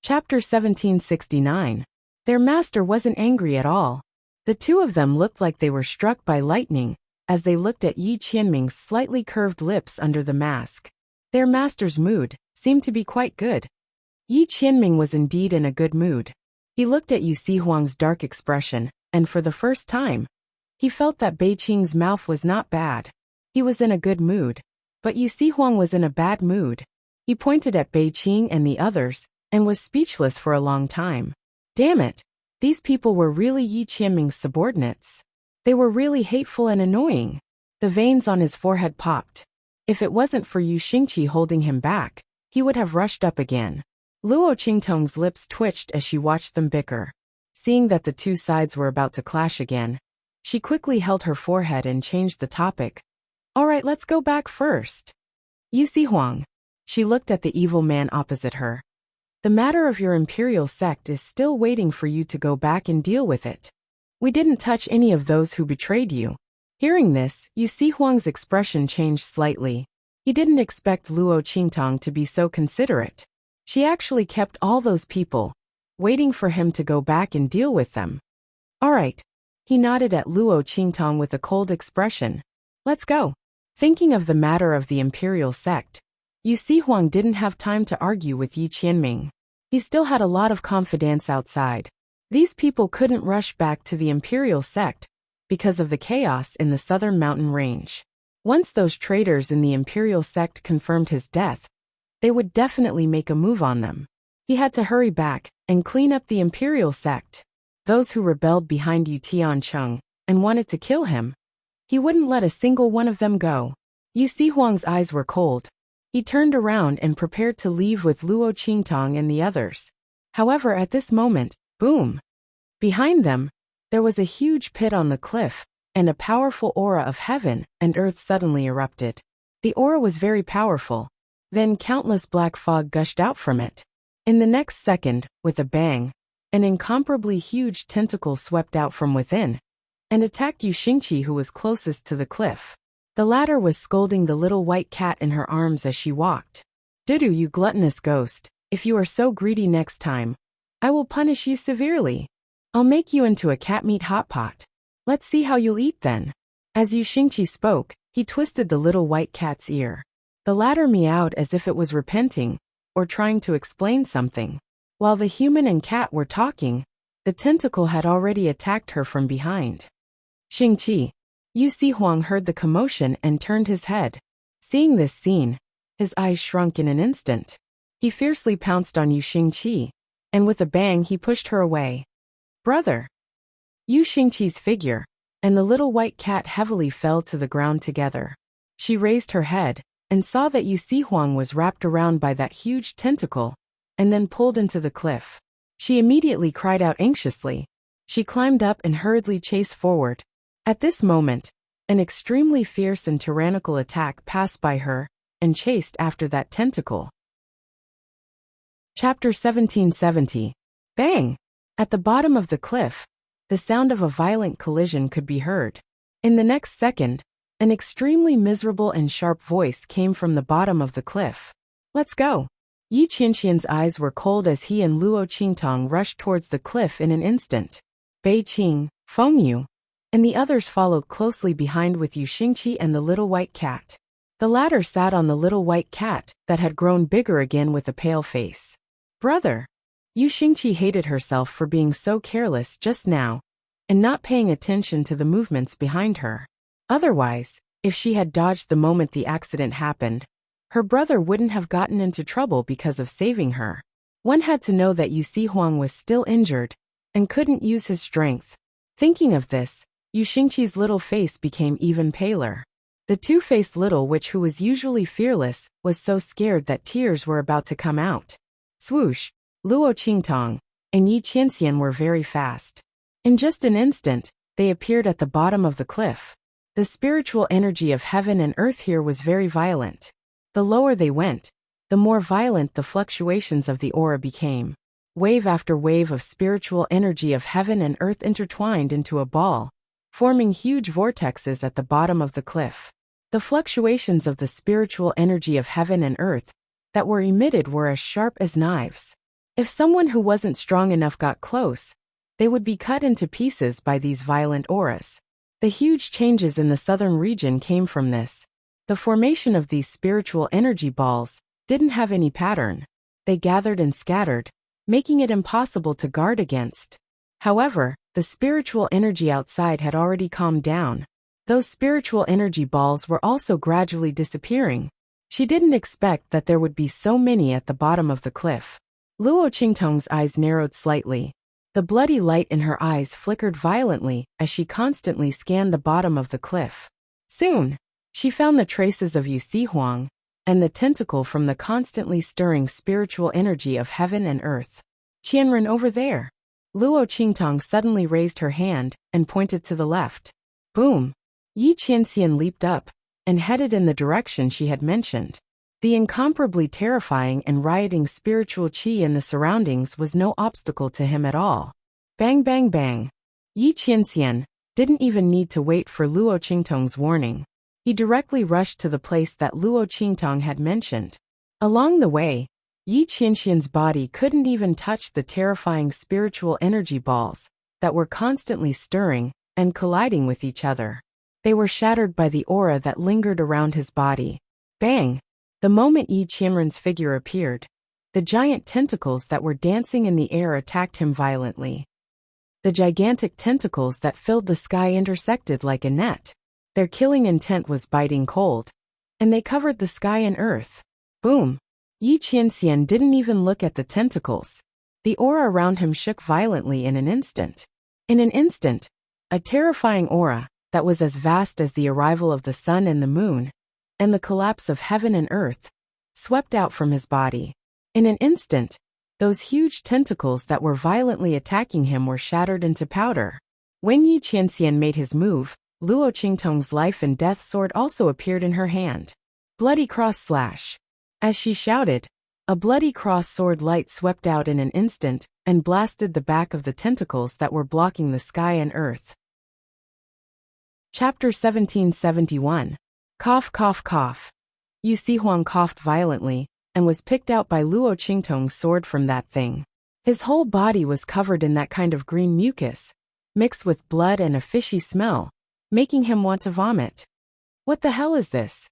Chapter 1769. Their master wasn't angry at all. The two of them looked like they were struck by lightning as they looked at Yi Qianming's slightly curved lips under the mask. Their master's mood seemed to be quite good. Yi Qianming was indeed in a good mood. He looked at Yu Sihuang's dark expression, and for the first time, he felt that Bei Qing's mouth was not bad. He was in a good mood, but Yu Sihuang was in a bad mood. He pointed at Bei Qing and the others, and was speechless for a long time. Damn it! These people were really Yi Qianming's subordinates. They were really hateful and annoying. The veins on his forehead popped. If it wasn't for Yu Xingqi holding him back, he would have rushed up again. Luo Qingtong's lips twitched as she watched them bicker. Seeing that the two sides were about to clash again, she quickly held her forehead and changed the topic. Alright, let's go back first. Yu Sihuang. She looked at the evil man opposite her. The matter of your imperial sect is still waiting for you to go back and deal with it. We didn't touch any of those who betrayed you. Hearing this, Yu Sihuang's expression changed slightly. He didn't expect Luo Qingtong to be so considerate. She actually kept all those people, waiting for him to go back and deal with them. Alright. He nodded at Luo Qingtong with a cold expression. Let's go. Thinking of the matter of the imperial sect, Yu Sihuang didn't have time to argue with Yi Qianming. He still had a lot of confidence outside. These people couldn't rush back to the imperial sect because of the chaos in the southern mountain range. Once those traitors in the imperial sect confirmed his death, they would definitely make a move on them. He had to hurry back and clean up the imperial sect. Those who rebelled behind Yu Tiancheng and wanted to kill him, he wouldn't let a single one of them go. Yu Sihuang's eyes were cold. He turned around and prepared to leave with Luo Qingtong and the others. However, at this moment, boom! Behind them, there was a huge pit on the cliff, and a powerful aura of heaven and earth suddenly erupted. The aura was very powerful. Then countless black fog gushed out from it. In the next second, with a bang, an incomparably huge tentacle swept out from within and attacked Yu Xingqi, who was closest to the cliff. The latter was scolding the little white cat in her arms as she walked. Dudu, you gluttonous ghost, if you are so greedy next time, I will punish you severely. I'll make you into a cat meat hot pot. Let's see how you'll eat then. As Yu Xingqi spoke, he twisted the little white cat's ear. The latter meowed as if it was repenting, or trying to explain something. While the human and cat were talking, the tentacle had already attacked her from behind. Xingqi. Yu Sihuang heard the commotion and turned his head. Seeing this scene, his eyes shrunk in an instant. He fiercely pounced on Yu Xingqi, and with a bang he pushed her away. Brother! Yu Xingqi's figure and the little white cat heavily fell to the ground together. She raised her head and saw that Yu Sihuang was wrapped around by that huge tentacle and then pulled into the cliff. She immediately cried out anxiously. She climbed up and hurriedly chased forward. At this moment, an extremely fierce and tyrannical attack passed by her and chased after that tentacle. Chapter 1770. Bang! At the bottom of the cliff, the sound of a violent collision could be heard. In the next second, an extremely miserable and sharp voice came from the bottom of the cliff. Let's go! Yi Qianxian's eyes were cold as he and Luo Qingtong rushed towards the cliff in an instant. Bei Qing, Feng Yu, and the others followed closely behind with Yu Xingqi and the little white cat. The latter sat on the little white cat that had grown bigger again with a pale face. Brother! Yu Xingqi hated herself for being so careless just now and not paying attention to the movements behind her. Otherwise, if she had dodged the moment the accident happened, her brother wouldn't have gotten into trouble because of saving her. One had to know that Yu Sihuang was still injured and couldn't use his strength. Thinking of this, Yu Xingqi's little face became even paler. The two-faced little witch, who was usually fearless, was so scared that tears were about to come out. Swoosh! Luo Qingtong and Yi Qianxian were very fast. In just an instant, they appeared at the bottom of the cliff. The spiritual energy of heaven and earth here was very violent. The lower they went, the more violent the fluctuations of the aura became. Wave after wave of spiritual energy of heaven and earth intertwined into a ball, forming huge vortexes at the bottom of the cliff. The fluctuations of the spiritual energy of heaven and earth that were emitted were as sharp as knives. If someone who wasn't strong enough got close, they would be cut into pieces by these violent auras. The huge changes in the southern region came from this. The formation of these spiritual energy balls didn't have any pattern. They gathered and scattered, making it impossible to guard against. However, the spiritual energy outside had already calmed down. Those spiritual energy balls were also gradually disappearing. She didn't expect that there would be so many at the bottom of the cliff. Luo Qingtong's eyes narrowed slightly. The bloody light in her eyes flickered violently as she constantly scanned the bottom of the cliff. Soon, she found the traces of Yu Huang and the tentacle from the constantly stirring spiritual energy of heaven and earth. Qianren over there. Luo Qingtong suddenly raised her hand and pointed to the left. Boom! Yi Qianxian leaped up and headed in the direction she had mentioned. The incomparably terrifying and rioting spiritual qi in the surroundings was no obstacle to him at all. Bang bang bang. Yi Qianxian didn't even need to wait for Luo Qingtong's warning. He directly rushed to the place that Luo Qingtong had mentioned. Along the way, Yi Qianxian's body couldn't even touch the terrifying spiritual energy balls that were constantly stirring and colliding with each other. They were shattered by the aura that lingered around his body. Bang! The moment Yi Qianren's figure appeared, the giant tentacles that were dancing in the air attacked him violently. The gigantic tentacles that filled the sky intersected like a net. Their killing intent was biting cold, and they covered the sky and earth. Boom! Yi Qianxian didn't even look at the tentacles. The aura around him shook violently in an instant. In an instant, a terrifying aura that was as vast as the arrival of the sun and the moon, and the collapse of heaven and earth, swept out from his body. In an instant, those huge tentacles that were violently attacking him were shattered into powder. When Yi Qianxian made his move, Luo Qingtong's life and death sword also appeared in her hand. Bloody cross slash. As she shouted, a bloody cross sword light swept out in an instant and blasted the back of the tentacles that were blocking the sky and earth. Chapter 1771. Cough cough cough. Yu Huang coughed violently and was picked out by Luo Qingtong's sword from that thing. His whole body was covered in that kind of green mucus, mixed with blood and a fishy smell, making him want to vomit. What the hell is this?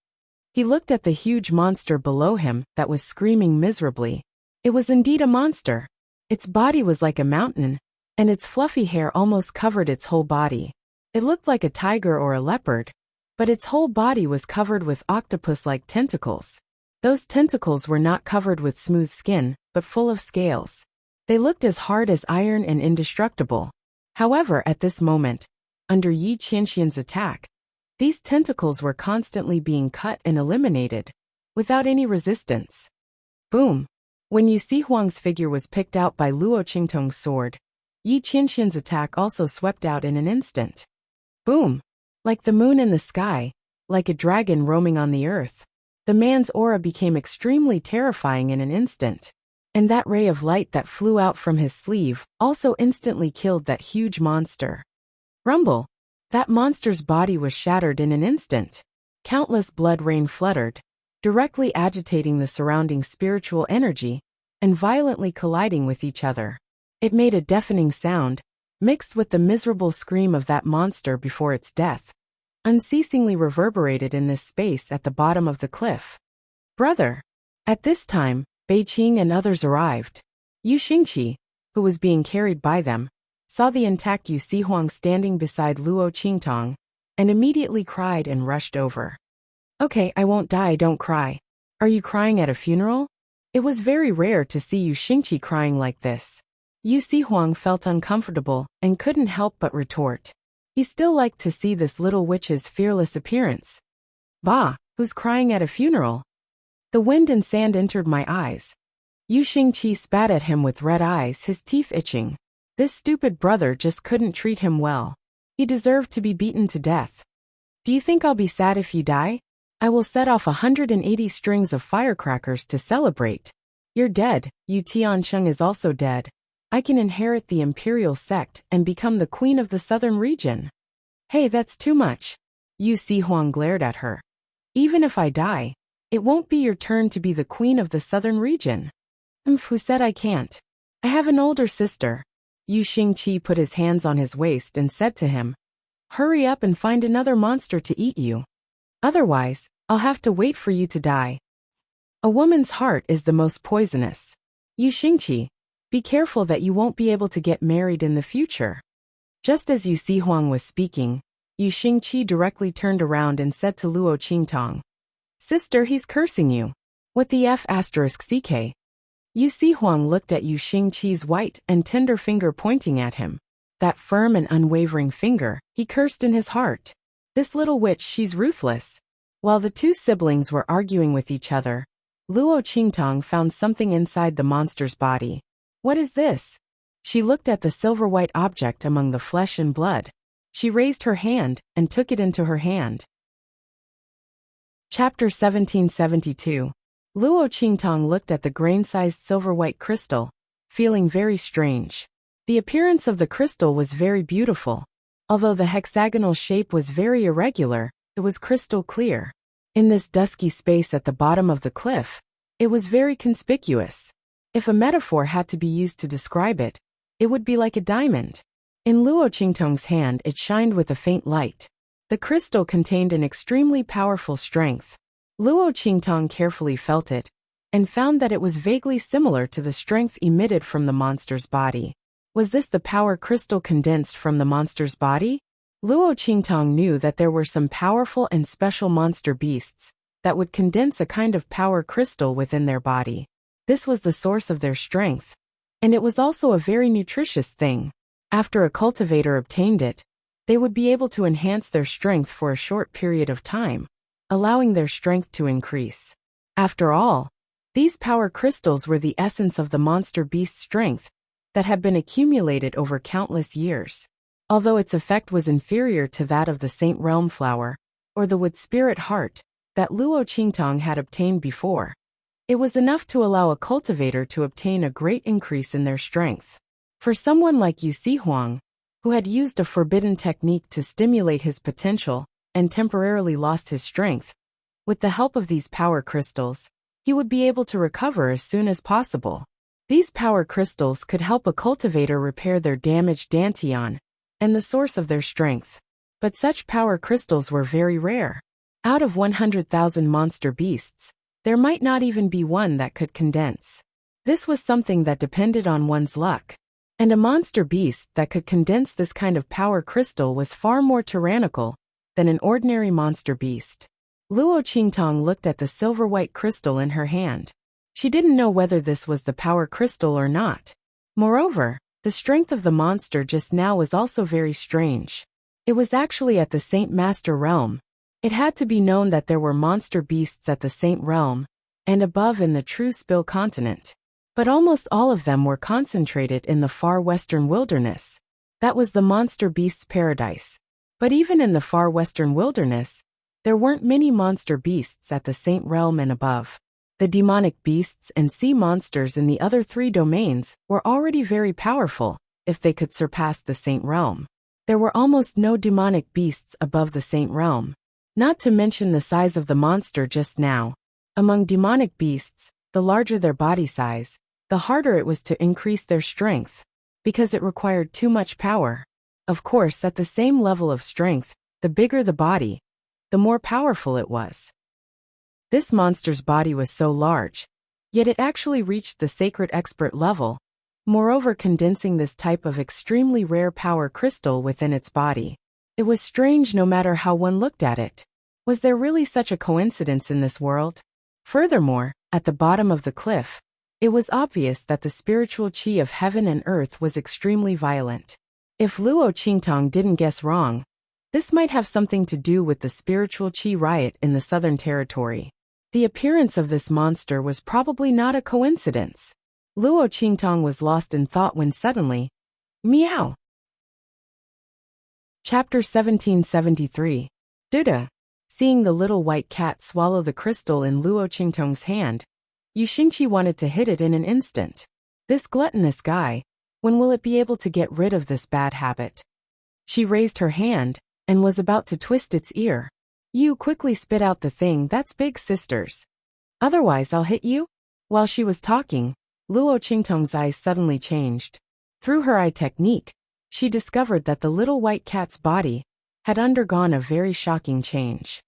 He looked at the huge monster below him that was screaming miserably. It was indeed a monster. Its body was like a mountain, and its fluffy hair almost covered its whole body. It looked like a tiger or a leopard, but its whole body was covered with octopus-like tentacles. Those tentacles were not covered with smooth skin, but full of scales. They looked as hard as iron and indestructible. However, at this moment, under Yi Qianxian's attack, these tentacles were constantly being cut and eliminated, without any resistance. Boom! When Yu Huang's figure was picked out by Luo Qingtong's sword, Yi Qianxian's attack also swept out in an instant. Boom! Like the moon in the sky, like a dragon roaming on the earth, the man's aura became extremely terrifying in an instant. And that ray of light that flew out from his sleeve also instantly killed that huge monster. Rumble! That monster's body was shattered in an instant. Countless blood rain fluttered, directly agitating the surrounding spiritual energy and violently colliding with each other. It made a deafening sound, mixed with the miserable scream of that monster before its death, unceasingly reverberated in this space at the bottom of the cliff. Brother! At this time, Bei Qing and others arrived. Yu Xingqi, who was being carried by them, saw the intact Yu Huang standing beside Luo Qingtong, and immediately cried and rushed over. Okay, I won't die, don't cry. Are you crying at a funeral? It was very rare to see Yu Xingqi crying like this. Yu Huang felt uncomfortable and couldn't help but retort. He still liked to see this little witch's fearless appearance. Bah, who's crying at a funeral? The wind and sand entered my eyes. Yu Xingqi spat at him with red eyes, his teeth itching. This stupid brother just couldn't treat him well. He deserved to be beaten to death. Do you think I'll be sad if you die? I will set off 180 strings of firecrackers to celebrate. You're dead. Yu Tiancheng is also dead. I can inherit the imperial sect and become the queen of the southern region. Hey, that's too much. Yu Huang glared at her. Even if I die, it won't be your turn to be the queen of the southern region. Who said I can't? I have an older sister. Yu Xingqi put his hands on his waist and said to him, "Hurry up and find another monster to eat you. Otherwise, I'll have to wait for you to die. A woman's heart is the most poisonous. Yu Xingqi, be careful that you won't be able to get married in the future." Just as Yu Xihuang was speaking, Yu Xingqi directly turned around and said to Luo Qingtong, "Sister, he's cursing you. What the F***? Yu Xihuang looked at Yu Xingqi's white and tender finger pointing at him. That firm and unwavering finger, he cursed in his heart. This little witch, she's ruthless. While the two siblings were arguing with each other, Luo Qingtong found something inside the monster's body. What is this? She looked at the silver-white object among the flesh and blood. She raised her hand and took it into her hand. Chapter 1772. Luo Qingtong looked at the grain-sized silver-white crystal, feeling very strange. The appearance of the crystal was very beautiful. Although the hexagonal shape was very irregular, it was crystal clear. In this dusky space at the bottom of the cliff, it was very conspicuous. If a metaphor had to be used to describe it, it would be like a diamond. In Luo Qingtong's hand it shined with a faint light. The crystal contained an extremely powerful strength. Luo Qingtong carefully felt it, and found that it was vaguely similar to the strength emitted from the monster's body. Was this the power crystal condensed from the monster's body? Luo Qingtong knew that there were some powerful and special monster beasts that would condense a kind of power crystal within their body. This was the source of their strength, and it was also a very nutritious thing. After a cultivator obtained it, they would be able to enhance their strength for a short period of time, allowing their strength to increase. After all, these power crystals were the essence of the monster beast's strength that had been accumulated over countless years. Although its effect was inferior to that of the Saint Realm Flower, or the Wood Spirit Heart, that Luo Qingtong had obtained before, it was enough to allow a cultivator to obtain a great increase in their strength. For someone like Yu Xihuang, who had used a forbidden technique to stimulate his potential and temporarily lost his strength, with the help of these power crystals, he would be able to recover as soon as possible. These power crystals could help a cultivator repair their damaged dantian and the source of their strength. But such power crystals were very rare. Out of 100,000 monster beasts, there might not even be one that could condense. This was something that depended on one's luck. And a monster beast that could condense this kind of power crystal was far more tyrannical than an ordinary monster beast. Luo Qingtong looked at the silver-white crystal in her hand. She didn't know whether this was the power crystal or not. Moreover, the strength of the monster just now was also very strange. It was actually at the Saint Master Realm. It had to be known that there were monster beasts at the Saint Realm, and above in the True Spill continent. But almost all of them were concentrated in the far western wilderness. That was the monster beast's paradise. But even in the far western wilderness, there weren't many monster beasts at the Saint Realm and above. The demonic beasts and sea monsters in the other three domains were already very powerful, if they could surpass the Saint Realm. There were almost no demonic beasts above the Saint Realm. Not to mention the size of the monster just now. Among demonic beasts, the larger their body size, the harder it was to increase their strength, because it required too much power. Of course, at the same level of strength, the bigger the body, the more powerful it was. This monster's body was so large, yet it actually reached the sacred expert level, moreover condensing this type of extremely rare power crystal within its body. It was strange no matter how one looked at it. Was there really such a coincidence in this world? Furthermore, at the bottom of the cliff, it was obvious that the spiritual qi of heaven and earth was extremely violent. If Luo Qingtong didn't guess wrong, this might have something to do with the spiritual qi riot in the Southern Territory. The appearance of this monster was probably not a coincidence. Luo Qingtong was lost in thought when suddenly, meow! Chapter 1773. Duda. Seeing the little white cat swallow the crystal in Luo Qingtong's hand, Yu Xingqi wanted to hit it in an instant. This gluttonous guy, when will it be able to get rid of this bad habit? She raised her hand and was about to twist its ear. You quickly spit out the thing that's big, sisters. Otherwise I'll hit you. While she was talking, Luo Qingtong's eyes suddenly changed. Through her eye technique, she discovered that the little white cat's body had undergone a very shocking change.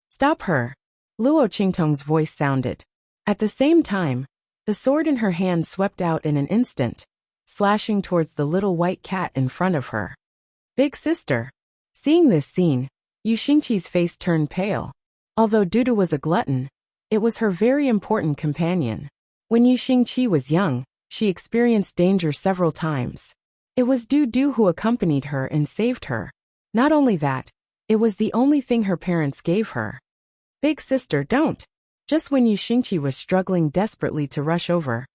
"Stop her!" Luo Qingtong's voice sounded. At the same time, the sword in her hand swept out in an instant, slashing towards the little white cat in front of her. "Big sister!" Seeing this scene, Yu Xingqi's face turned pale. Although Dudu was a glutton, it was her very important companion. When Yu Xingqi was young, she experienced danger several times. It was Dudu who accompanied her and saved her. Not only that, it was the only thing her parents gave her. "Big sister, don't!" Just when Yu Xingqi was struggling desperately to rush over,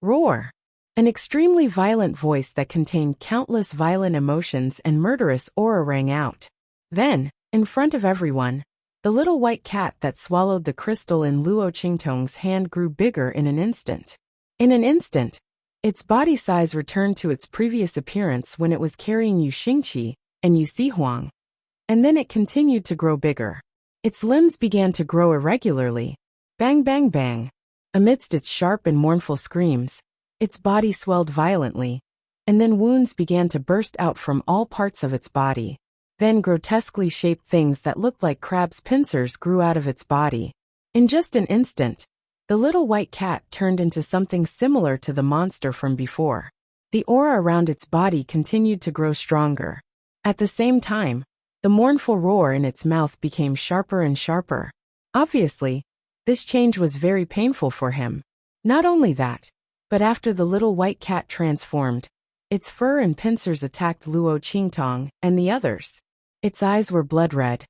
roar! An extremely violent voice that contained countless violent emotions and murderous aura rang out. Then, in front of everyone, the little white cat that swallowed the crystal in Luo Qingtong's hand grew bigger in an instant. In an instant, its body size returned to its previous appearance when it was carrying Yu Xingqi and Yu Sihuang. And then it continued to grow bigger. Its limbs began to grow irregularly. Bang bang bang. Amidst its sharp and mournful screams, its body swelled violently, and then wounds began to burst out from all parts of its body. Then grotesquely shaped things that looked like crab's pincers grew out of its body. In just an instant, the little white cat turned into something similar to the monster from before. The aura around its body continued to grow stronger. At the same time, the mournful roar in its mouth became sharper and sharper. Obviously, this change was very painful for him. Not only that, but after the little white cat transformed, its fur and pincers attacked Luo Qingtong and the others. Its eyes were blood red,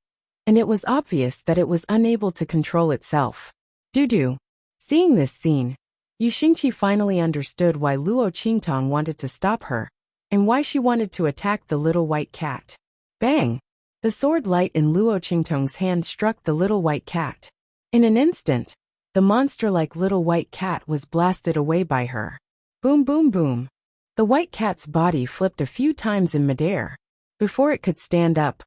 and it was obvious that it was unable to control itself. Dudu. Seeing this scene, Yu Xingqi finally understood why Luo Qingtong wanted to stop her, and why she wanted to attack the little white cat. Bang! The sword light in Luo Qingtong's hand struck the little white cat. In an instant, the monster-like little white cat was blasted away by her. Boom boom boom. The white cat's body flipped a few times in midair. Before it could stand up,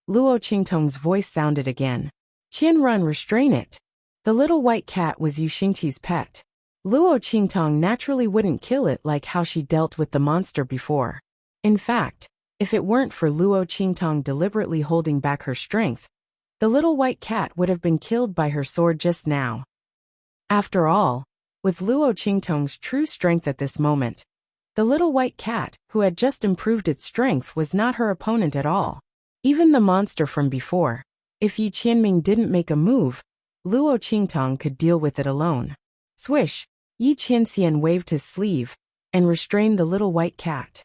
Luo Qingtong's voice sounded again. "Qianrun, restrain it." The little white cat was Yu Xingqi's pet. Luo Qingtong naturally wouldn't kill it like how she dealt with the monster before. In fact, if it weren't for Luo Qingtong deliberately holding back her strength, the little white cat would have been killed by her sword just now. After all, with Luo Qingtong's true strength at this moment, the little white cat, who had just improved its strength, was not her opponent at all. Even the monster from before, if Yi Qianming didn't make a move, Luo Qingtong could deal with it alone. Swish, Yi Qianxian waved his sleeve and restrained the little white cat.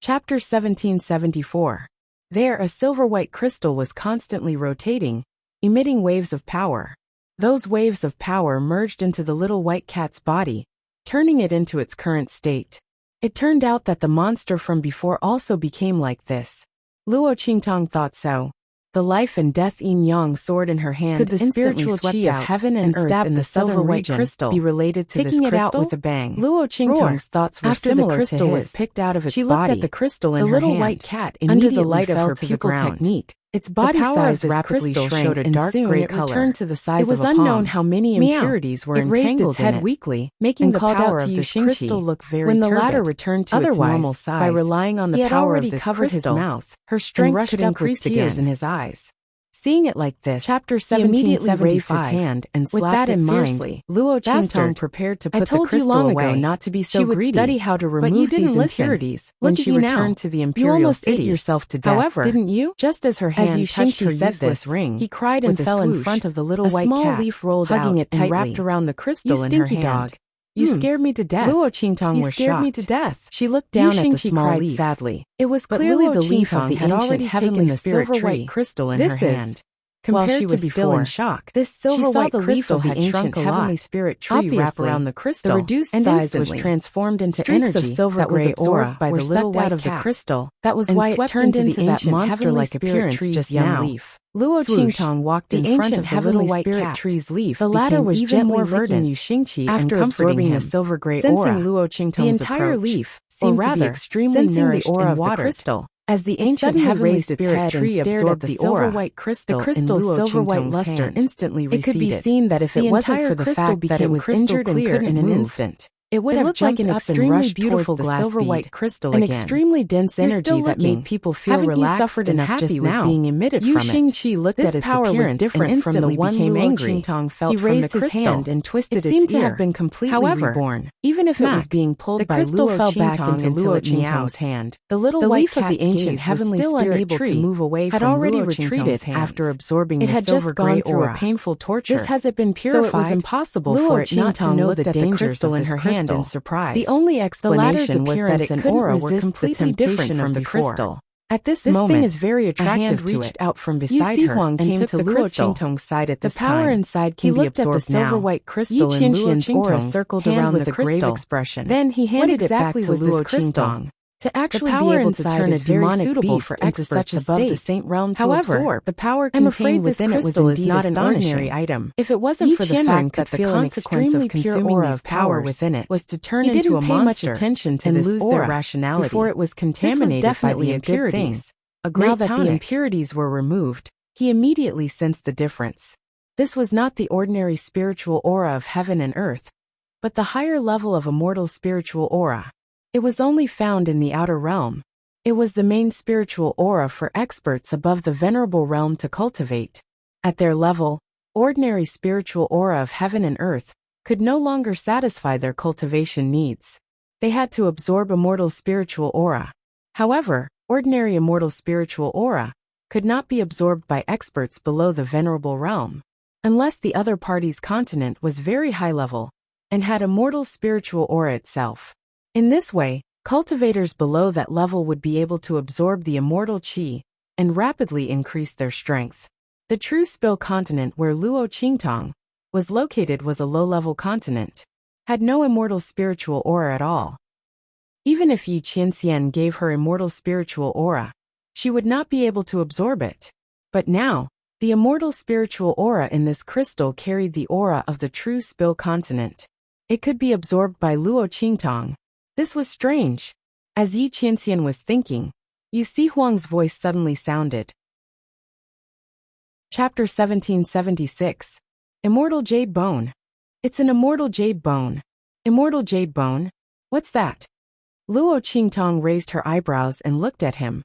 Chapter 1774. There, a silver-white crystal was constantly rotating, emitting waves of power. Those waves of power merged into the little white cat's body, turning it into its current state. It turned out that the monster from before also became like this. Luo Qingtong thought so. The life and death yin-yang sword in her hand, could the spiritual qi of heaven and earth in the silver-white crystal be related to this crystal? Picking it out with a bang, Luo Qingtong's thoughts were similar to his. After the crystal was picked out of its body, she looked at the crystal in her hand. The little white cat under the light of her pupil technique. Its body size rapidly showed a dark gray color. Returned to the size of a palm. It was unknown how many impurities were entangled in it, weakly, making the power of this crystal look very turbid. When the latter returned to its normal size, by relying on the power of this crystal, his mouth, her strength could increase again in his eyes. Seeing it like this, Chapter 1775, he raised his hand and slapped it fiercely. Luo Qingtong prepared to put the crystal away. Ago not to be so greedy. She would study how to remove these impurities when she returned to the imperial city. You almost ate yourself to death, however, didn't you? Just as her hand touched her useless ring, he cried and fell in front of the little white cat. A small leaf rolled out and wrapped around the crystal in her hand. Dog. You scared me to death. Luo Qingtong was shocked. You scared me to death. She looked down at the small leaf sadly. It was clearly the leaf of the ancient heavenly spirit tree crystal in her hand. While she was still in shock, this silver-white crystal had shrunk heavenly spirit tree wrap around the crystal. The reduced size was transformed into energy of silver-gray aura by the little white of the crystal. That was why it turned into that monster-like appearance just now. Luo Qingtong walked in front of the little white cat tree's leaf. The latter was even more verdant Yu Xingqi after absorbing the silver-gray aura. Sensing Luo Qingtong's the entire leaf seemed to be extremely nourished in water. The crystal. As the ancient heavenly spirit tree absorbed the silver-white crystal, the crystal's silver-white luster instantly receded. It could be seen that if it wasn't for the fact that it was injured and couldn't in an instant, it would have looked like an extremely beautiful silver-white crystal again. An extremely dense energy that made people feel relaxed suffered and happy was being emitted from it. Yu Xingqi looked at its appearance different from the one Luo Qingtong felt from the crystal. He raised his hand and twisted its ear. It seemed to have been completely reborn. Even if it was being pulled by Luo Qingtong into Luo Qingtong's hand, the little white leaf of the ancient heavenly spirit tree move away had already retreated after absorbing the silver gray through a painful torture. This hasn't been purified, so it was impossible for it not to know the dangers of this crystal. In surprise. The only explanation was that it couldn't resist the temptation of the crystal. At this moment, thing is very attractive to it. Out from beside her and took to Luo Qingtong's side at this time. The power inside can be absorbed now. Silver-white crystal in Luo Qingtong's circled around with a grave expression. Then he handed it back to Luo Qingtong. To actually be able to turn a demonic beast for experts above the saint realm to absorb. The power contained within it was indeed not an ordinary item. If it wasn't for the fact that the consequence of consuming these power within it was to turn into a monster, much attention to this lose their rationality before it was contaminated by the impurities. Now that the impurities were removed, he immediately sensed the difference. This was not the ordinary spiritual aura of heaven and earth, but the higher level of immortal spiritual aura. It was only found in the outer realm. It was the main spiritual aura for experts above the venerable realm to cultivate. At their level, ordinary spiritual aura of heaven and earth could no longer satisfy their cultivation needs. They had to absorb immortal spiritual aura. However, ordinary immortal spiritual aura could not be absorbed by experts below the venerable realm, unless the other party's continent was very high level and had immortal spiritual aura itself. In this way, cultivators below that level would be able to absorb the immortal qi and rapidly increase their strength. The true spill continent where Luo Qingtong was located was a low-level continent, had no immortal spiritual aura at all. Even if Yi Qianxian gave her immortal spiritual aura, she would not be able to absorb it. But now, the immortal spiritual aura in this crystal carried the aura of the true spill continent. It could be absorbed by Luo Qingtong. This was strange. As Yi Qianxian was thinking, Yu Sihuang's voice suddenly sounded. Chapter 1776. Immortal Jade Bone. It's an immortal jade bone. Immortal jade bone? What's that? Luo Qingtong raised her eyebrows and looked at him.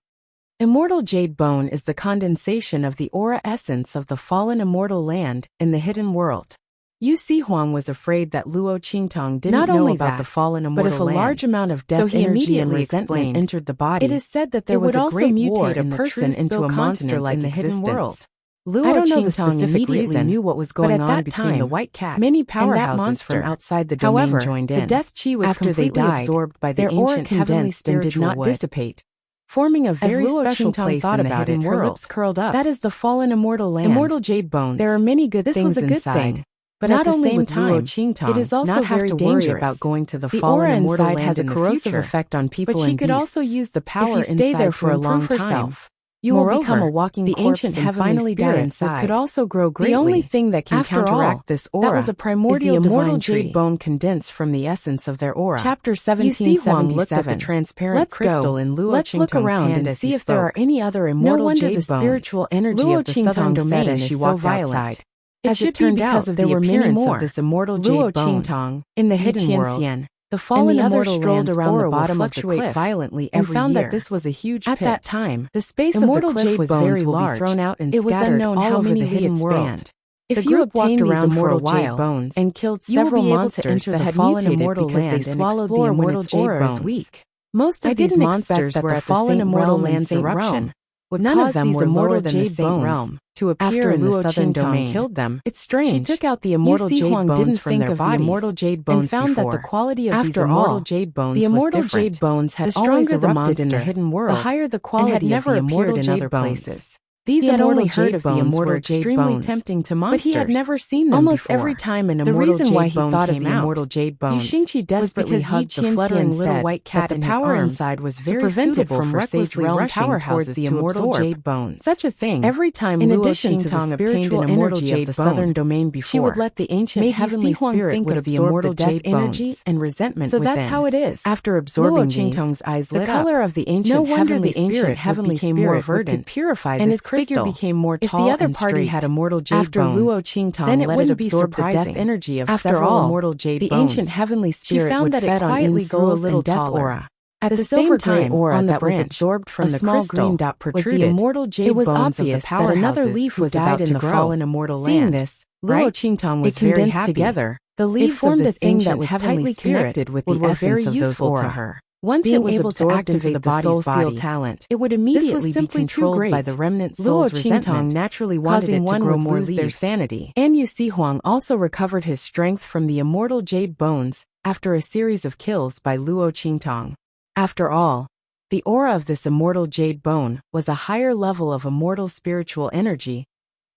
Immortal jade bone is the condensation of the aura essence of the fallen immortal land in the hidden world. Yu Sihuang was afraid that Luo Qingtong didn't know about the fallen immortal land. But if a large amount of death energy and resentment entered the body, it is said that there was a great war in the person into a monster like the hidden world. Luo Qingtong immediately knew what was going on between the white cat many powerhouses from outside the domain joined in. The death qi was completely absorbed by the ancient heavenly and did not dissipate, forming a very special place in the hidden world. Her lips curled up. That is the fallen immortal land. Immortal jade bones. There are many good things inside. But not only with Luo Qingtong, it is also very dangerous about going to the fallen immortal land has a corrosive effect on people and beasts. But she could also use the power if you stay there for a long time. You will become a walking corpse and finally die inside. Could also grow greatly. The only thing that can counteract this aura that was a primordial is the immortal jade bone condensed from the essence of their aura. Chapter 1777. Looked at the transparent crystal in Luo Qingtong's hand. Let's look around and see if there are any other immortal jade bones. No wonder the spiritual energy of the southern domain is so violent. It should be because of the appearance of this immortal jade bone in the hidden world. The fallen immortal strolled around the bottom of the cliff violently and found that this was a huge pit. At that time, the space of the cliff was very large. Thrown out and it was unknown how many the hidden world. If you obtained these immortal jade bones and killed several monsters that had fallen immortal land and swallowed the immortal jade bones, most of these monsters were at the fallen immortal land's eruption. None of them were lower than the same realm to appear in the southern domain. Killed them. It's strange. She took out the immortal jade bones from their bodies and found that the quality of these immortal jade bones was different. The immortal jade bones had always erupted in the hidden world, the higher the quality of the immortal jade bones. These he had immortal only heard jade of the bones immortal were jade extremely bones, tempting to but monsters. he had never seen them Almost before. every time an The immortal reason jade why he bone thought of came the out, immortal jade bones Yixingqi desperately was because hugged the Yi fluttering Qianxian little said white cat that in the his power arms inside was to very prevent it suited from for recklessly realm rushing powerhouses towards the to immortal absorb jade bones. such a thing. Every time In Luo addition to the Qingtong obtained spiritual an immortal energy of jade the southern bone, domain before, she would let the ancient made heavenly Yi Qihuang spirit think would of the absorb immortal the death death energy bones. and resentment So within. that's how it is. After absorbing Luo Qingtong's eyes the lit color up. of the ancient No wonder heavenly the ancient heavenly became spirit more would verdant, purify and this its figure crystal. became more If tall the other and party straight. had immortal jade After bones, Luo Qingtong then it let wouldn't it be absorb the death surprising. energy of After several all, immortal jade the bones. ancient heavenly She spirit found would that it fed on quietly Yin grew a Souls little and death taller. aura. At The the silver same time, gray aura on the that was branch, absorbed from a the small crystal green dot was protruded. the immortal jade It was bones of the obvious that another powerhouses leaf who was died about in to the grow. fallen immortal Seeing land. this, Right? Luo Qingtong was It very condensed happy. together. The leaves formed of this a thing ancient that was heavenly tightly spirit connected with would the were essence very of those useful to aura. her. Once Being it was able to absorbed activate into the the body's soul-seal body, talent, it would this immediately was be simply too controlled great. by the remnant Luo soul's Qingtong resentment, naturally wanted causing it to one grow would more lose their leaves. sanity. And Yu Huang also recovered his strength from the immortal jade bones after a series of kills by Luo Qingtong. After all, the aura of this immortal jade bone was a higher level of immortal spiritual energy.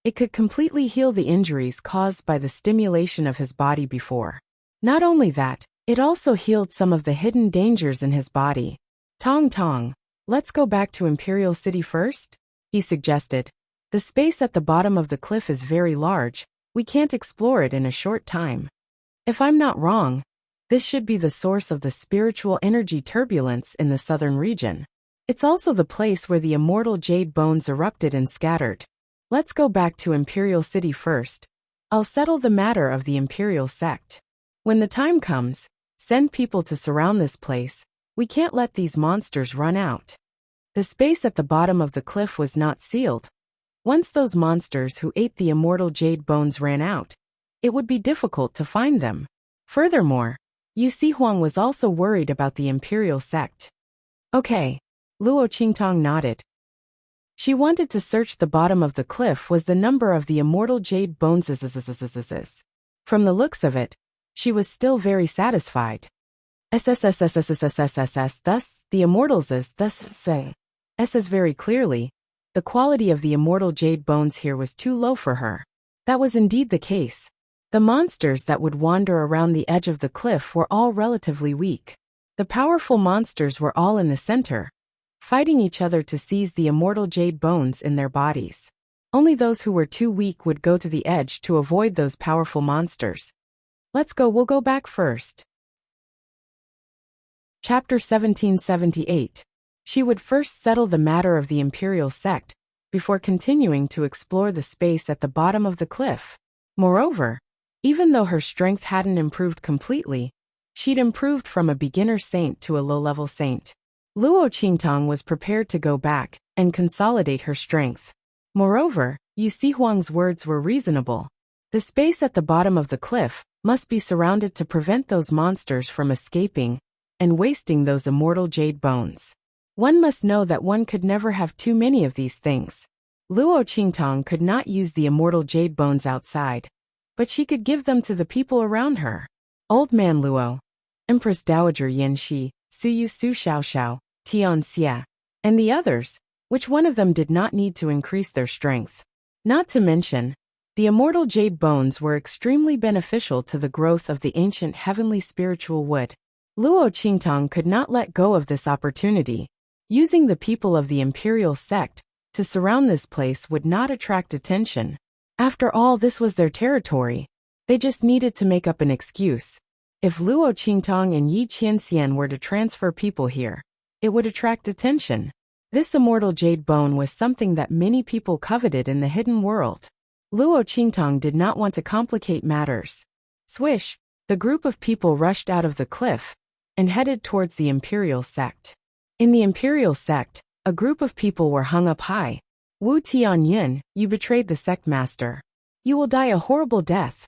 It could completely heal the injuries caused by the stimulation of his body before. Not only that, it also healed some of the hidden dangers in his body. Tong, let's go back to Imperial City first, he suggested. The space at the bottom of the cliff is very large, we can't explore it in a short time. If I'm not wrong, this should be the source of the spiritual energy turbulence in the southern region. It's also the place where the immortal jade bones erupted and scattered. Let's go back to Imperial City first. I'll settle the matter of the Imperial sect. When the time comes, send people to surround this place. We can't let these monsters run out. The space at the bottom of the cliff was not sealed. Once those monsters who ate the immortal jade bones ran out, it would be difficult to find them. Furthermore, Yu Huang was also worried about the Imperial sect. Okay, Luo Qingtong nodded. She wanted to search the bottom of the cliff was the number of the immortal jade bones. From the looks of it, she was still very satisfied. Thus, the immortals thus say. Says very clearly, the quality of the immortal jade bones here was too low for her. That was indeed the case. The monsters that would wander around the edge of the cliff were all relatively weak. The powerful monsters were all in the center, fighting each other to seize the immortal jade bones in their bodies. Only those who were too weak would go to the edge to avoid those powerful monsters. We'll go back first. Chapter 1778. She would first settle the matter of the Imperial sect, before continuing to explore the space at the bottom of the cliff. Moreover, even though her strength hadn't improved completely, she'd improved from a beginner saint to a low-level saint. Luo Qingtong was prepared to go back and consolidate her strength. Moreover, Yu Huang's words were reasonable. The space at the bottom of the cliff must be surrounded to prevent those monsters from escaping and wasting those immortal jade bones. One must know that one could never have too many of these things. Luo Qingtong could not use the immortal jade bones outside, but she could give them to the people around her. Old Man Luo, Empress Dowager Yanxi, Suyu Su Xiaoxiao, Tian Xia, and the others, which one of them did not need to increase their strength? Not to mention, the immortal jade bones were extremely beneficial to the growth of the ancient heavenly spiritual wood. Luo Qingtong could not let go of this opportunity. Using the people of the Imperial sect to surround this place would not attract attention. After all, this was their territory. They just needed to make up an excuse. If Luo Qingtong and Yi Qianxian were to transfer people here, it would attract attention. This immortal jade bone was something that many people coveted in the hidden world. Luo Qingtong did not want to complicate matters. Swish, the group of people rushed out of the cliff and headed towards the Imperial sect. In the Imperial sect, a group of people were hung up high. Wu Tianyin, you betrayed the sect master. You will die a horrible death.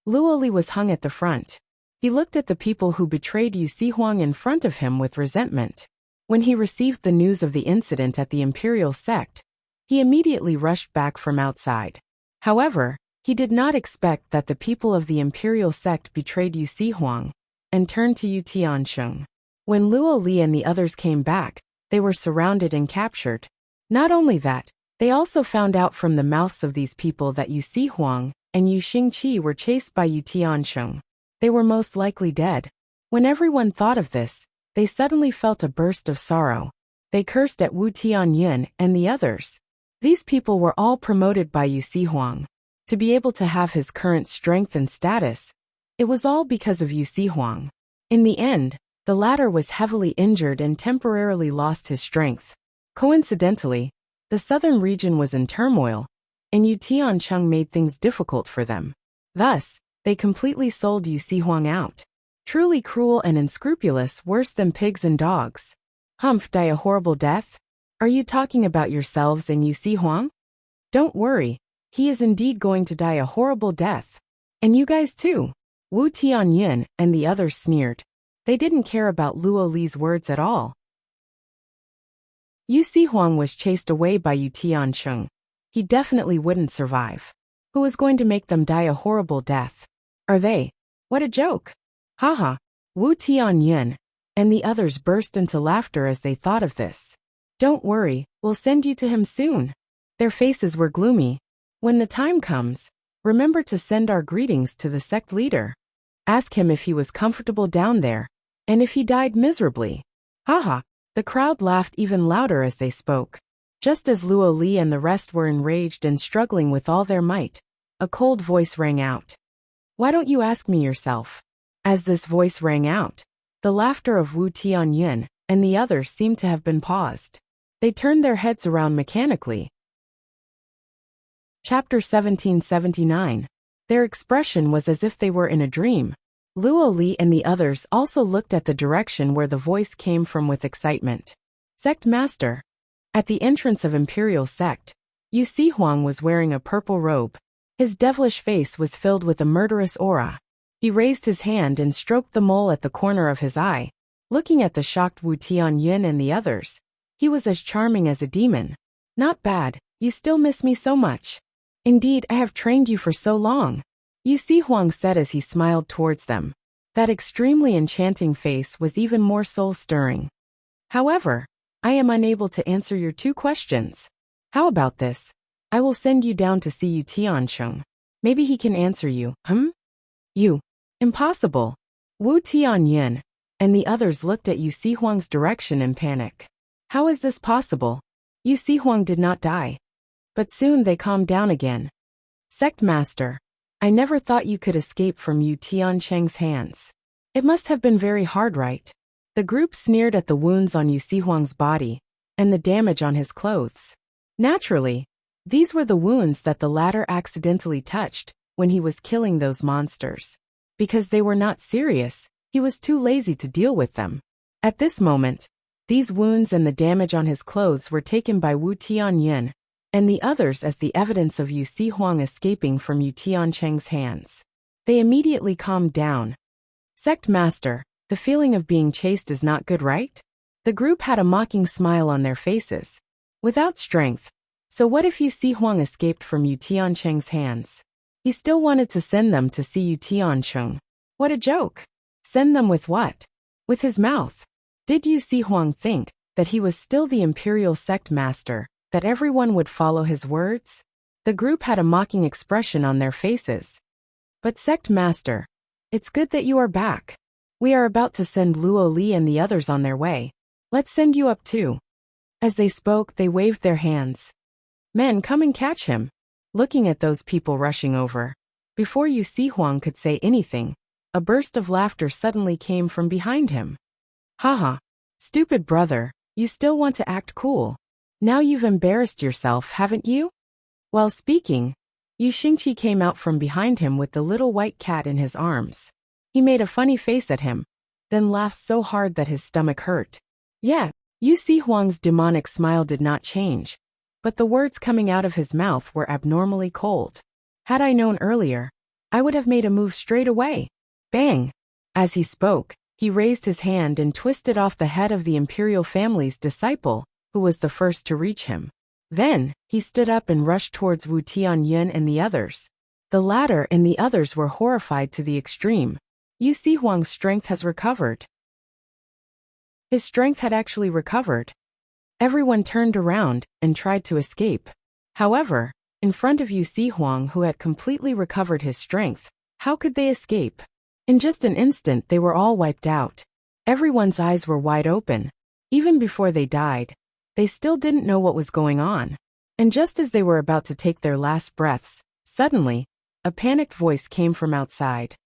Luo Li was hung at the front. He looked at the people who betrayed Yu Huang in front of him with resentment. When he received the news of the incident at the Imperial sect, he immediately rushed back from outside. However, he did not expect that the people of the Imperial sect betrayed Yu Huang and turned to Yu Tiansheng. When Luo Li and the others came back, they were surrounded and captured. Not only that, They also found out from the mouths of these people that Yu Huang and Yu Xingqi were chased by Yu Tiansheng. They were most likely dead. When everyone thought of this, they suddenly felt a burst of sorrow. They cursed at Wu Tianyin and the others. These people were all promoted by Yu Huang. To be able to have his current strength and status, it was all because of Yu Huang. In the end, the latter was heavily injured and temporarily lost his strength. Coincidentally, the southern region was in turmoil, and Yu Tiancheng made things difficult for them. Thus, they completely sold Yu Huang out. Truly cruel and unscrupulous, worse than pigs and dogs. Humph, die a horrible death? Are you talking about yourselves and Yu Huang? Don't worry, he is indeed going to die a horrible death. And you guys too. Wu Tianyin and the others sneered. They didn't care about Luo Li's words at all. Yu Huang was chased away by Yu Tiancheng. He definitely wouldn't survive. Who is going to make them die a horrible death? Are they? What a joke! Haha. Wu Tianyin and the others burst into laughter as they thought of this. Don't worry, we'll send you to him soon. Their faces were gloomy. When the time comes, remember to send our greetings to the sect leader. Ask him if he was comfortable down there, and if he died miserably. Haha. The crowd laughed even louder as they spoke. Just as Luo Li and the rest were enraged and struggling with all their might, a cold voice rang out. Why don't you ask me yourself? As this voice rang out, the laughter of Wu Tianyin and the others seemed to have been paused. They turned their heads around mechanically. Chapter 1779. Their expression was as if they were in a dream. Luo Li and the others also looked at the direction where the voice came from with excitement. Sect Master. At the entrance of Imperial Sect, Yu Huang was wearing a purple robe. His devilish face was filled with a murderous aura. He raised his hand and stroked the mole at the corner of his eye. Looking at the shocked Wu Tianyin and the others, he was as charming as a demon. Not bad, you still miss me so much. Indeed, I have trained you for so long, Yu Huang said as he smiled towards them. That extremely enchanting face was even more soul-stirring. However, I am unable to answer your 2 questions. How about this? I will send you down to see Yu Tiancheng. Maybe he can answer you. You. Impossible. Wu Tianyin and the others looked at Yu Huang's direction in panic. How is this possible? Yu Huang did not die. But soon they calmed down again. Sect Master, I never thought you could escape from Yu Tiancheng's hands. It must have been very hard, right? The group sneered at the wounds on Yu Huang's body and the damage on his clothes. Naturally, these were the wounds that the latter accidentally touched when he was killing those monsters. Because they were not serious, he was too lazy to deal with them. At this moment, these wounds and the damage on his clothes were taken by Wu Tianyin and the others as the evidence of Yu Huang escaping from Yu Tiancheng's hands. They immediately calmed down. Sect Master, the feeling of being chased is not good, right? The group had a mocking smile on their faces. Without strength. So what if Yu Huang escaped from Yu Tiancheng's hands? He still wanted to send them to see Yu Tiancheng. What a joke! Send them with what? With his mouth. Did Yu Huang think that he was still the imperial sect master, that everyone would follow his words? The group had a mocking expression on their faces. But sect master, it's good that you are back. We are about to send Luo Li and the others on their way. Let's send you up too. As they spoke, they waved their hands. Men, come and catch him. Looking at those people rushing over. Before Yu Huang could say anything, a burst of laughter suddenly came from behind him. Haha. Stupid brother, you still want to act cool. Now you've embarrassed yourself, haven't you? While speaking, Yu Xingqi came out from behind him with the little white cat in his arms. He made a funny face at him, then laughed so hard that his stomach hurt. Yeah, Yu Huang's demonic smile did not change, but the words coming out of his mouth were abnormally cold. Had I known earlier, I would have made a move straight away. Bang! As he spoke, he raised his hand and twisted off the head of the imperial family's disciple, who was the first to reach him. Then, he stood up and rushed towards Wu Tianyin and the others. The latter and the others were horrified to the extreme. Yu Huang's strength has recovered. His strength had actually recovered. Everyone turned around and tried to escape. However, in front of Yu Huang, who had completely recovered his strength, how could they escape? In just an instant they were all wiped out. Everyone's eyes were wide open. Even before they died, they still didn't know what was going on. And just as they were about to take their last breaths, suddenly, a panicked voice came from outside.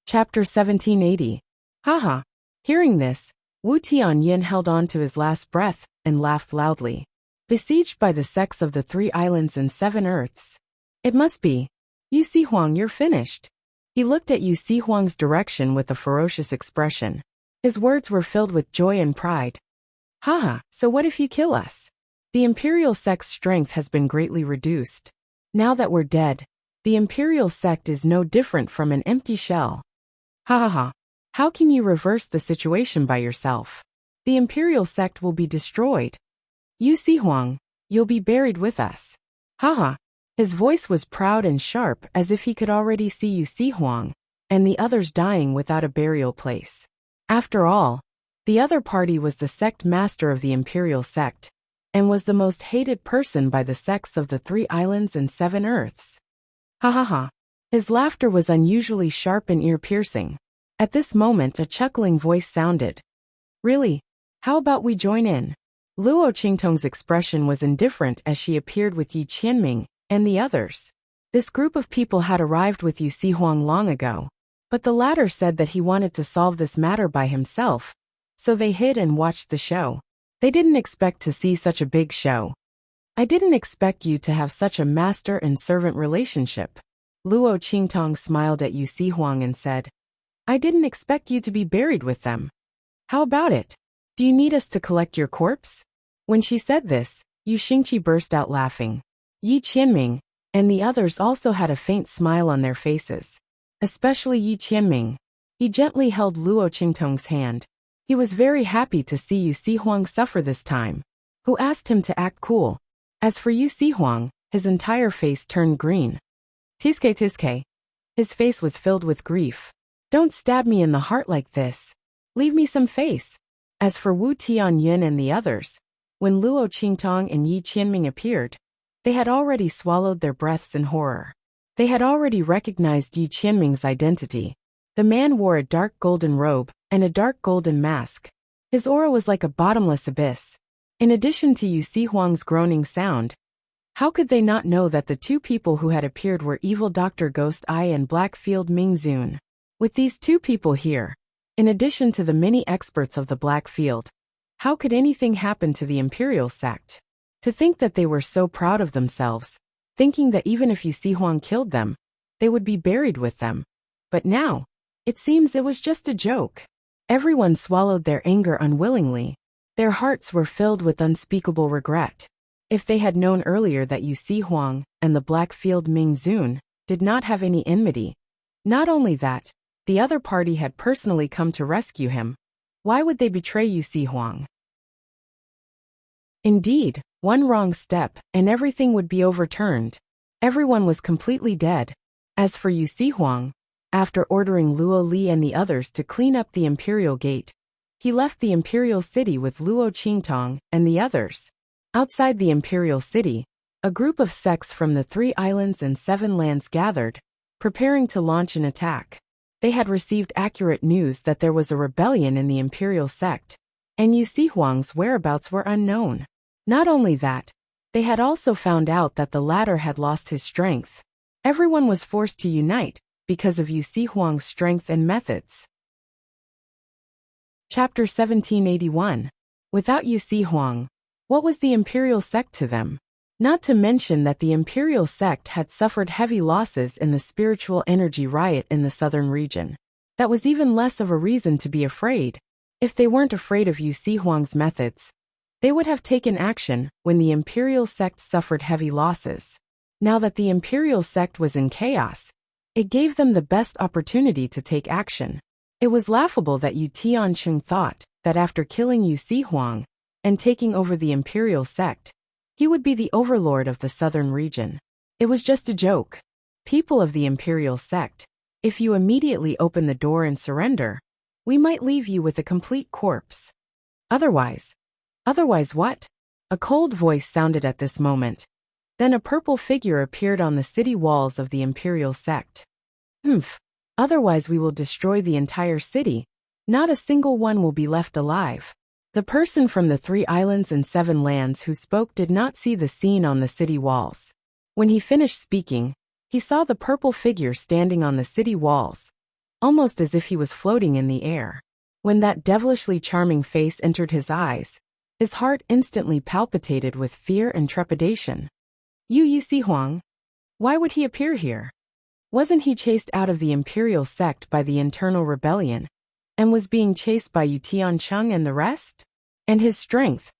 Chapter 1780. Haha. Hearing this, Wu Tianyin held on to his last breath and laughed loudly. Besieged by the sects of the 3 islands and 7 earths. It must be. Yu Huang, you're finished. He looked at Yu Huang's direction with a ferocious expression. His words were filled with joy and pride. Haha, so what if you kill us? The Imperial sect's strength has been greatly reduced. Now that we're dead, the Imperial sect is no different from an empty shell. Ha ha ha. How can you reverse the situation by yourself? The Imperial sect will be destroyed. Yu Huang, you'll be buried with us. Ha ha. His voice was proud and sharp, as if he could already see Yu Huang and the others dying without a burial place. After all, the other party was the sect master of the Imperial sect, and was the most hated person by the sects of the 3 islands and 7 earths. Ha ha ha. His laughter was unusually sharp and ear-piercing. At this moment a chuckling voice sounded. Really? How about we join in? Luo Qingtong's expression was indifferent as she appeared with Yi Qianming and the others. This group of people had arrived with Yu Huang long ago, but the latter said that he wanted to solve this matter by himself, so they hid and watched the show. They didn't expect to see such a big show. I didn't expect you to have such a master and servant relationship. Luo Qingtong smiled at Yu Huang and said, I didn't expect you to be buried with them. How about it? Do you need us to collect your corpse? When she said this, Yu Xingqi burst out laughing. Yi Qianming and the others also had a faint smile on their faces. Especially Yi Qianming. He gently held Luo Qingtong's hand. He was very happy to see Yu Huang suffer this time, who asked him to act cool. As for Yu Huang, his entire face turned green. Tiske. His face was filled with grief. Don't stab me in the heart like this. Leave me some face. As for Wu Tianyun and the others, when Luo Qingtong and Yi Qianming appeared, they had already swallowed their breaths in horror. They had already recognized Yi Qianming's identity. The man wore a dark golden robe and a dark golden mask. His aura was like a bottomless abyss. In addition to Yu Sihuang's groaning sound, how could they not know that the two people who had appeared were evil Dr. Ghost Eye and Blackfield Mingzun? With these two people here, in addition to the many experts of the Black Field, how could anything happen to the Imperial sect? To think that they were so proud of themselves, thinking that even if Yu Sihuang killed them, they would be buried with them. But now, it seems it was just a joke. Everyone swallowed their anger unwillingly. Their hearts were filled with unspeakable regret. If they had known earlier that Yu Sihuang and the Blackfield Mingzun did not have any enmity, not only that, the other party had personally come to rescue him, why would they betray Yu Sihuang? Indeed, one wrong step and everything would be overturned. Everyone was completely dead. As for Yu Sihuang, after ordering Luo Li and the others to clean up the Imperial Gate, he left the Imperial City with Luo Qingtong and the others. Outside the Imperial City, a group of sects from the 3 islands and 7 lands gathered, preparing to launch an attack. They had received accurate news that there was a rebellion in the Imperial sect, and Yu Sihuang's whereabouts were unknown. Not only that, they had also found out that the latter had lost his strength. Everyone was forced to unite because of Yu Sihuang's strength and methods. Chapter 1781. Without Yu Sihuang, what was the Imperial sect to them? Not to mention that the Imperial sect had suffered heavy losses in the spiritual energy riot in the southern region. That was even less of a reason to be afraid. If they weren't afraid of Yu Sihuang's methods, they would have taken action when the Imperial sect suffered heavy losses. Now that the Imperial sect was in chaos, it gave them the best opportunity to take action. It was laughable that Yu Tiancheng thought that after killing Yu Sihuang and taking over the Imperial sect, he would be the overlord of the southern region. It was just a joke. People of the Imperial sect, if you immediately open the door and surrender, we might leave you with a complete corpse. Otherwise what? A cold voice sounded at this moment. Then a purple figure appeared on the city walls of the Imperial sect. Otherwise we will destroy the entire city. Not a single one will be left alive. The person from the 3 islands and 7 lands who spoke did not see the scene on the city walls. When he finished speaking, he saw the purple figure standing on the city walls, almost as if he was floating in the air. When that devilishly charming face entered his eyes, his heart instantly palpitated with fear and trepidation. Yu Sihuang? Why would he appear here? Wasn't he chased out of the Imperial sect by the internal rebellion, and was being chased by Yu Tiancheng and the rest? And his strength?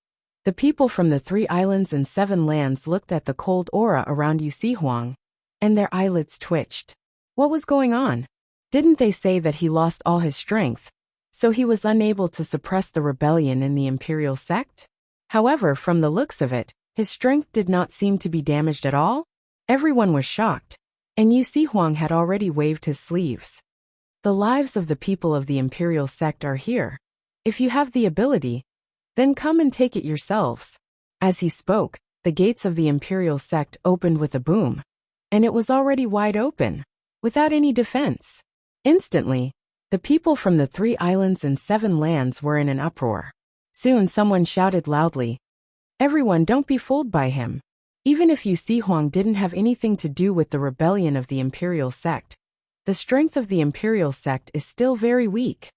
The people from the 3 islands and 7 lands looked at the cold aura around Yu Sihuang, and their eyelids twitched. What was going on? Didn't they say that he lost all his strength, so he was unable to suppress the rebellion in the Imperial sect? However, from the looks of it, his strength did not seem to be damaged at all. Everyone was shocked, and Yu Sihuang had already waved his sleeves. The lives of the people of the Imperial sect are here. If you have the ability, then come and take it yourselves. As he spoke, the gates of the Imperial sect opened with a boom, and it was already wide open, without any defense. Instantly, the people from the 3 islands and 7 lands were in an uproar. Soon someone shouted loudly, "Everyone, don't be fooled by him. Even if Yu Sihuang didn't have anything to do with the rebellion of the Imperial sect, the strength of the Imperial sect is still very weak.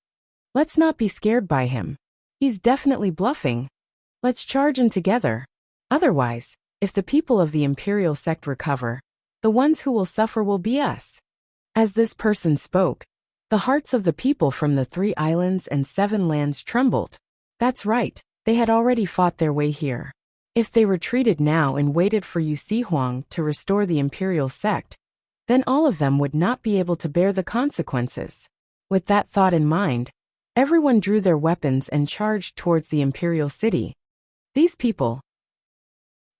Let's not be scared by him. He's definitely bluffing. Let's charge in together. Otherwise, if the people of the Imperial sect recover, the ones who will suffer will be us." As this person spoke, the hearts of the people from the 3 islands and 7 lands trembled. That's right, they had already fought their way here. If they retreated now and waited for Yu Sihuang to restore the Imperial sect, then all of them would not be able to bear the consequences. With that thought in mind, everyone drew their weapons and charged towards the Imperial city. These people.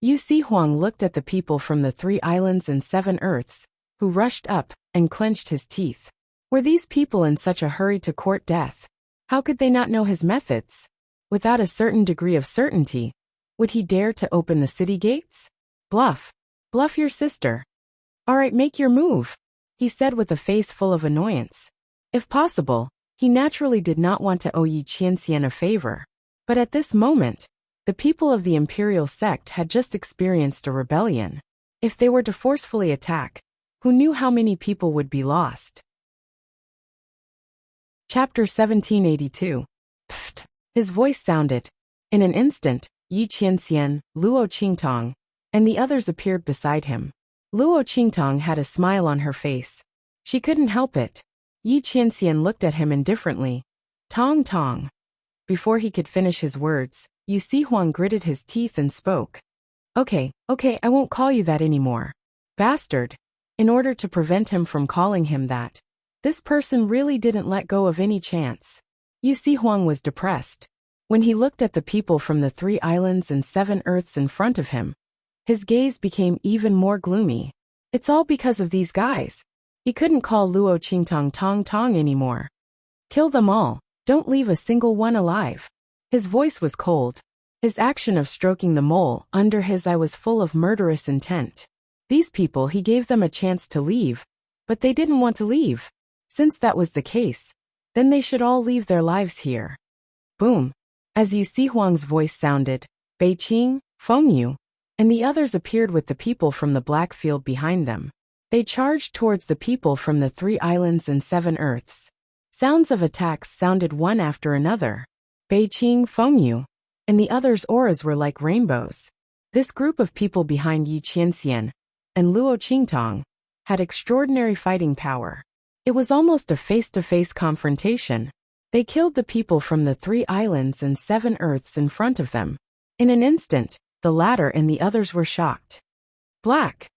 Yu Sihuang looked at the people from the 3 islands and 7 earths, who rushed up and clenched his teeth. Were these people in such a hurry to court death? How could they not know his methods? Without a certain degree of certainty, would he dare to open the city gates? Bluff. Bluff your sister. All right, make your move, he said with a face full of annoyance. If possible, he naturally did not want to owe Yi Qianxian a favor. But at this moment, the people of the imperial sect had just experienced a rebellion. If they were to forcefully attack, who knew how many people would be lost? Chapter 1782. Pfft. His voice sounded. In an instant, Yi Qianxian, Luo Qingtong, and the others appeared beside him. Luo Qingtong had a smile on her face. She couldn't help it. Yi Qianxian looked at him indifferently. Tong tong. Before he could finish his words, Yu Sihuang gritted his teeth and spoke. Okay, I won't call you that anymore. Bastard. In order to prevent him from calling him that, this person really didn't let go of any chance. Yu Sihuang was depressed. When he looked at the people from the 3 islands and 7 earths in front of him, his gaze became even more gloomy. It's all because of these guys. He couldn't call Luo Qingtong Tong Tong anymore. Kill them all, don't leave a single one alive. His voice was cold. His action of stroking the mole under his eye was full of murderous intent. These people, he gave them a chance to leave, but they didn't want to leave. Since that was the case, then they should all leave their lives here. Boom. As Yu Sihuang's voice sounded, Beiqing, Fengyu, and the others appeared with the people from the black field behind them. They charged towards the people from the 3 islands and 7 earths. Sounds of attacks sounded one after another. Beiqing, Fengyu, and the others' auras were like rainbows. This group of people behind Yi Qianxian and Luo Qingtong had extraordinary fighting power. It was almost a face-to-face confrontation. They killed the people from the 3 islands and 7 earths in front of them. In an instant, the latter and the others were shocked. Black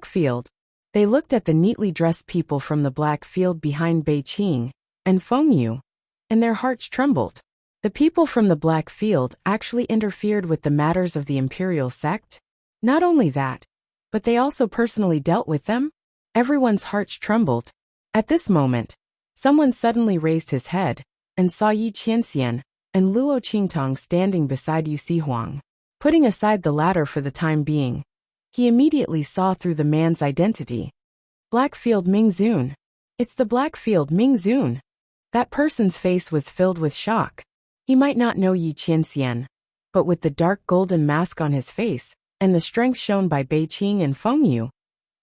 field. They looked at the neatly dressed people from the black field behind Beiqing and Fengyu, and their hearts trembled. The people from the black field actually interfered with the matters of the imperial sect? Not only that, but they also personally dealt with them? Everyone's hearts trembled. At this moment, someone suddenly raised his head and saw Yi Qianxian and Luo Qingtong standing beside Yu Sihuang. Putting aside the latter for the time being, he immediately saw through the man's identity. Blackfield Mingzun. It's the Blackfield Mingzun. That person's face was filled with shock. He might not know Yi Qianxian, but with the dark golden mask on his face and the strength shown by Beiqing and Fengyu,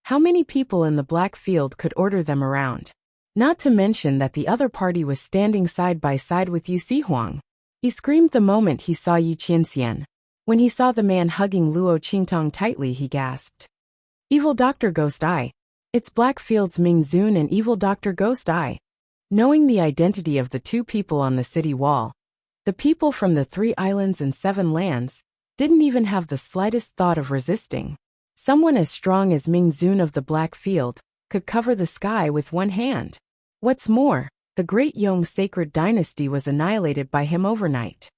how many people in the black field could order them around? Not to mention that the other party was standing side by side with Yu Sihuang. He screamed the moment he saw Yi Qianxian. When he saw the man hugging Luo Qingtong tightly, he gasped. Evil Dr. Ghost Eye. It's Blackfield's Mingzun and Evil Dr. Ghost Eye. Knowing the identity of the 2 people on the city wall, the people from the 3 islands and 7 lands didn't even have the slightest thought of resisting. Someone as strong as Mingzun of the Black Field could cover the sky with one hand. What's more, the Great Yong sacred dynasty was annihilated by him overnight.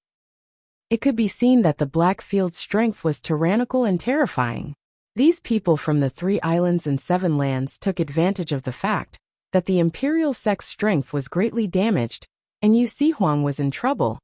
It could be seen that the Black Field's strength was tyrannical and terrifying. These people from the 3 islands and 7 lands took advantage of the fact that the imperial sect's strength was greatly damaged and Yu Sihuang was in trouble,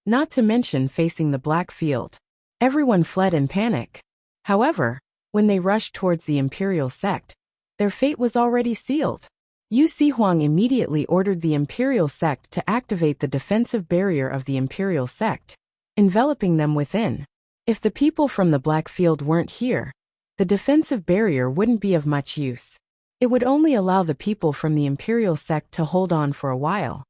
not to mention facing the Black Field. Everyone fled in panic. However, when they rushed towards the imperial sect, their fate was already sealed. Yu Sihuang immediately ordered the imperial sect to activate the defensive barrier of the imperial sect, enveloping them within. If the people from the Black Field weren't here, the defensive barrier wouldn't be of much use. It would only allow the people from the imperial sect to hold on for a while.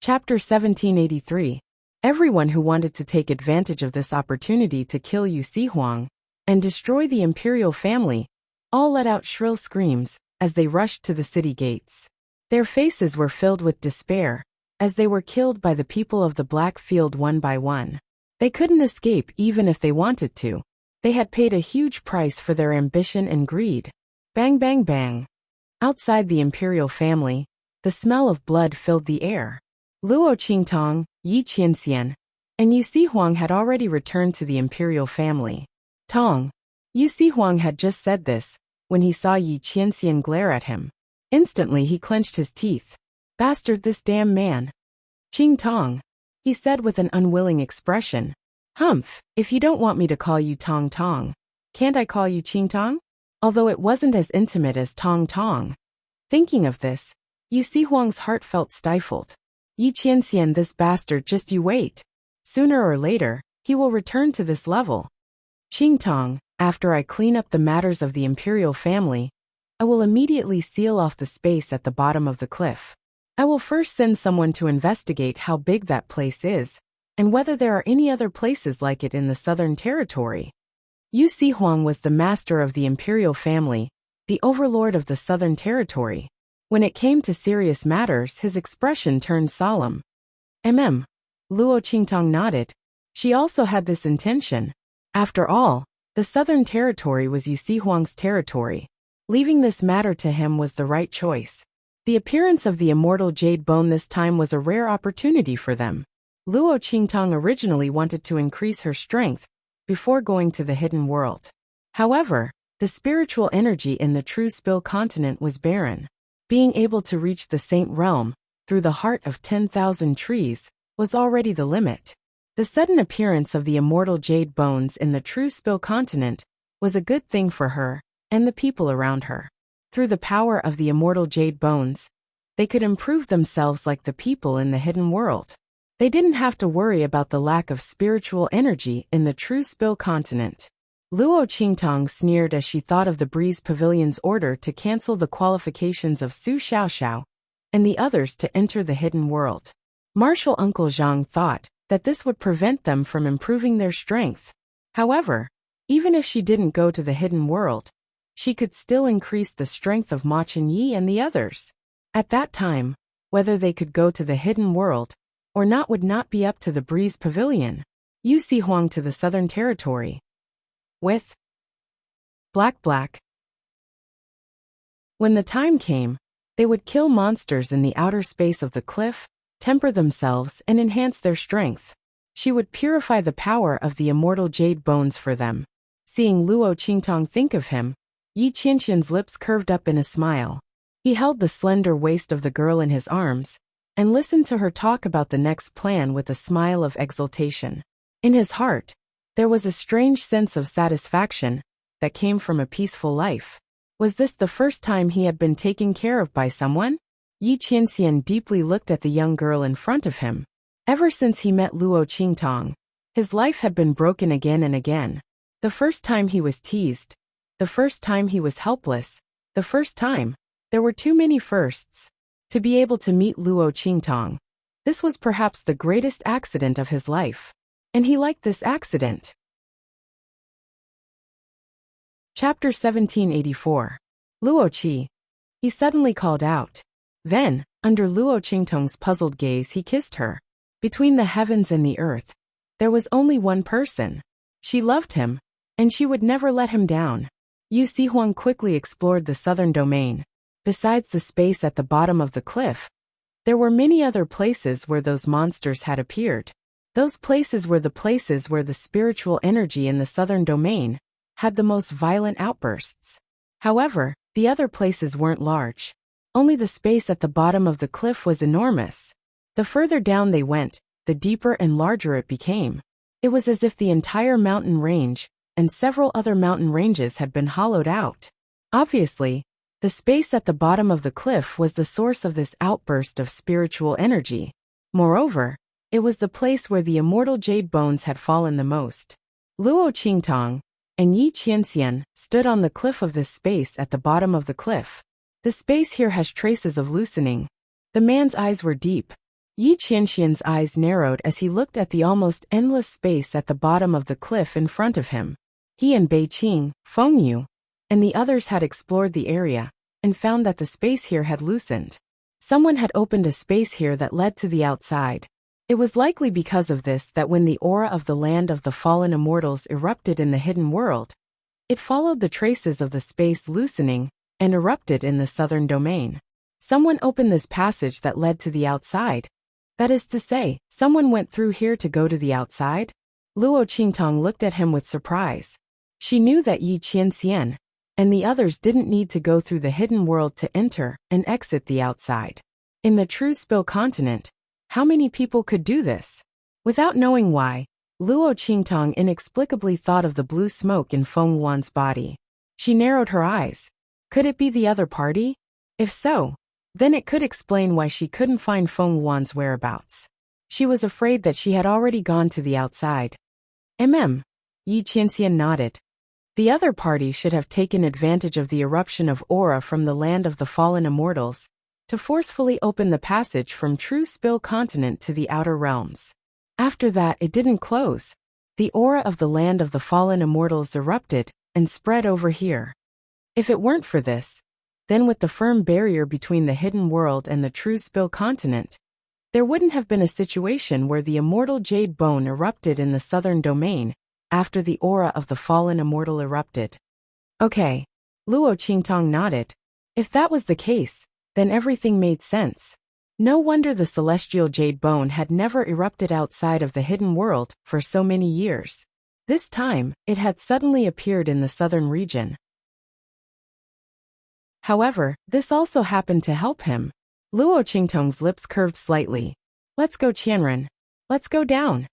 Chapter 1783. Everyone who wanted to take advantage of this opportunity to kill Yu Huang and destroy the imperial family all let out shrill screams as they rushed to the city gates. Their faces were filled with despair as they were killed by the people of the Black Field one by one. They couldn't escape even if they wanted to. They had paid a huge price for their ambition and greed. Bang bang bang. Outside the imperial family, the smell of blood filled the air. Luo Qingtong, Yi Qianxian, and Yu Huang had already returned to the imperial family. Tong. Yu Huang had just said this when he saw Yi Qianxian glare at him. Instantly he clenched his teeth. Bastard, this damn man. Qing Tong, he said with an unwilling expression. Humph, if you don't want me to call you Tong Tong, can't I call you Qing Tong? Although it wasn't as intimate as Tong Tong. Thinking of this, Yu Huang's heart felt stifled. Yi Qianxian, this bastard, just you wait. Sooner or later, he will return to this level. Qing Tong, after I clean up the matters of the imperial family, I will immediately seal off the space at the bottom of the cliff. I will first send someone to investigate how big that place is, and whether there are any other places like it in the Southern Territory. Yu Huang was the master of the imperial family, the overlord of the Southern Territory. When it came to serious matters, his expression turned solemn. Luo Qingtong nodded. She also had this intention. After all, the Southern Territory was Yu Huang's territory. Leaving this matter to him was the right choice. The appearance of the immortal jade bone this time was a rare opportunity for them. Luo Qingtong originally wanted to increase her strength before going to the hidden world. However, the spiritual energy in the true Spill continent was barren. Being able to reach the Saint Realm through the heart of 10,000 trees was already the limit. The sudden appearance of the immortal jade bones in the true Spill continent was a good thing for her and the people around her. Through the power of the immortal jade bones, they could improve themselves like the people in the hidden world. They didn't have to worry about the lack of spiritual energy in the true Spill continent. Luo Qingtong sneered as she thought of the Breeze Pavilion's order to cancel the qualifications of Su Xiaoxiao and the others to enter the hidden world. Martial Uncle Zhang thought that this would prevent them from improving their strength. However, even if she didn't go to the hidden world, she could still increase the strength of Ma Chenyi and the others. At that time, whether they could go to the hidden world or not would not be up to the Breeze Pavilion. Yu Huang to the Southern Territory. With Black. When the time came, they would kill monsters in the outer space of the cliff, temper themselves, and enhance their strength. She would purify the power of the immortal jade bones for them. Seeing Luo Qingtong think of him, Yi Qianxian's lips curved up in a smile. He held the slender waist of the girl in his arms and listened to her talk about the next plan with a smile of exultation. In his heart, there was a strange sense of satisfaction that came from a peaceful life. Was this the first time he had been taken care of by someone? Yi Qianxian deeply looked at the young girl in front of him. Ever since he met Luo Qingtong, his life had been broken again and again. The first time he was teased, the first time he was helpless, the first time. There were too many firsts. To be able to meet Luo Qingtong, this was perhaps the greatest accident of his life. And he liked this accident. Chapter 1784. Luo Qi. He suddenly called out. Then, under Luo Qingtong's puzzled gaze, he kissed her. Between the heavens and the earth, there was only one person. She loved him, and she would never let him down. Yu Huang quickly explored the southern domain. Besides the space at the bottom of the cliff, there were many other places where those monsters had appeared. Those places were the places where the spiritual energy in the southern domain had the most violent outbursts. However, the other places weren't large. Only the space at the bottom of the cliff was enormous. The further down they went, the deeper and larger it became. It was as if the entire mountain range and several other mountain ranges had been hollowed out. Obviously, the space at the bottom of the cliff was the source of this outburst of spiritual energy. Moreover, it was the place where the immortal jade bones had fallen the most. Luo Qingtong and Yi Qianxian stood on the cliff of this space at the bottom of the cliff. The space here has traces of loosening. The man's eyes were deep. Yi Qianxian's eyes narrowed as he looked at the almost endless space at the bottom of the cliff in front of him. He and Bei Qing, Feng Yu, and the others had explored the area and found that the space here had loosened. Someone had opened a space here that led to the outside. It was likely because of this that when the aura of the land of the fallen immortals erupted in the hidden world, it followed the traces of the space loosening and erupted in the southern domain. Someone opened this passage that led to the outside. That is to say, someone went through here to go to the outside? Luo Qingtong looked at him with surprise. She knew that Yi Qianxian and the others didn't need to go through the hidden world to enter and exit the outside. In the true Spill continent, how many people could do this? Without knowing why, Luo Qingtong inexplicably thought of the blue smoke in Feng Wan's body. She narrowed her eyes. Could it be the other party? If so, then it could explain why she couldn't find Feng Wan's whereabouts. She was afraid that she had already gone to the outside. Yi Qianxian nodded. The other party should have taken advantage of the eruption of aura from the land of the fallen immortals to forcefully open the passage from True Spill continent to the outer realms. After that, it didn't close. The aura of the land of the fallen immortals erupted and spread over here. If it weren't for this, then with the firm barrier between the hidden world and the True Spill continent, there wouldn't have been a situation where the immortal jade bone erupted in the southern domain after the aura of the fallen immortal erupted. Okay. Luo Qingtong nodded. If that was the case, then everything made sense. No wonder the celestial jade bone had never erupted outside of the hidden world for so many years. This time, it had suddenly appeared in the southern region. However, this also happened to help him. Luo Qingtong's lips curved slightly. Let's go, Qianren. Let's go down.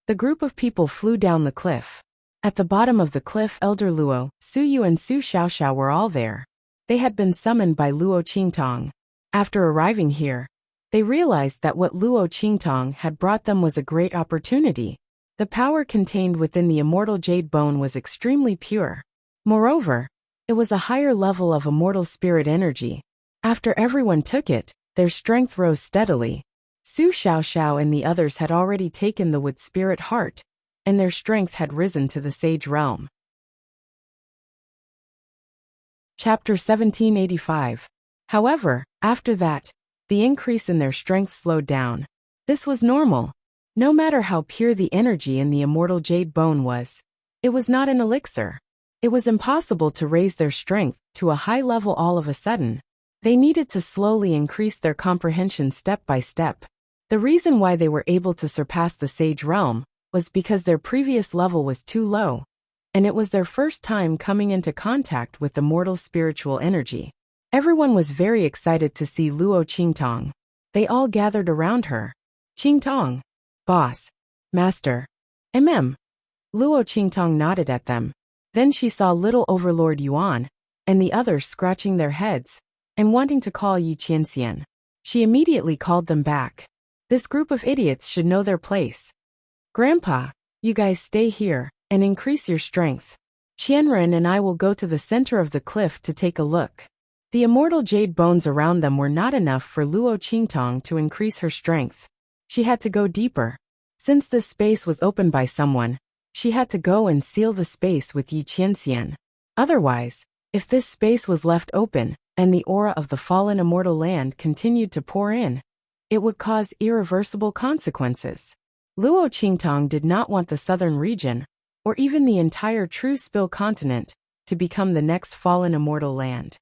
The group of people flew down the cliff. At the bottom of the cliff, Elder Luo, Su Yu and Su Xiaoxiao were all there. They had been summoned by Luo Qingtong. After arriving here, they realized that what Luo Qingtong had brought them was a great opportunity. The power contained within the immortal jade bone was extremely pure. Moreover, it was a higher level of immortal spirit energy. After everyone took it, their strength rose steadily. Su Xiaoxiao and the others had already taken the wood spirit heart, and their strength had risen to the sage realm. Chapter 1785. However, after that, the increase in their strength slowed down. This was normal. No matter how pure the energy in the immortal jade bone was, it was not an elixir. It was impossible to raise their strength to a high level all of a sudden. They needed to slowly increase their comprehension step by step. The reason why they were able to surpass the sage realm was because their previous level was too low, and it was their first time coming into contact with the mortal spiritual energy. Everyone was very excited to see Luo Qingtong. They all gathered around her. Qingtong. Boss. Master. Luo Qingtong nodded at them. Then she saw little Overlord Yuan and the others scratching their heads and wanting to call Yi Qianxian. She immediately called them back. This group of idiots should know their place. Grandpa, you guys stay here and increase your strength. Qianren and I will go to the center of the cliff to take a look. The immortal jade bones around them were not enough for Luo Qingtong to increase her strength. She had to go deeper. Since this space was opened by someone, she had to go and seal the space with Yi Qianxian. Otherwise, if this space was left open and the aura of the fallen immortal land continued to pour in, it would cause irreversible consequences. Luo Qingtong did not want the southern region, or even the entire True Spill continent, to become the next fallen immortal land.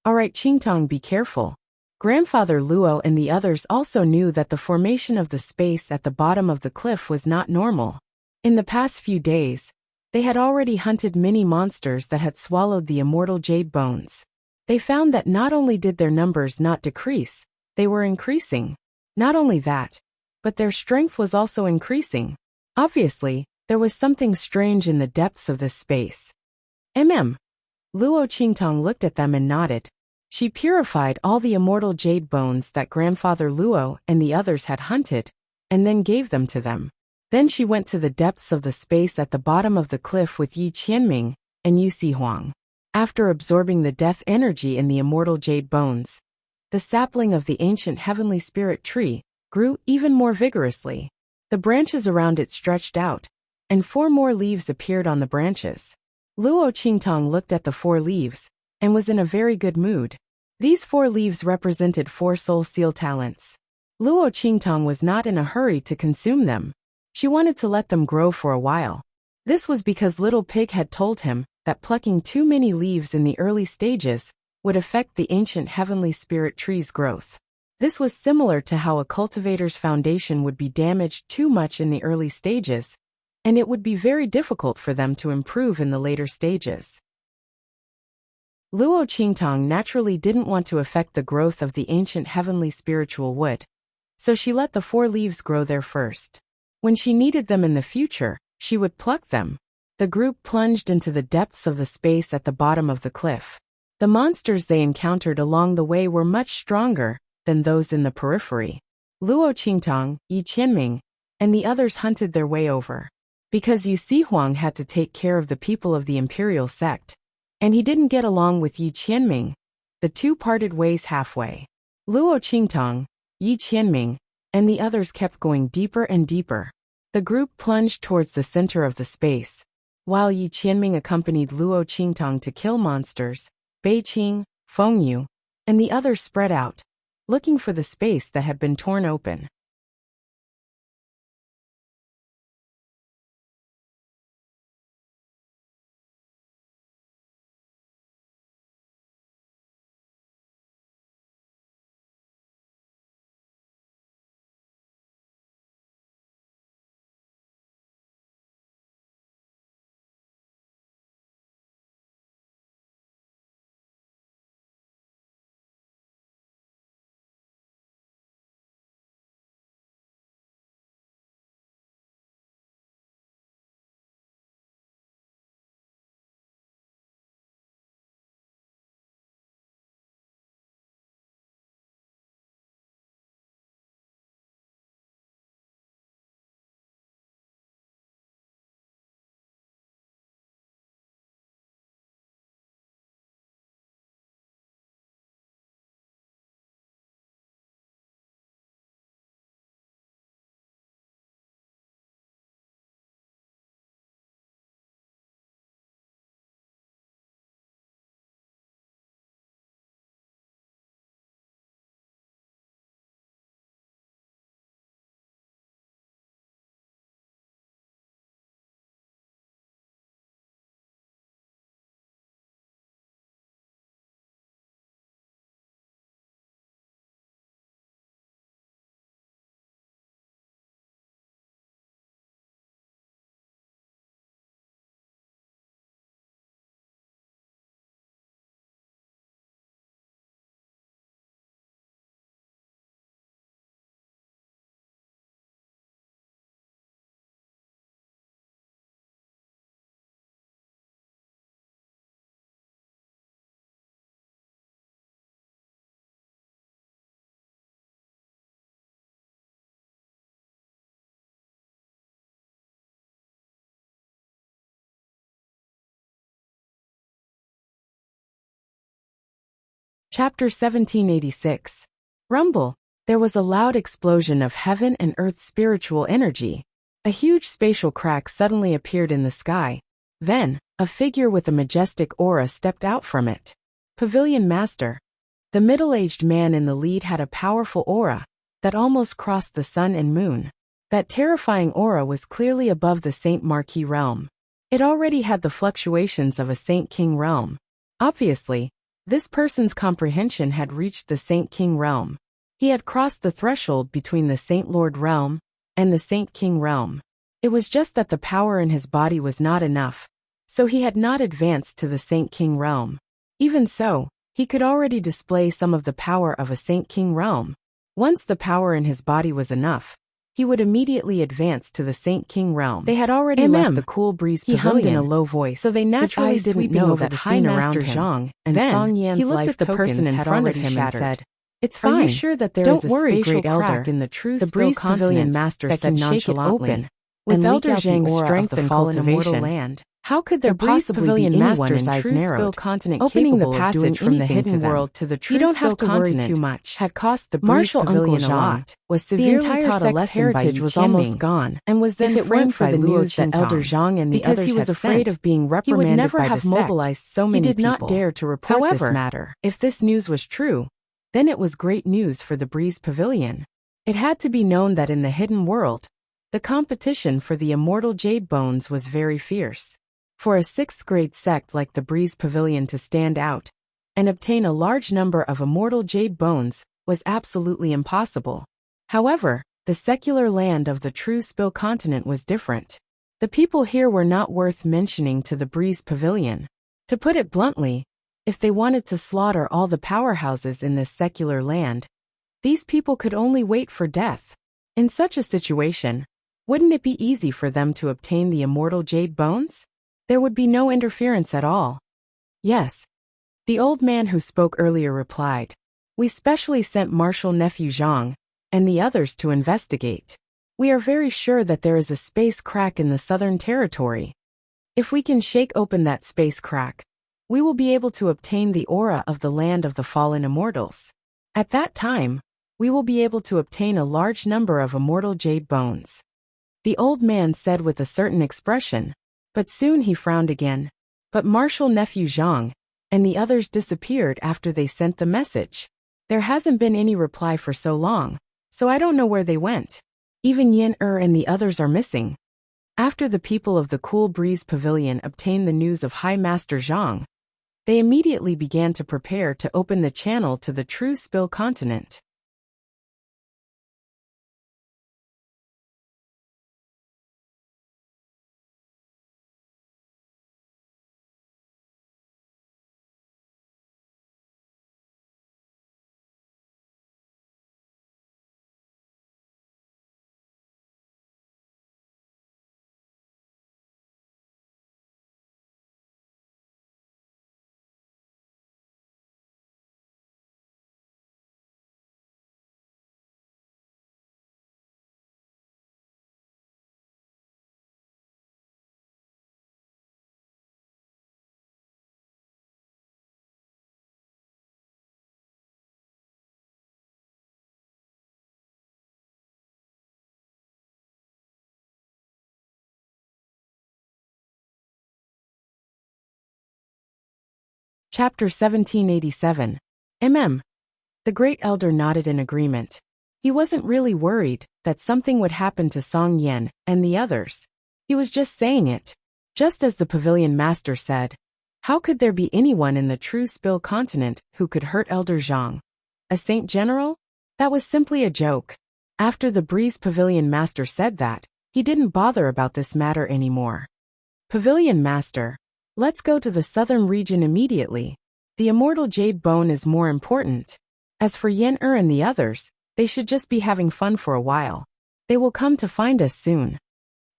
Alright, Qingtong, be careful. Grandfather Luo and the others also knew that the formation of the space at the bottom of the cliff was not normal. In the past few days, they had already hunted many monsters that had swallowed the immortal jade bones. They found that not only did their numbers not decrease, they were increasing. Not only that, but their strength was also increasing. Obviously, there was something strange in the depths of this space. Luo Qingtong looked at them and nodded. She purified all the immortal jade bones that Grandfather Luo and the others had hunted, and then gave them to them. Then she went to the depths of the space at the bottom of the cliff with Yi Qianming and Yu Sihuang. After absorbing the death energy in the immortal jade bones, the sapling of the ancient heavenly spirit tree grew even more vigorously. The branches around it stretched out, and 4 more leaves appeared on the branches. Luo Qingtong looked at the 4 leaves, and was in a very good mood. These 4 leaves represented 4 soul seal talents. Luo Qingtong was not in a hurry to consume them. She wanted to let them grow for a while. This was because Little Pig had told him that plucking too many leaves in the early stages would affect the ancient heavenly spirit tree's growth. This was similar to how a cultivator's foundation would be damaged too much in the early stages, and it would be very difficult for them to improve in the later stages. Luo Qingtong naturally didn't want to affect the growth of the ancient heavenly spiritual wood, so she let the 4 leaves grow there first. When she needed them in the future, she would pluck them. The group plunged into the depths of the space at the bottom of the cliff. The monsters they encountered along the way were much stronger than those in the periphery. Luo Qingtong, Yi Qianming, and the others hunted their way over. Because Yu Sihuang had to take care of the people of the imperial sect, and he didn't get along with Yi Qianming, the two parted ways halfway. Luo Qingtong, Yi Qianming, and the others kept going deeper and deeper. The group plunged towards the center of the space. While Yi Qianming accompanied Luo Qingtong to kill monsters, Bei Qing, Feng Yu, and the others spread out, looking for the space that had been torn open. Chapter 1786. Rumble. There was a loud explosion of heaven and earth's spiritual energy. A huge spatial crack suddenly appeared in the sky. Then, a figure with a majestic aura stepped out from it. Pavilion Master. The middle-aged man in the lead had a powerful aura that almost crossed the sun and moon. That terrifying aura was clearly above the Saint Marquis realm. It already had the fluctuations of a Saint King realm. Obviously, this person's comprehension had reached the Saint King realm. He had crossed the threshold between the Saint Lord realm and the Saint King realm. It was just that the power in his body was not enough, so he had not advanced to the Saint King realm. Even so, he could already display some of the power of a Saint King realm. Once the power in his body was enough, he would immediately advance to the Saint King realm. They had already left the Cool Breeze Pavilion, he hummed in a low voice, so they naturally didn't know that High Master Zhang and Song Yan's he looked at the person in front of him and said, "It's fine. Are you sure that there is a spatial crack in the true the Breeze Pavilion Master that said nonchalantly? With and Elder leak out the Zhang's aura strength of the and fallen immortal cultivation, land, how could there the Breeze possibly be Pavilion anyone master's in eyes true spill narrowed, continent opening the capable of doing passage from the anything hidden to them? world to the true You don't spill have to worry continent too much. had cost the Breeze Martial Uncle Pavilion a Zhang lot. was The severely entire taught a sect's lesson heritage by was Qianming, almost gone, and was then if it framed weren't for for the the Luo news that Elder Qingtong, Zhang and the because others he was had afraid sent. of being He would reprimanded never by have the sect. mobilized so He many did not people. dare to report this However, matter. if this news was true, then it was great news for the Breeze Pavilion. It had to be known that in the hidden world, the competition for the immortal jade bones was very fierce. For a 6th grade sect like the Breeze Pavilion to stand out and obtain a large number of immortal jade bones was absolutely impossible. However, the secular land of the true spill continent was different. The people here were not worth mentioning to the Breeze Pavilion. To put it bluntly, if they wanted to slaughter all the powerhouses in this secular land, these people could only wait for death. In such a situation, wouldn't it be easy for them to obtain the immortal jade bones? There would be no interference at all. Yes. The old man who spoke earlier replied. We specially sent Martial Nephew Zhang and the others to investigate. We are very sure that there is a space crack in the southern territory. If we can shake open that space crack, we will be able to obtain the aura of the land of the fallen immortals. At that time, we will be able to obtain a large number of immortal jade bones. The old man said with a certain expression, but soon he frowned again. But Martial Nephew Zhang and the others disappeared after they sent the message. There hasn't been any reply for so long, so I don't know where they went. Even Yin and the others are missing. After the people of the Cool Breeze Pavilion obtained the news of High Master Zhang, they immediately began to prepare to open the channel to the true spill continent. Chapter 1787. The Great Elder nodded in agreement. He wasn't really worried that something would happen to Song Yan and the others. He was just saying it. Just as the Pavilion Master said, how could there be anyone in the true spill continent who could hurt Elder Zhang? A Saint General? That was simply a joke. After the Breeze Pavilion Master said that, he didn't bother about this matter anymore. Pavilion Master, let's go to the southern region immediately. The immortal jade bone is more important. As for Yen and the others, they should just be having fun for a while. They will come to find us soon.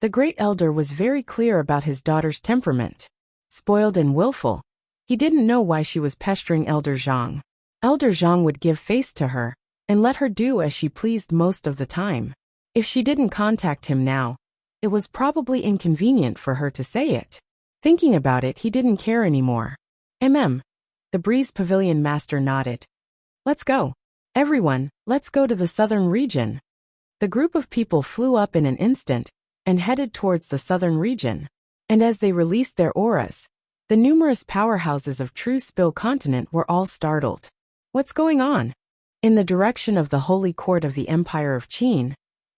The Great Elder was very clear about his daughter's temperament. Spoiled and willful, he didn't know why she was pestering Elder Zhang. Elder Zhang would give face to her and let her do as she pleased most of the time. If she didn't contact him now, it was probably inconvenient for her to say it. Thinking about it, he didn't care anymore. The Breeze Pavilion Master nodded. Let's go. Everyone, let's go to the southern region. The group of people flew up in an instant and headed towards the southern region. And as they released their auras, the numerous powerhouses of True Spill Continent were all startled. What's going on? In the direction of the Holy Court of the Empire of Qin,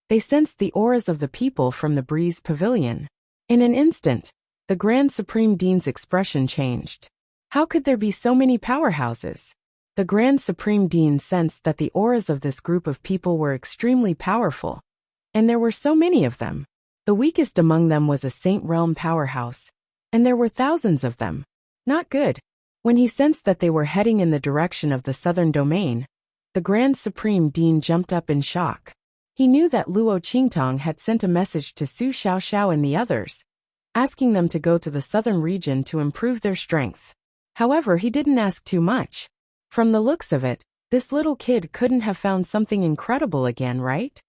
they sensed the auras of the people from the Breeze Pavilion. In an instant, the Grand Supreme Dean's expression changed. How could there be so many powerhouses? The Grand Supreme Dean sensed that the auras of this group of people were extremely powerful, and there were so many of them. The weakest among them was a Saint Realm powerhouse, and there were thousands of them. Not good. When he sensed that they were heading in the direction of the southern domain, the Grand Supreme Dean jumped up in shock. He knew that Luo Qingtong had sent a message to Su Xiaoxiao and the others, asking them to go to the southern region to improve their strength. However, he didn't ask too much. From the looks of it, this little kid couldn't have found something incredible again, right?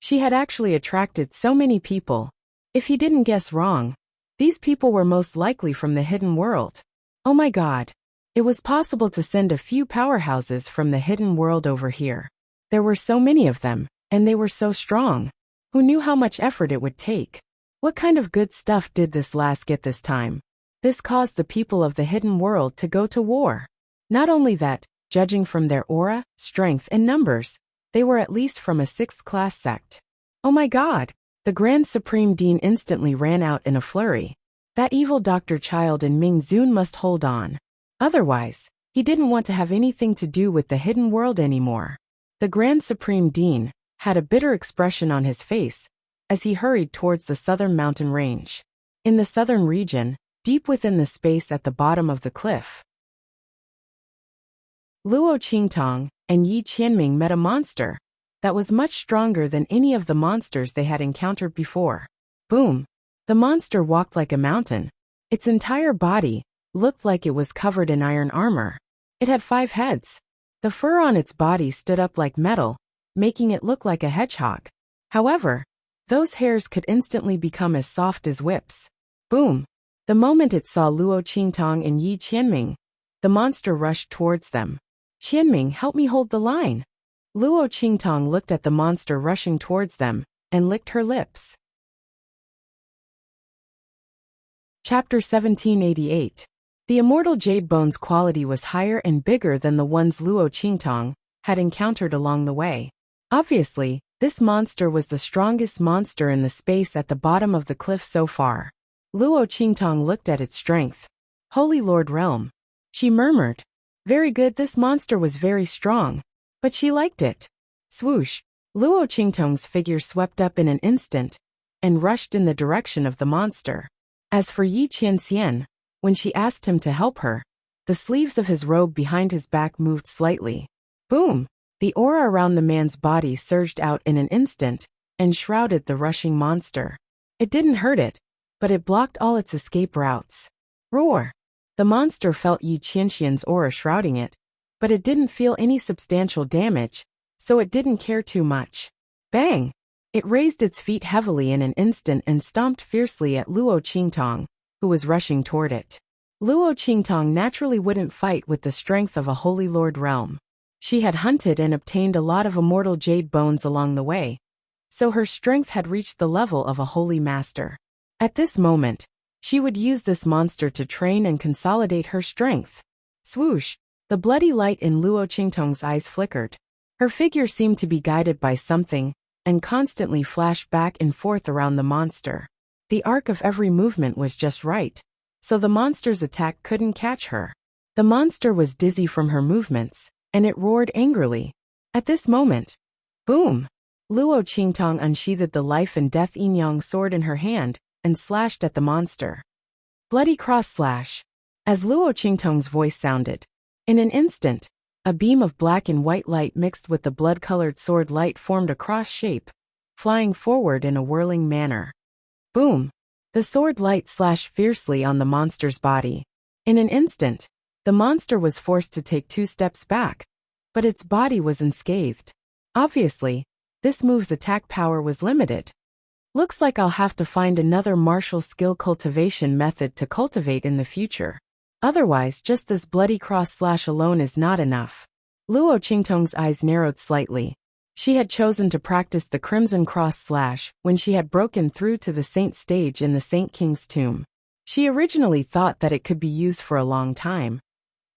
She had actually attracted so many people. If he didn't guess wrong, these people were most likely from the hidden world. Oh my god. It was possible to send a few powerhouses from the hidden world over here. There were so many of them, and they were so strong. Who knew how much effort it would take? What kind of good stuff did this last get this time? This caused the people of the hidden world to go to war. Not only that, judging from their aura, strength, and numbers, they were at least from a 6th-class sect. Oh my god! The Grand Supreme Dean instantly ran out in a flurry. That evil Dr. Child and Ming Zun must hold on. Otherwise, he didn't want to have anything to do with the hidden world anymore. The Grand Supreme Dean had a bitter expression on his face as he hurried towards the southern mountain range. In the southern region, deep within the space at the bottom of the cliff, Luo Qingtong and Yi Qianming met a monster that was much stronger than any of the monsters they had encountered before. Boom! The monster walked like a mountain. Its entire body looked like it was covered in iron armor. It had 5 heads. The fur on its body stood up like metal, making it look like a hedgehog. However, those hairs could instantly become as soft as whips. Boom! The moment it saw Luo Qingtong and Yi Qianming, the monster rushed towards them. Qianming, help me hold the line. Luo Qingtong looked at the monster rushing towards them and licked her lips. Chapter 1788. The immortal jade bone's quality was higher and bigger than the ones Luo Qingtong had encountered along the way. Obviously, this monster was the strongest monster in the space at the bottom of the cliff so far. Luo Qingtong looked at its strength. Holy Lord Realm. She murmured. Very good, this monster was very strong. But she liked it. Swoosh! Luo Qingtong's figure swept up in an instant and rushed in the direction of the monster. As for Yi Qianxian, when she asked him to help her, the sleeves of his robe behind his back moved slightly. Boom! The aura around the man's body surged out in an instant and shrouded the rushing monster. It didn't hurt it, but it blocked all its escape routes. Roar! The monster felt Yi Qianxian's aura shrouding it, but it didn't feel any substantial damage, so it didn't care too much. Bang! It raised its feet heavily in an instant and stomped fiercely at Luo Qingtong, who was rushing toward it. Luo Qingtong naturally wouldn't fight with the strength of a Holy Lord realm. She had hunted and obtained a lot of immortal jade bones along the way, so her strength had reached the level of a holy master. At this moment, she would use this monster to train and consolidate her strength. Swoosh! The bloody light in Luo Qingtong's eyes flickered. Her figure seemed to be guided by something, and constantly flashed back and forth around the monster. The arc of every movement was just right, so the monster's attack couldn't catch her. The monster was dizzy from her movements, and it roared angrily. At this moment, boom! Luo Qingtong unsheathed the life and death yin-yang sword in her hand and slashed at the monster. Bloody cross slash. As Luo Qingtong's voice sounded, in an instant, a beam of black and white light mixed with the blood-colored sword light formed a cross shape, flying forward in a whirling manner. Boom! The sword light slashed fiercely on the monster's body. In an instant, the monster was forced to take 2 steps back, but its body was unscathed. Obviously, this move's attack power was limited. Looks like I'll have to find another martial skill cultivation method to cultivate in the future. Otherwise, just this bloody cross slash alone is not enough. Luo Qingtong's eyes narrowed slightly. She had chosen to practice the Crimson Cross Slash when she had broken through to the Saint stage in the Saint King's tomb. She originally thought that it could be used for a long time,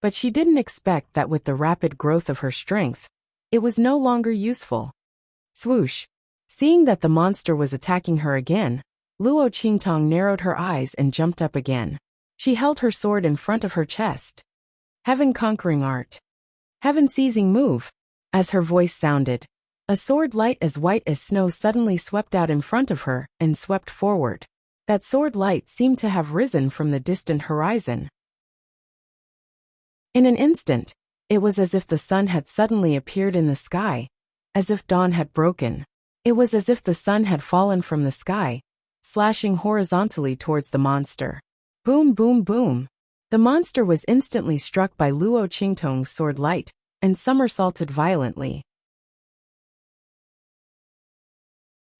but she didn't expect that with the rapid growth of her strength, it was no longer useful. Swoosh! Seeing that the monster was attacking her again, Luo Qingtong narrowed her eyes and jumped up again. She held her sword in front of her chest. Heaven conquering art. Heaven seizing move. As her voice sounded, a sword light as white as snow suddenly swept out in front of her and swept forward. That sword light seemed to have risen from the distant horizon. In an instant, it was as if the sun had suddenly appeared in the sky, as if dawn had broken. It was as if the sun had fallen from the sky, slashing horizontally towards the monster. Boom, boom, boom. The monster was instantly struck by Luo Qingtong's sword light and somersaulted violently.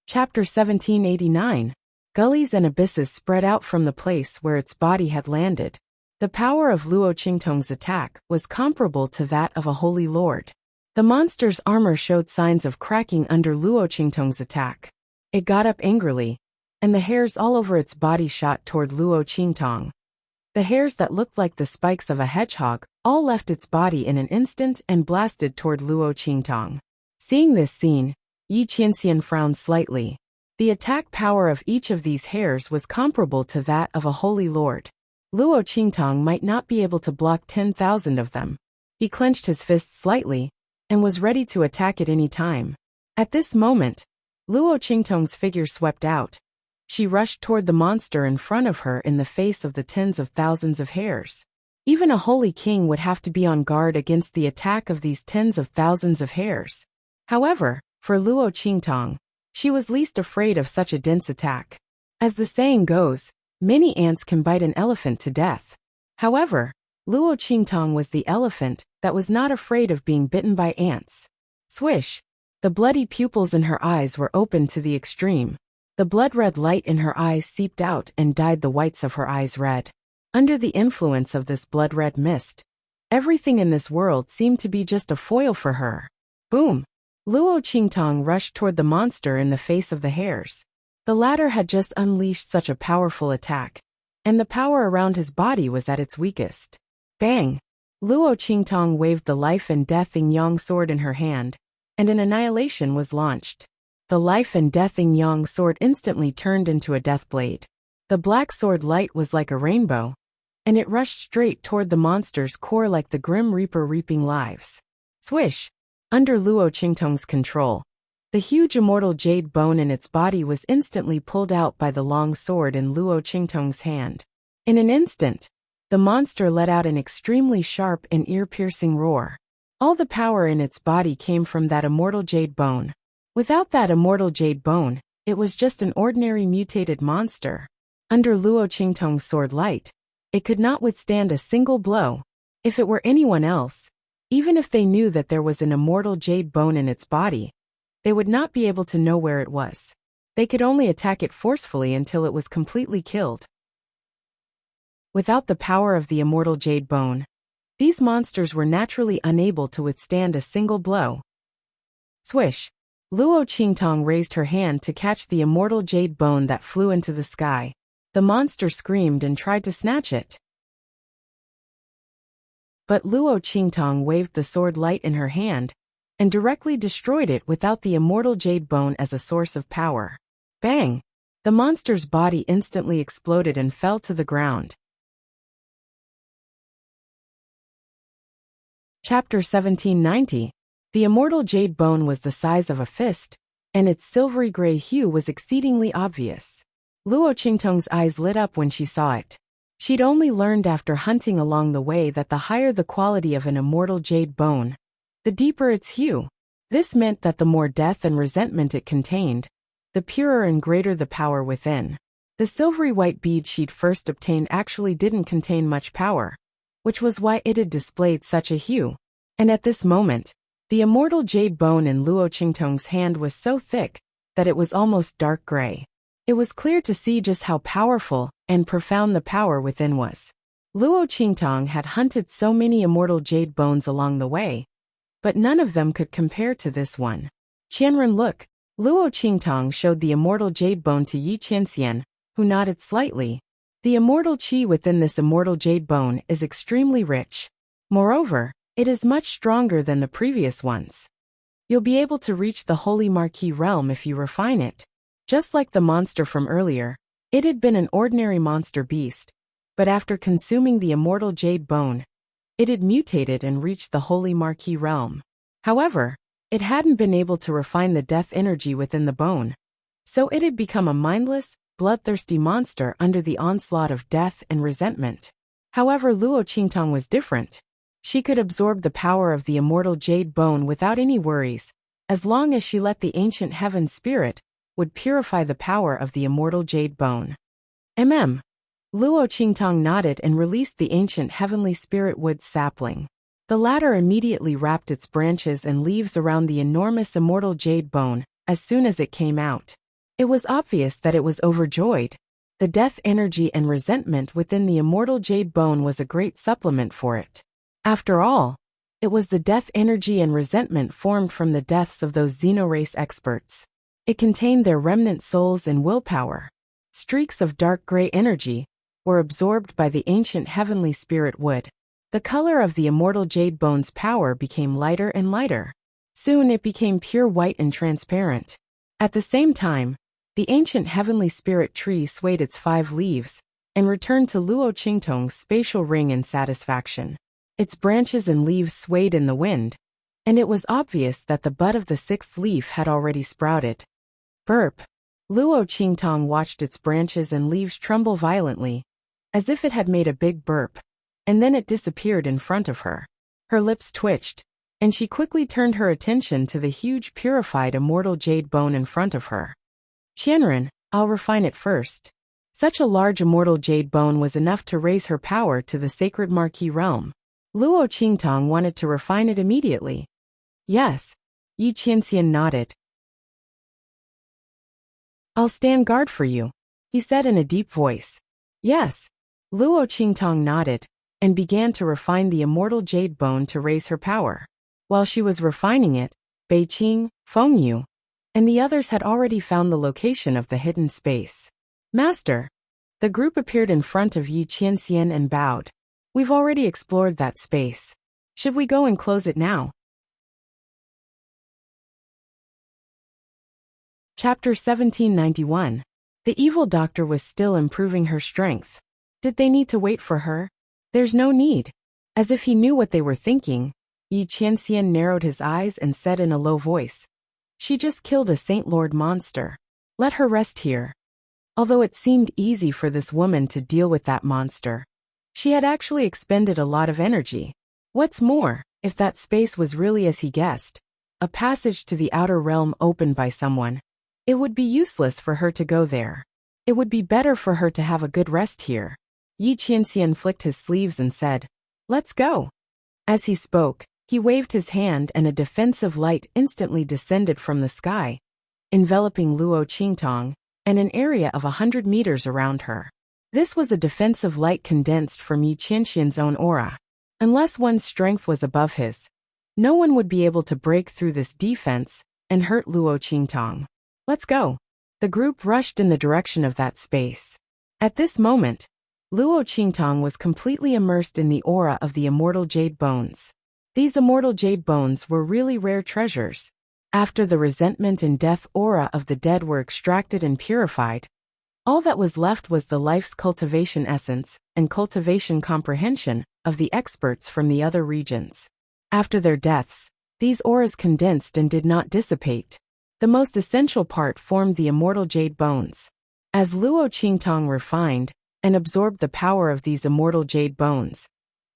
Chapter 1789. Gullies and abysses spread out from the place where its body had landed. The power of Luo Qingtong's attack was comparable to that of a holy lord. The monster's armor showed signs of cracking under Luo Qingtong's attack. It got up angrily, and the hairs all over its body shot toward Luo Qingtong. The hairs that looked like the spikes of a hedgehog all left its body in an instant and blasted toward Luo Qingtong. Seeing this scene, Yi Qianxian frowned slightly. The attack power of each of these hairs was comparable to that of a holy lord. Luo Qingtong might not be able to block 10,000 of them. He clenched his fists slightly and was ready to attack at any time. At this moment, Luo Qingtong's figure swept out. She rushed toward the monster in front of her in the face of the tens of thousands of hairs. Even a holy king would have to be on guard against the attack of these tens of thousands of hairs. However, for Luo Qingtong, she was least afraid of such a dense attack. As the saying goes, many ants can bite an elephant to death. However, Luo Qingtong was the elephant that was not afraid of being bitten by ants. Swish! The bloody pupils in her eyes were opened to the extreme. The blood-red light in her eyes seeped out and dyed the whites of her eyes red. Under the influence of this blood-red mist, everything in this world seemed to be just a foil for her. Boom! Luo Qingtong rushed toward the monster in the face of the hairs. The latter had just unleashed such a powerful attack, and the power around his body was at its weakest. Bang! Luo Qingtong waved the life and death Yin-Yang sword in her hand, and an annihilation was launched. The life and death Yin-Yang sword instantly turned into a death blade. The black sword light was like a rainbow, and it rushed straight toward the monster's core like the Grim Reaper reaping lives. Swish! Under Luo Qingtong's control, the huge immortal jade bone in its body was instantly pulled out by the long sword in Luo Qingtong's hand. In an instant, the monster let out an extremely sharp and ear-piercing roar. All the power in its body came from that immortal jade bone. Without that immortal jade bone, it was just an ordinary mutated monster. Under Luo Qingtong's sword light, it could not withstand a single blow. If it were anyone else, even if they knew that there was an immortal jade bone in its body, they would not be able to know where it was. They could only attack it forcefully until it was completely killed. Without the power of the immortal jade bone, these monsters were naturally unable to withstand a single blow. Swish! Luo Qingtong raised her hand to catch the immortal jade bone that flew into the sky. The monster screamed and tried to snatch it. But Luo Qingtong waved the sword light in her hand and directly destroyed it without the immortal jade bone as a source of power. Bang! The monster's body instantly exploded and fell to the ground. Chapter 1790. The immortal jade bone was the size of a fist, and its silvery gray hue was exceedingly obvious. Luo Qingtong's eyes lit up when she saw it. She'd only learned after hunting along the way that the higher the quality of an immortal jade bone, the deeper its hue. This meant that the more death and resentment it contained, the purer and greater the power within. The silvery white bead she'd first obtained actually didn't contain much power, which was why it had displayed such a hue. And at this moment, the immortal jade bone in Luo Qingtong's hand was so thick that it was almost dark gray. It was clear to see just how powerful and profound the power within was. Luo Qingtong had hunted so many immortal jade bones along the way, but none of them could compare to this one. Qianren, look! Luo Qingtong showed the immortal jade bone to Yi Qianxian, who nodded slightly. The immortal qi within this immortal jade bone is extremely rich. Moreover, it is much stronger than the previous ones. You'll be able to reach the Holy Marquis realm if you refine it. Just like the monster from earlier, it had been an ordinary monster beast, but after consuming the immortal jade bone, it had mutated and reached the Holy Marquis realm. However, it hadn't been able to refine the death energy within the bone, so it had become a mindless, bloodthirsty monster under the onslaught of death and resentment. However, Luo Qingtong was different. She could absorb the power of the immortal jade bone without any worries, as long as she let the ancient heaven spirit would purify the power of the immortal jade bone. Luo Qingtong nodded and released the ancient heavenly spirit wood sapling. The latter immediately wrapped its branches and leaves around the enormous immortal jade bone as soon as it came out. It was obvious that it was overjoyed. The death energy and resentment within the immortal jade bone was a great supplement for it. After all, it was the death energy and resentment formed from the deaths of those xenorace experts. It contained their remnant souls and willpower. Streaks of dark gray energy were absorbed by the ancient heavenly spirit wood. The color of the immortal jade bone's power became lighter and lighter. Soon it became pure white and transparent. At the same time, the ancient heavenly spirit tree swayed its 5 leaves and returned to Luo Qingtong's spatial ring in satisfaction. Its branches and leaves swayed in the wind, and it was obvious that the bud of the 6th leaf had already sprouted. Burp. Luo Qingtong watched its branches and leaves tremble violently, as if it had made a big burp, and then it disappeared in front of her. Her lips twitched, and she quickly turned her attention to the huge purified immortal jade bone in front of her. Qianren, I'll refine it first. Such a large immortal jade bone was enough to raise her power to the sacred marquee realm. Luo Qingtong wanted to refine it immediately. Yes. Yi Qianxian nodded. I'll stand guard for you, he said in a deep voice. Yes. Luo Qingtong nodded and began to refine the immortal jade bone to raise her power. While she was refining it, Beiqing, Fengyu, and the others had already found the location of the hidden space. Master. The group appeared in front of Yi Qianxian and bowed. We've already explored that space. Should we go and close it now? Chapter 1791. The evil doctor was still improving her strength. Did they need to wait for her? There's no need. As if he knew what they were thinking, Yi Qianxian narrowed his eyes and said in a low voice, She just killed a Saint Lord monster. Let her rest here. Although it seemed easy for this woman to deal with that monster, she had actually expended a lot of energy. What's more, if that space was really as he guessed, a passage to the outer realm opened by someone, it would be useless for her to go there. It would be better for her to have a good rest here. Yi Qianxian flicked his sleeves and said, Let's go. As he spoke, he waved his hand and a defensive light instantly descended from the sky, enveloping Luo Qingtong and an area of 100 meters around her. This was a defensive light condensed from Yi Qianxian's own aura. Unless one's strength was above his, no one would be able to break through this defense and hurt Luo Qingtong. Let's go. The group rushed in the direction of that space. At this moment, Luo Qingtong was completely immersed in the aura of the immortal jade bones. These immortal jade bones were really rare treasures. After the resentment and death aura of the dead were extracted and purified, all that was left was the life's cultivation essence and cultivation comprehension of the experts from the other regions. After their deaths, these auras condensed and did not dissipate. The most essential part formed the immortal jade bones. As Luo Qingtong refined and absorbed the power of these immortal jade bones,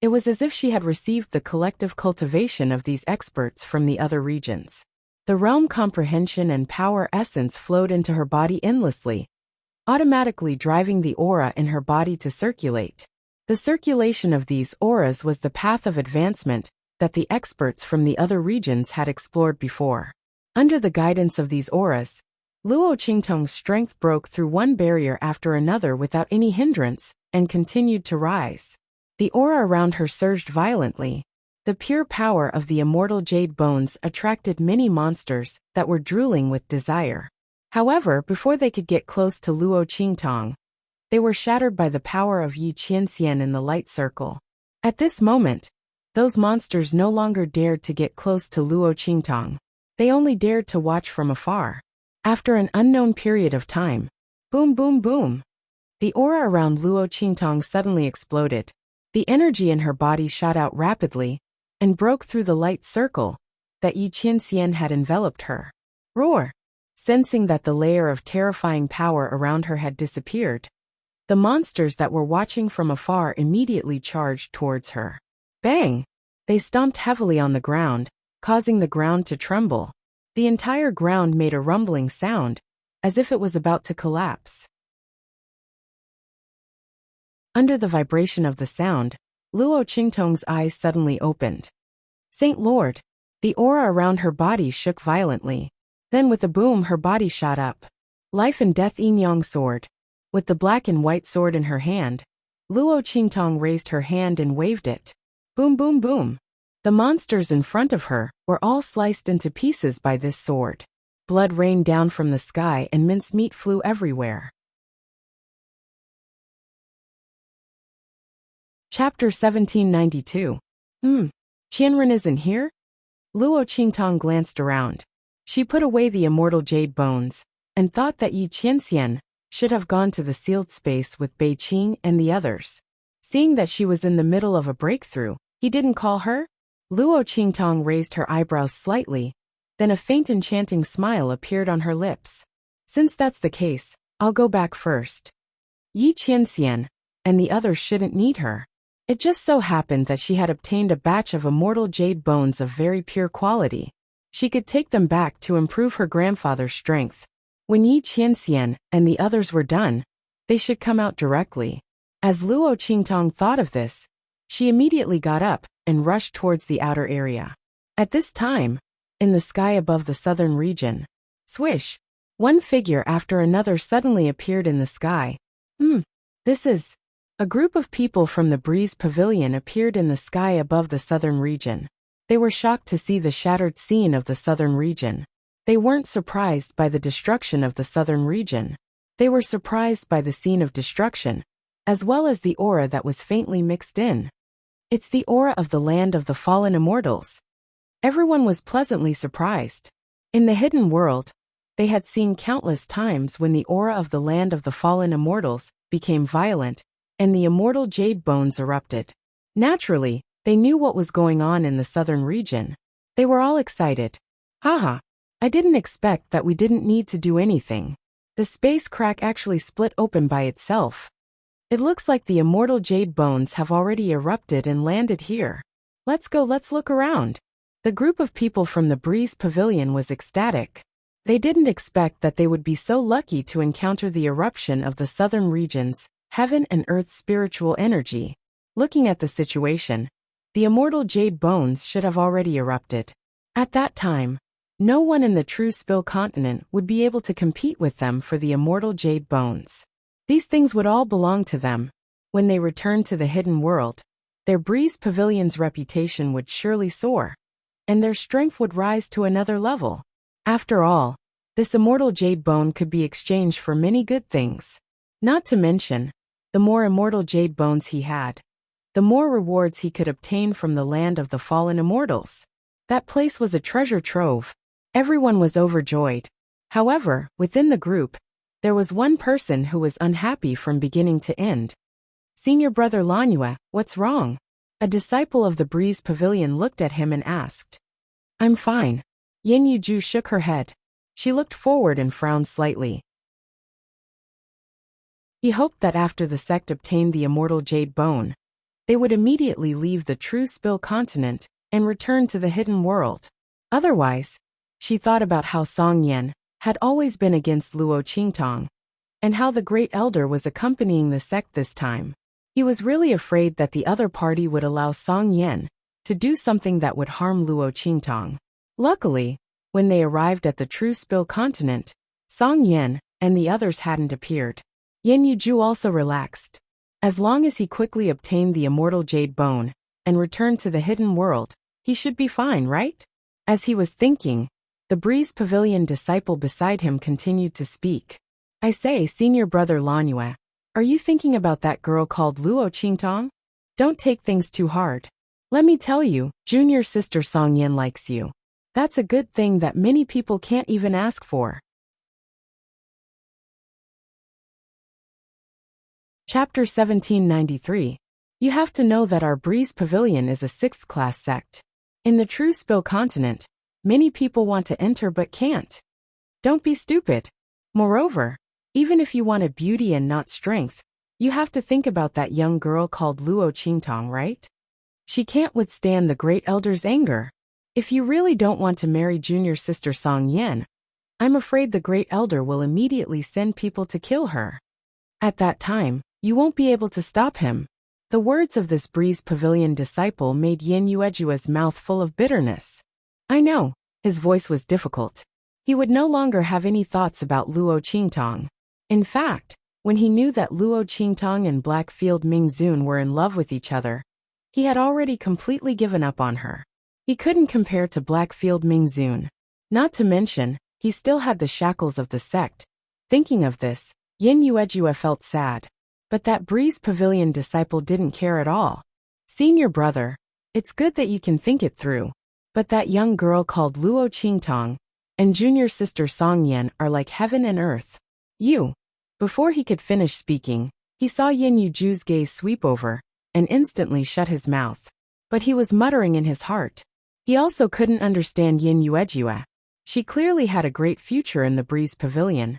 it was as if she had received the collective cultivation of these experts from the other regions. The realm comprehension and power essence flowed into her body endlessly, automatically driving the aura in her body to circulate. The circulation of these auras was the path of advancement that the experts from the other regions had explored before. Under the guidance of these auras, Luo Qingtong's strength broke through one barrier after another without any hindrance and continued to rise. The aura around her surged violently. The pure power of the immortal jade bones attracted many monsters that were drooling with desire. However, before they could get close to Luo Qingtong, they were shattered by the power of Yi Qianxian in the light circle. At this moment, those monsters no longer dared to get close to Luo Qingtong. They only dared to watch from afar. After an unknown period of time, boom boom boom, the aura around Luo Qingtong suddenly exploded. The energy in her body shot out rapidly and broke through the light circle that Yi Qianxian had enveloped her. Roar! Sensing that the layer of terrifying power around her had disappeared, the monsters that were watching from afar immediately charged towards her. Bang! They stomped heavily on the ground, causing the ground to tremble. The entire ground made a rumbling sound, as if it was about to collapse. Under the vibration of the sound, Luo Qingtong's eyes suddenly opened. Saint Lord! The aura around her body shook violently. Then with a boom her body shot up. Life and Death Yin Yang Sword. With the black and white sword in her hand, Luo Qingtong raised her hand and waved it. Boom boom boom. The monsters in front of her were all sliced into pieces by this sword. Blood rained down from the sky and mincemeat flew everywhere. Chapter 1792. Qianren isn't here? Luo Qingtong glanced around. She put away the immortal jade bones, and thought that Yi Qianxian should have gone to the sealed space with Bei Qing and the others. Seeing that she was in the middle of a breakthrough, he didn't call her? Luo Qingtong raised her eyebrows slightly, then a faint enchanting smile appeared on her lips. Since that's the case, I'll go back first. Yi Qianxian and the others shouldn't need her. It just so happened that she had obtained a batch of immortal jade bones of very pure quality. She could take them back to improve her grandfather's strength. When Yi Qianxian and the others were done, they should come out directly. As Luo Qingtong thought of this, she immediately got up and rushed towards the outer area. At this time, in the sky above the southern region, swish, one figure after another suddenly appeared in the sky. This is... A group of people from the Breeze Pavilion appeared in the sky above the southern region. They were shocked to see the shattered scene of the southern region. They weren't surprised by the destruction of the southern region. They were surprised by the scene of destruction, as well as the aura that was faintly mixed in. It's the aura of the land of the fallen immortals. Everyone was pleasantly surprised. In the hidden world, they had seen countless times when the aura of the land of the fallen immortals became violent, and the immortal jade bones erupted. Naturally, they knew what was going on in the southern region. They were all excited. Haha, I didn't expect that we didn't need to do anything. The space crack actually split open by itself. It looks like the immortal jade bones have already erupted and landed here. Let's look around. The group of people from the Breeze Pavilion was ecstatic. They didn't expect that they would be so lucky to encounter the eruption of the southern regions, heaven and earth's spiritual energy. Looking at the situation, the immortal jade bones should have already erupted. At that time, no one in the true Spill continent would be able to compete with them for the immortal jade bones. These things would all belong to them. When they returned to the hidden world, their Breeze Pavilion's reputation would surely soar, and their strength would rise to another level. After all, this immortal jade bone could be exchanged for many good things. Not to mention, the more immortal jade bones he had, the more rewards he could obtain from the land of the fallen immortals. That place was a treasure trove. Everyone was overjoyed. However, within the group, there was one person who was unhappy from beginning to end. Senior brother Lanyue, what's wrong? A disciple of the Breeze Pavilion looked at him and asked. I'm fine. Yin Yuju shook her head. She looked forward and frowned slightly. He hoped that after the sect obtained the immortal jade bone, they would immediately leave the true Spill continent and return to the hidden world. Otherwise, she thought about how Song Yan had always been against Luo Qingtong, and how the Great Elder was accompanying the sect this time. He was really afraid that the other party would allow Song Yan to do something that would harm Luo Qingtong. Luckily, when they arrived at the true Spill continent, Song Yan and the others hadn't appeared. Yin Yuju also relaxed. As long as he quickly obtained the immortal jade bone and returned to the hidden world, he should be fine, right? As he was thinking, the Breeze Pavilion disciple beside him continued to speak. I say, senior brother Lanyue, are you thinking about that girl called Luo Qingtong? Don't take things too hard. Let me tell you, junior sister Song Yan likes you. That's a good thing that many people can't even ask for. Chapter 1793. You have to know that our Breeze Pavilion is a 6th-class sect. In the true Spill continent, many people want to enter but can't. Don't be stupid. Moreover, even if you wanted beauty and not strength, you have to think about that young girl called Luo Qingtong, right? She can't withstand the Great Elder's anger. If you really don't want to marry junior sister Song Yan, I'm afraid the Great Elder will immediately send people to kill her. At that time, you won't be able to stop him. The words of this Breeze Pavilion disciple made Yin Yuejua's mouth full of bitterness. I know, his voice was difficult. He would no longer have any thoughts about Luo Qingtong. In fact, when he knew that Luo Qingtong and Blackfield Mingzun were in love with each other, he had already completely given up on her. He couldn't compare to Blackfield Mingzun. Not to mention, he still had the shackles of the sect. Thinking of this, Yin Yuejue felt sad. But that Breeze Pavilion disciple didn't care at all. Senior brother, it's good that you can think it through. But that young girl called Luo Qingtong and junior sister Song Yan are like heaven and earth. Before he could finish speaking, he saw Yin Yuju's gaze sweep over and instantly shut his mouth. But he was muttering in his heart. He also couldn't understand Yin Yuejue. She clearly had a great future in the Breeze Pavilion.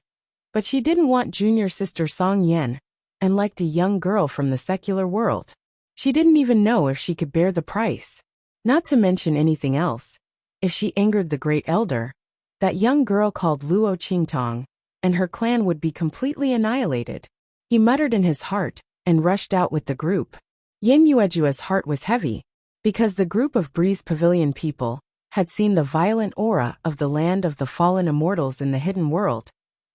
But she didn't want junior sister Song Yan and liked a young girl from the secular world. She didn't even know if she could bear the price. Not to mention anything else. If she angered the great elder, that young girl called Luo Qingtong and her clan would be completely annihilated. He muttered in his heart and rushed out with the group. Yin Yuejue's heart was heavy, because the group of Breeze Pavilion people had seen the violent aura of the land of the fallen immortals in the hidden world.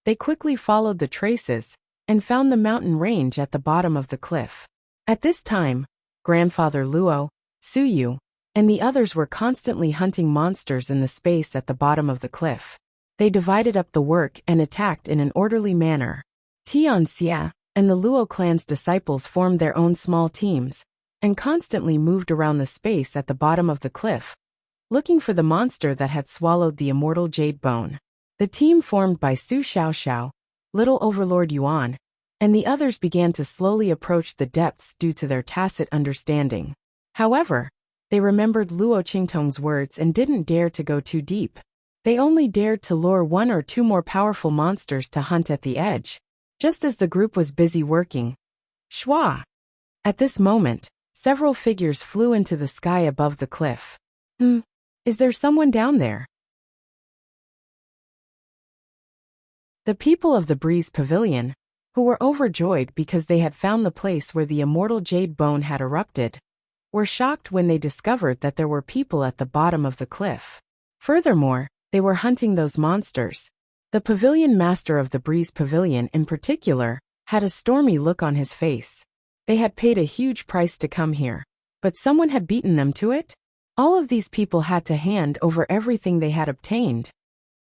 They quickly followed the traces and found the mountain range at the bottom of the cliff. At this time, Grandfather Luo, Suyu, and the others were constantly hunting monsters in the space at the bottom of the cliff. They divided up the work and attacked in an orderly manner. Tian Xia and the Luo clan's disciples formed their own small teams and constantly moved around the space at the bottom of the cliff, looking for the monster that had swallowed the immortal jade bone. The team formed by Su Xiaoxiao, Little Overlord Yuan, and the others began to slowly approach the depths due to their tacit understanding. However, they remembered Luo Qingtong's words and didn't dare to go too deep. They only dared to lure one or two more powerful monsters to hunt at the edge. Just as the group was busy working, Shwa! At this moment, several figures flew into the sky above the cliff. Is there someone down there? The people of the Breeze Pavilion, who were overjoyed because they had found the place where the immortal jade bone had erupted, were shocked when they discovered that there were people at the bottom of the cliff. Furthermore, they were hunting those monsters. The pavilion master of the Breeze Pavilion in particular had a stormy look on his face. They had paid a huge price to come here, but someone had beaten them to it? All of these people had to hand over everything they had obtained.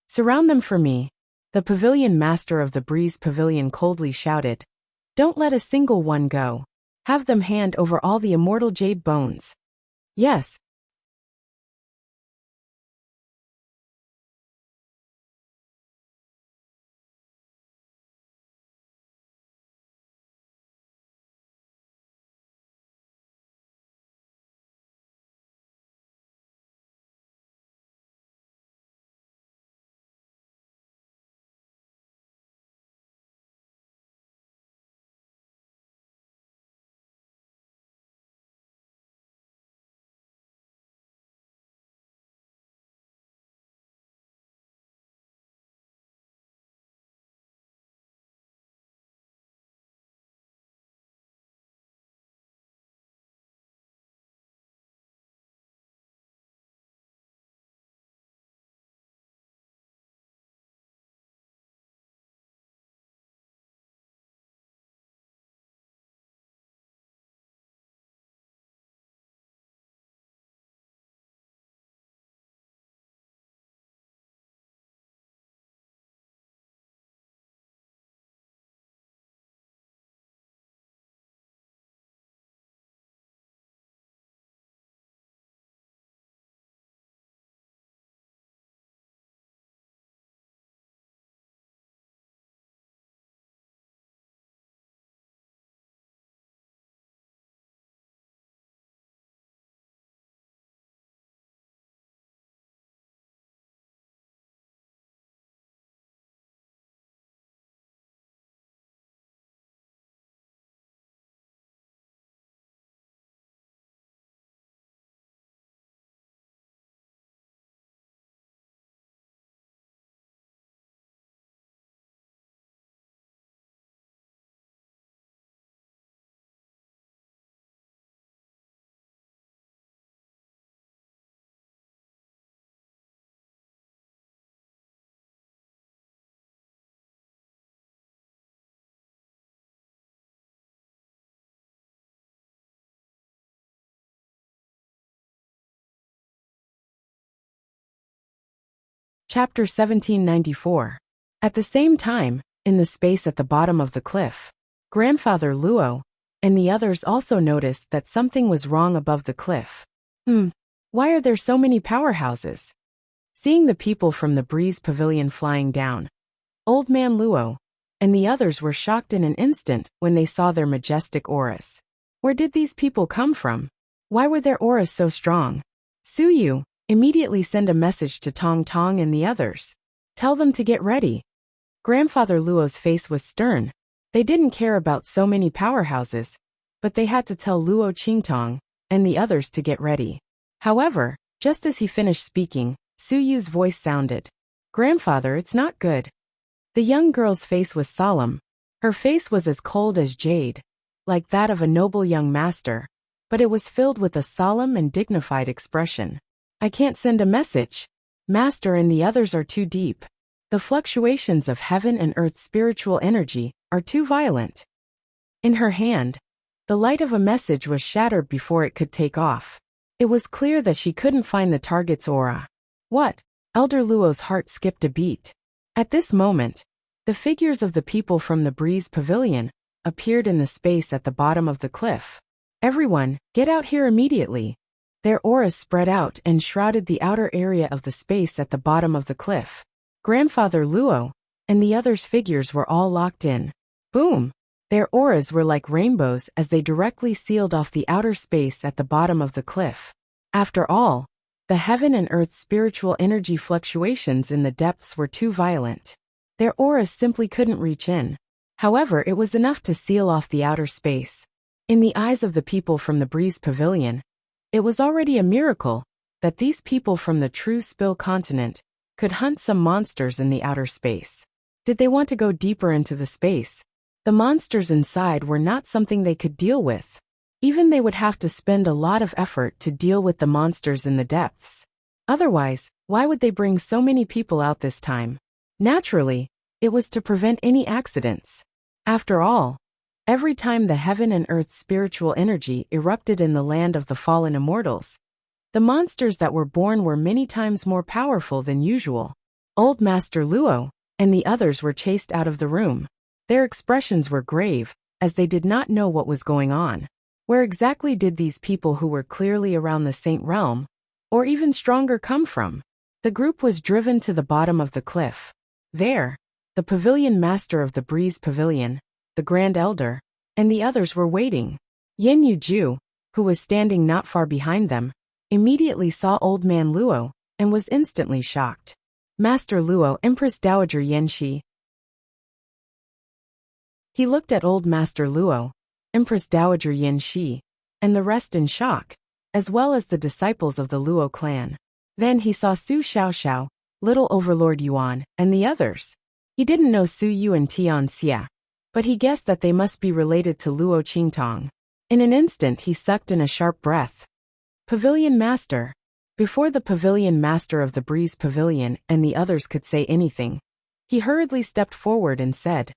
Surround them for me. The pavilion master of the Breeze Pavilion coldly shouted. Don't let a single one go. Have them hand over all the immortal jade bones. Yes, Chapter 1794. At the same time, in the space at the bottom of the cliff, Grandfather Luo and the others also noticed that something was wrong above the cliff. Why are there so many powerhouses? Seeing the people from the breeze pavilion flying down, Old Man Luo and the others were shocked in an instant when they saw their majestic auras. Where did these people come from? Why were their auras so strong? Su Yu, immediately send a message to Tong Tong and the others. Tell them to get ready. Grandfather Luo's face was stern. They didn't care about so many powerhouses, but they had to tell Luo Qingtong and the others to get ready. However, just as he finished speaking, Su Yu's voice sounded. Grandfather, it's not good. The young girl's face was solemn. Her face was as cold as jade, like that of a noble young master, but it was filled with a solemn and dignified expression. I can't send a message. Master and the others are too deep. The fluctuations of heaven and earth's spiritual energy are too violent. In her hand, the light of a message was shattered before it could take off. It was clear that she couldn't find the target's aura. What? Elder Luo's heart skipped a beat. At this moment, the figures of the people from the breeze pavilion appeared in the space at the bottom of the cliff. Everyone, get out here immediately. Their auras spread out and shrouded the outer area of the space at the bottom of the cliff. Grandfather Luo and the others' figures were all locked in. Boom! Their auras were like rainbows as they directly sealed off the outer space at the bottom of the cliff. After all, the heaven and earth's spiritual energy fluctuations in the depths were too violent. Their auras simply couldn't reach in. However, it was enough to seal off the outer space. In the eyes of the people from the breeze pavilion, it was already a miracle that these people from the true Spill continent could hunt some monsters in the outer space. Did they want to go deeper into the space? The monsters inside were not something they could deal with. Even they would have to spend a lot of effort to deal with the monsters in the depths. Otherwise, why would they bring so many people out this time? Naturally, it was to prevent any accidents. After all, every time the heaven and earth's spiritual energy erupted in the land of the fallen immortals, the monsters that were born were many times more powerful than usual. Old Master Luo and the others were chased out of the room. Their expressions were grave, as they did not know what was going on. Where exactly did these people who were clearly around the Saint Realm, or even stronger, come from? The group was driven to the bottom of the cliff. There, the pavilion master of the breeze pavilion, the Grand Elder, and the others were waiting. Yin Yuju, who was standing not far behind them, immediately saw Old Man Luo and was instantly shocked. Master Luo, Empress Dowager Yanxi. He looked at Old Master Luo, Empress Dowager Yanxi, and the rest in shock, as well as the disciples of the Luo clan. Then he saw Su Xiaoxiao, Little Overlord Yuan, and the others. He didn't know Su Yu and Tian Xia, but he guessed that they must be related to Luo Qingtong. In an instant he sucked in a sharp breath. Pavilion Master. Before the Pavilion Master of the Breeze Pavilion and the others could say anything, he hurriedly stepped forward and said,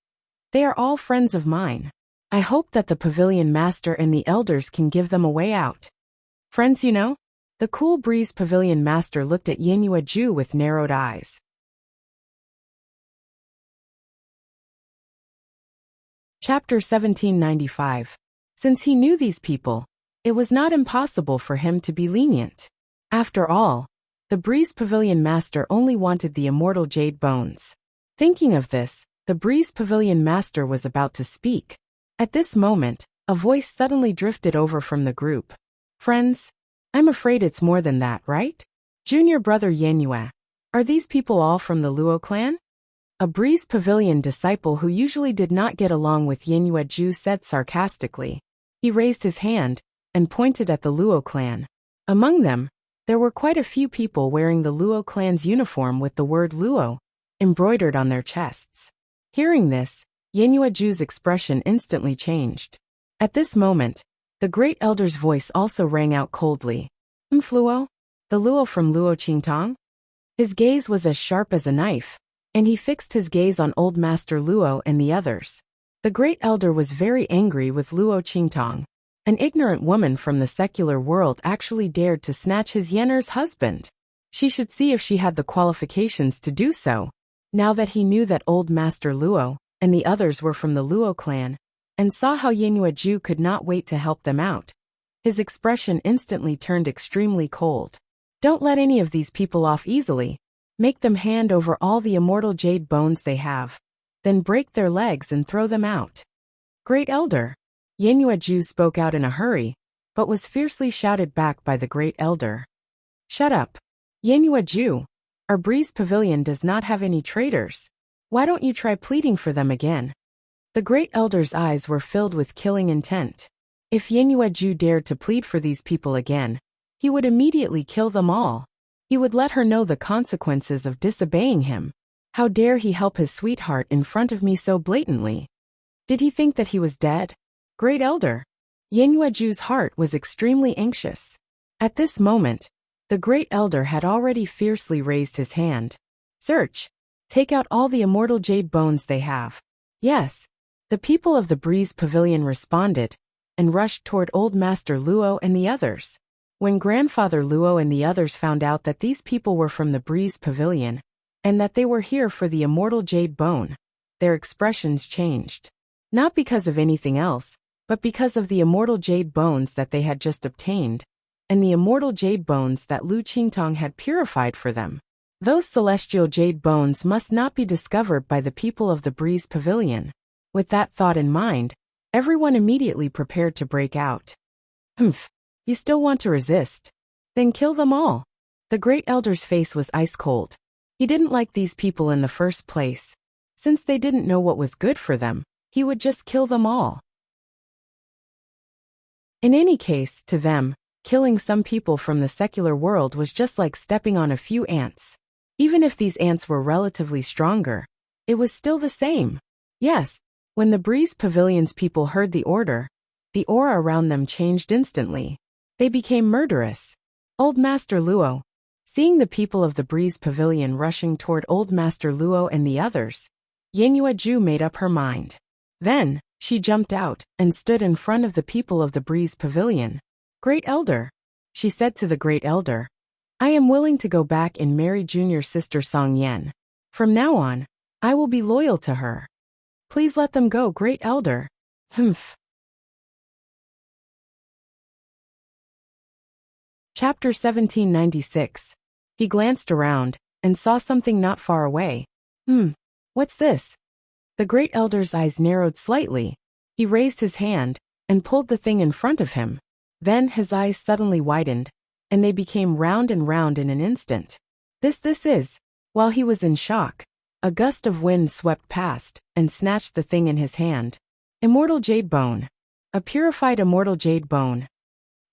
"They are all friends of mine. I hope that the Pavilion Master and the elders can give them a way out." Friends, you know? The cool Breeze Pavilion Master looked at Yin Yuju with narrowed eyes. Chapter 1795. Since he knew these people, it was not impossible for him to be lenient. After all, the Breeze Pavilion Master only wanted the immortal jade bones. Thinking of this, the Breeze Pavilion Master was about to speak. At this moment, a voice suddenly drifted over from the group. "Friends, I'm afraid it's more than that, right? Junior brother Yanyue, are these people all from the Luo clan?" A Breeze Pavilion disciple who usually did not get along with Yanyue Ju said sarcastically. He raised his hand and pointed at the Luo clan. Among them, there were quite a few people wearing the Luo clan's uniform with the word Luo embroidered on their chests. Hearing this, Yanyue Ju's expression instantly changed. At this moment, the great elder's voice also rang out coldly. "Luo? The Luo from Luo Qingtong?" His gaze was as sharp as a knife, and he fixed his gaze on Old Master Luo and the others. The great elder was very angry with Luo Qingtong. An ignorant woman from the secular world actually dared to snatch his Yenner's husband. She should see if she had the qualifications to do so. Now that he knew that old Master Luo and the others were from the Luo clan, and saw how Yingyue could not wait to help them out, his expression instantly turned extremely cold. Don't let any of these people off easily. Make them hand over all the immortal jade bones they have. Then break their legs and throw them out. Great Elder. Yingyue spoke out in a hurry, but was fiercely shouted back by the Great Elder. Shut up. Yingyue, our Breeze Pavilion does not have any traitors. Why don't you try pleading for them again? The Great Elder's eyes were filled with killing intent. If Yingyue dared to plead for these people again, he would immediately kill them all. He would let her know the consequences of disobeying him. How dare he help his sweetheart in front of me so blatantly? Did he think that he was dead? Great Elder. Yingyue's heart was extremely anxious. At this moment, the Great Elder had already fiercely raised his hand. Search. Take out all the immortal jade bones they have. Yes. The people of the Breeze Pavilion responded, and rushed toward old Master Luo and the others. When Grandfather Luo and the others found out that these people were from the Breeze Pavilion, and that they were here for the immortal jade bone, their expressions changed. Not because of anything else, but because of the immortal jade bones that they had just obtained, and the immortal jade bones that Lu Qingtong had purified for them. Those celestial jade bones must not be discovered by the people of the Breeze Pavilion. With that thought in mind, everyone immediately prepared to break out. Humph. You still want to resist? Then kill them all. The Great Elder's face was ice cold. He didn't like these people in the first place. Since they didn't know what was good for them, he would just kill them all. In any case, to them, killing some people from the secular world was just like stepping on a few ants. Even if these ants were relatively stronger, it was still the same. Yes, when the Breeze Pavilion's people heard the order, the aura around them changed instantly. They became murderous. Old Master Luo. Seeing the people of the Breeze Pavilion rushing toward old Master Luo and the others, Yingyue made up her mind. Then, she jumped out and stood in front of the people of the Breeze Pavilion. Great Elder, she said to the Great Elder, I am willing to go back and marry junior sister Song Yan. From now on, I will be loyal to her. Please let them go, Great Elder. Humph. Chapter 1796. He glanced around and saw something not far away. What's this? The Great Elder's eyes narrowed slightly. He raised his hand and pulled the thing in front of him. Then his eyes suddenly widened, and they became round and round in an instant. This is. While he was in shock, a gust of wind swept past and snatched the thing in his hand. Immortal Jade Bone. A purified immortal jade bone.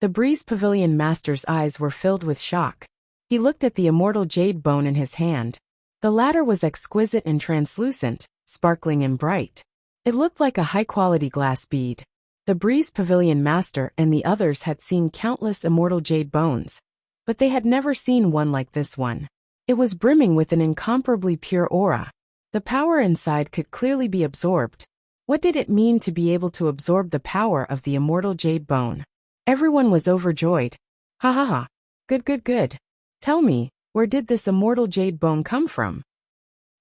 The Breeze Pavilion Master's eyes were filled with shock. He looked at the immortal jade bone in his hand. The latter was exquisite and translucent, sparkling and bright. It looked like a high-quality glass bead. The Breeze Pavilion Master and the others had seen countless immortal jade bones, but they had never seen one like this one. It was brimming with an incomparably pure aura. The power inside could clearly be absorbed. What did it mean to be able to absorb the power of the immortal jade bone? Everyone was overjoyed. Ha ha ha. Good. Tell me, where did this immortal jade bone come from?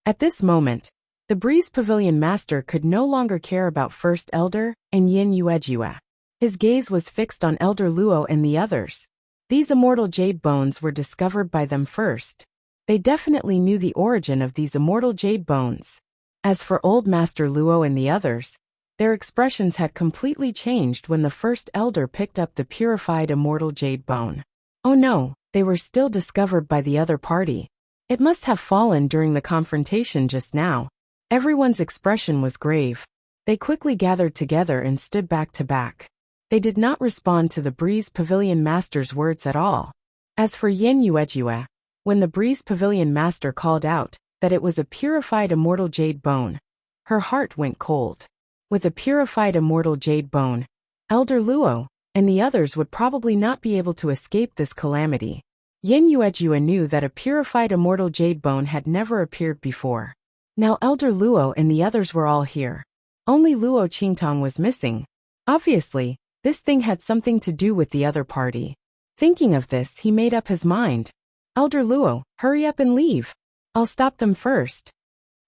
At this moment, the Breeze Pavilion Master could no longer care about First Elder and Yingyue. His gaze was fixed on Elder Luo and the others. These immortal jade bones were discovered by them first. They definitely knew the origin of these immortal jade bones. As for old Master Luo and the others, their expressions had completely changed when the First Elder picked up the purified immortal jade bone. Oh no, they were still discovered by the other party. It must have fallen during the confrontation just now. Everyone's expression was grave. They quickly gathered together and stood back to back. They did not respond to the Breeze Pavilion Master's words at all. As for Yingyue, when the Breeze Pavilion Master called out that it was a purified immortal jade bone, her heart went cold. With a purified immortal jade bone, Elder Luo and the others would probably not be able to escape this calamity. Yingyue knew that a purified immortal jade bone had never appeared before. Now Elder Luo and the others were all here. Only Luo Qingtong was missing. Obviously, this thing had something to do with the other party. Thinking of this, he made up his mind. Elder Luo, hurry up and leave. I'll stop them first.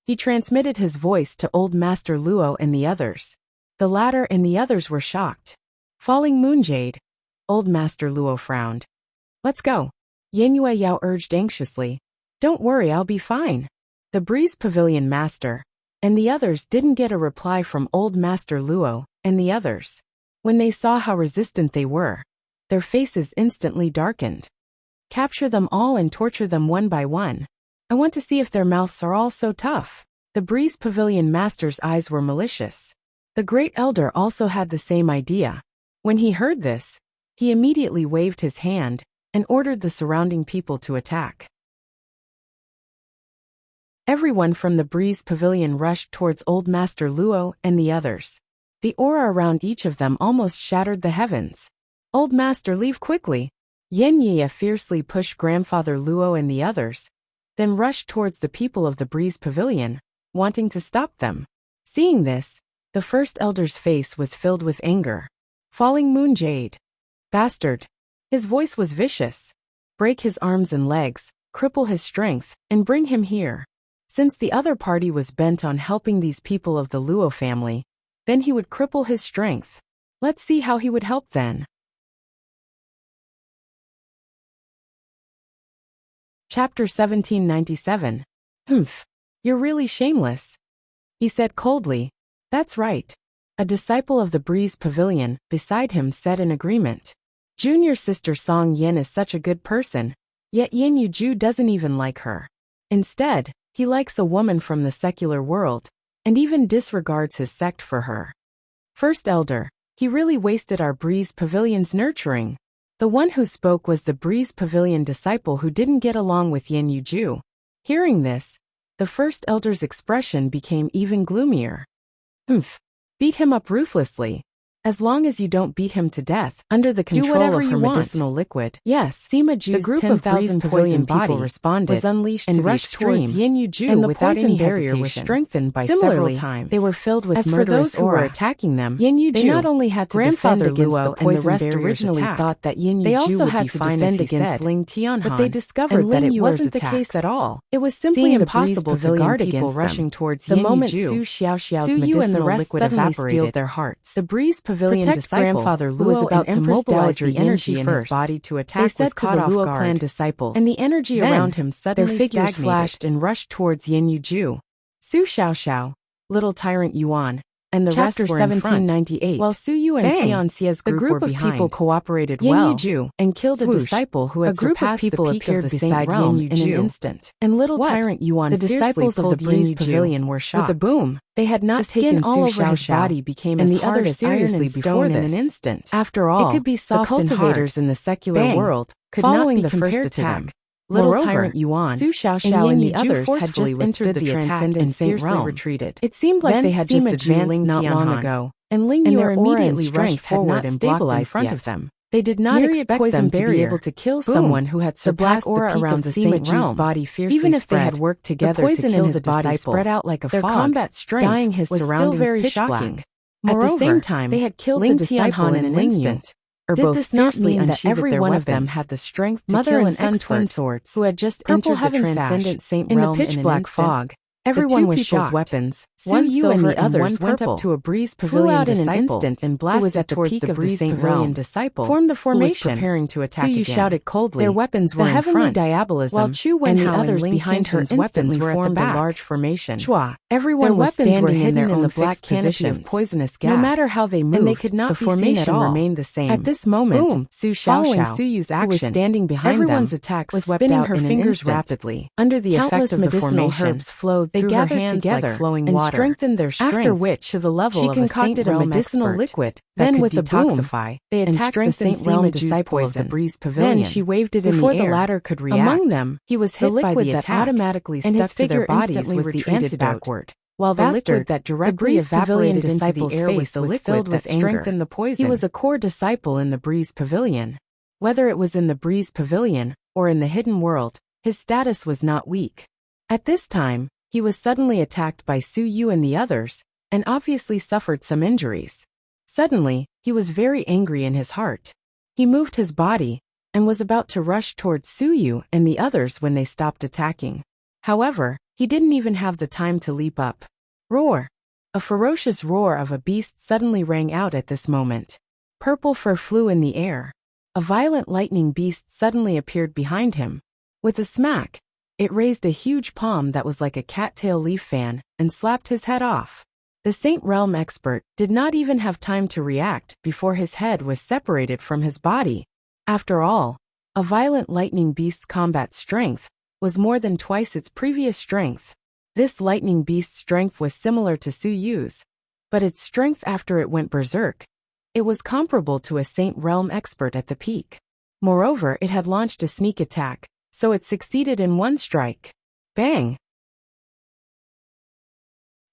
He transmitted his voice to Old Master Luo and the others. The latter and the others were shocked. Falling Moonjade. Old Master Luo frowned. Let's go. Yue Yao urged anxiously. Don't worry, I'll be fine. The Breeze Pavilion Master and the others didn't get a reply from Old Master Luo and the others. When they saw how resistant they were, their faces instantly darkened. Capture them all and torture them one by one. I want to see if their mouths are all so tough. The Breeze Pavilion Master's eyes were malicious. The Great Elder also had the same idea. When he heard this, he immediately waved his hand and ordered the surrounding people to attack. Everyone from the Breeze Pavilion rushed towards Old Master Luo and the others. The aura around each of them almost shattered the heavens. Old Master, leave quickly. Ye fiercely pushed Grandfather Luo and the others, then rushed towards the people of the Breeze Pavilion, wanting to stop them. Seeing this, the first elder's face was filled with anger. Falling Moonjade. Bastard. His voice was vicious. Break his arms and legs, cripple his strength, and bring him here. Since the other party was bent on helping these people of the Luo family, then he would cripple his strength. Let's see how he would help then. Chapter 1797. Humph. You're really shameless. He said coldly. That's right. A disciple of the Breeze Pavilion beside him said in agreement. Junior sister Song Yin is such a good person, yet Yin Yuju doesn't even like her. Instead, he likes a woman from the secular world, and even disregards his sect for her. First Elder, he really wasted our Breeze Pavilion's nurturing. The one who spoke was the Breeze Pavilion disciple who didn't get along with Yin Yuju. Hearing this, the First Elder's expression became even gloomier. Humph. Beat him up ruthlessly. As long as you don't beat him to death, under the control of her medicinal liquid. Yes, Sima Ju's 10,000 Pavilion people responded, was unleashed and rushed towards Yin Yuju, and the poison barrier was strengthened by several times. They were filled with murderous aura. As for those who were attacking them, Yin Yuju, they not only had to defend against the poison the rest originally thought that Yin Yuju they also had to defend against Ling Tianhan, but they discovered that it wasn't the case at all. It was simply impossible to guard against rushing towards Yin Yuju. The moment Su Xiaoxiao's medicinal liquid evaporated their hearts. The Breeze Pavilion disciple, Grandfather Luo, was about to mobilize the energy in his body to attack, they said to the Luo clan disciples, and the energy around him suddenly their figures flashed and rushed towards Yin Yuju. Su Xiaoxiao, Little Tyrant Yuan, and the rest were in front, while Su Yu and Tian Xia's group of people cooperated well and killed a disciple who had surpassed the peak of the Saint Realm in an instant. And Little Tyrant Yuan, the disciples of the Breeze Pavilion, were shocked. With a boom, they had not taken all over his body became as hard as iron and stone in an instant. After all, it could be soft, the cultivators in the secular world could not be compared to them. Little Tyrant Yuan, Su Xiaoxiao and the others had just entered the transcendent Saint Realm. Retreated. It seemed like they had just advanced not long ago, and Ling Yu's immediately rushed forward and stabilized in front of them. They did not expect them to be able to kill someone who had surpassed the peak around the Saint Realm. Body fiercely even if they had worked together to kill his body spread out like a fog. Their combat strength, dyeing his surroundings very shocking. At the same time, they had killed the disciple in an instant. Did this not mean that every one of them had the strength to kill an son twin swords who had just entered the transcendent Saint Realm in the pitch black fog? Everyone was shocked. Weapons, one silver and the others went up to a Breeze Pavilion disciple, out in an instant and blasted at the peak of the Saint Pavilion disciple, formed the formation, preparing to attack again. Shouted coldly. Their weapons were in front, diabolism, while Chu Wenhao and the others behind her weapons were formed a large formation. Chua. Everyone was standing in their own black canopy of poisonous gas. No matter how they moved, and they could not the formation remained the same. At this moment, boom, Su Xiaoxiao, Su Yu's action, was standing behind everyone's attack was spinning her fingers rapidly. Under the effect of the formation, herbs flowed. They gathered together like flowing water, and strengthened their strength. After which, to the level she concocted a medicinal liquid. Then, with a detoxify, they attacked the Saint Realm disciple of the Breeze Pavilion. Then she waved it in the air. Before the latter could react, among them, he was hit by the attack, automatically stuck to their bodies was the antidote. While the liquid that directly evaporated into the air was filled with strengthened the poison. He was a core disciple in the Breeze Pavilion. Whether it was in the Breeze Pavilion or in the hidden world, his status was not weak. At this time, he was suddenly attacked by Su Yu and the others, and obviously suffered some injuries. Suddenly, he was very angry in his heart. He moved his body, and was about to rush towards Suyu and the others when they stopped attacking. However, he didn't even have the time to leap up. Roar! A ferocious roar of a beast suddenly rang out at this moment. Purple fur flew in the air. A violent lightning beast suddenly appeared behind him. With a smack, it raised a huge palm that was like a cattail leaf fan and slapped his head off. The Saint Realm expert did not even have time to react before his head was separated from his body. After all, a violent lightning beast's combat strength was more than twice its previous strength. This lightning beast's strength was similar to Suyu's, but its strength after it went berserk, it was comparable to a Saint Realm expert at the peak. Moreover, it had launched a sneak attack, so it succeeded in one strike. Bang!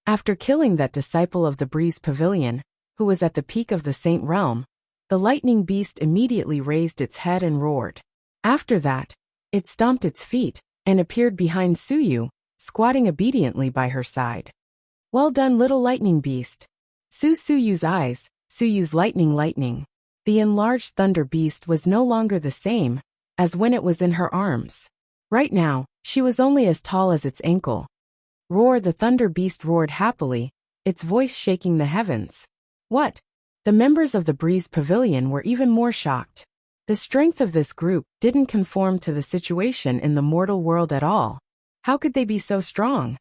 After killing that disciple of the Breeze Pavilion, who was at the peak of the Saint Realm, the lightning beast immediately raised its head and roared. After that, it stomped its feet and appeared behind Suyu, squatting obediently by her side. Well done, little lightning beast. Suyu's eyes, Suyu's lightning. The enlarged thunder beast was no longer the same as when it was in her arms. Right now, she was only as tall as its ankle. Roar! The thunder beast roared happily, its voice shaking the heavens. What? The members of the Breeze Pavilion were even more shocked. The strength of this group didn't conform to the situation in the mortal world at all. How could they be so strong?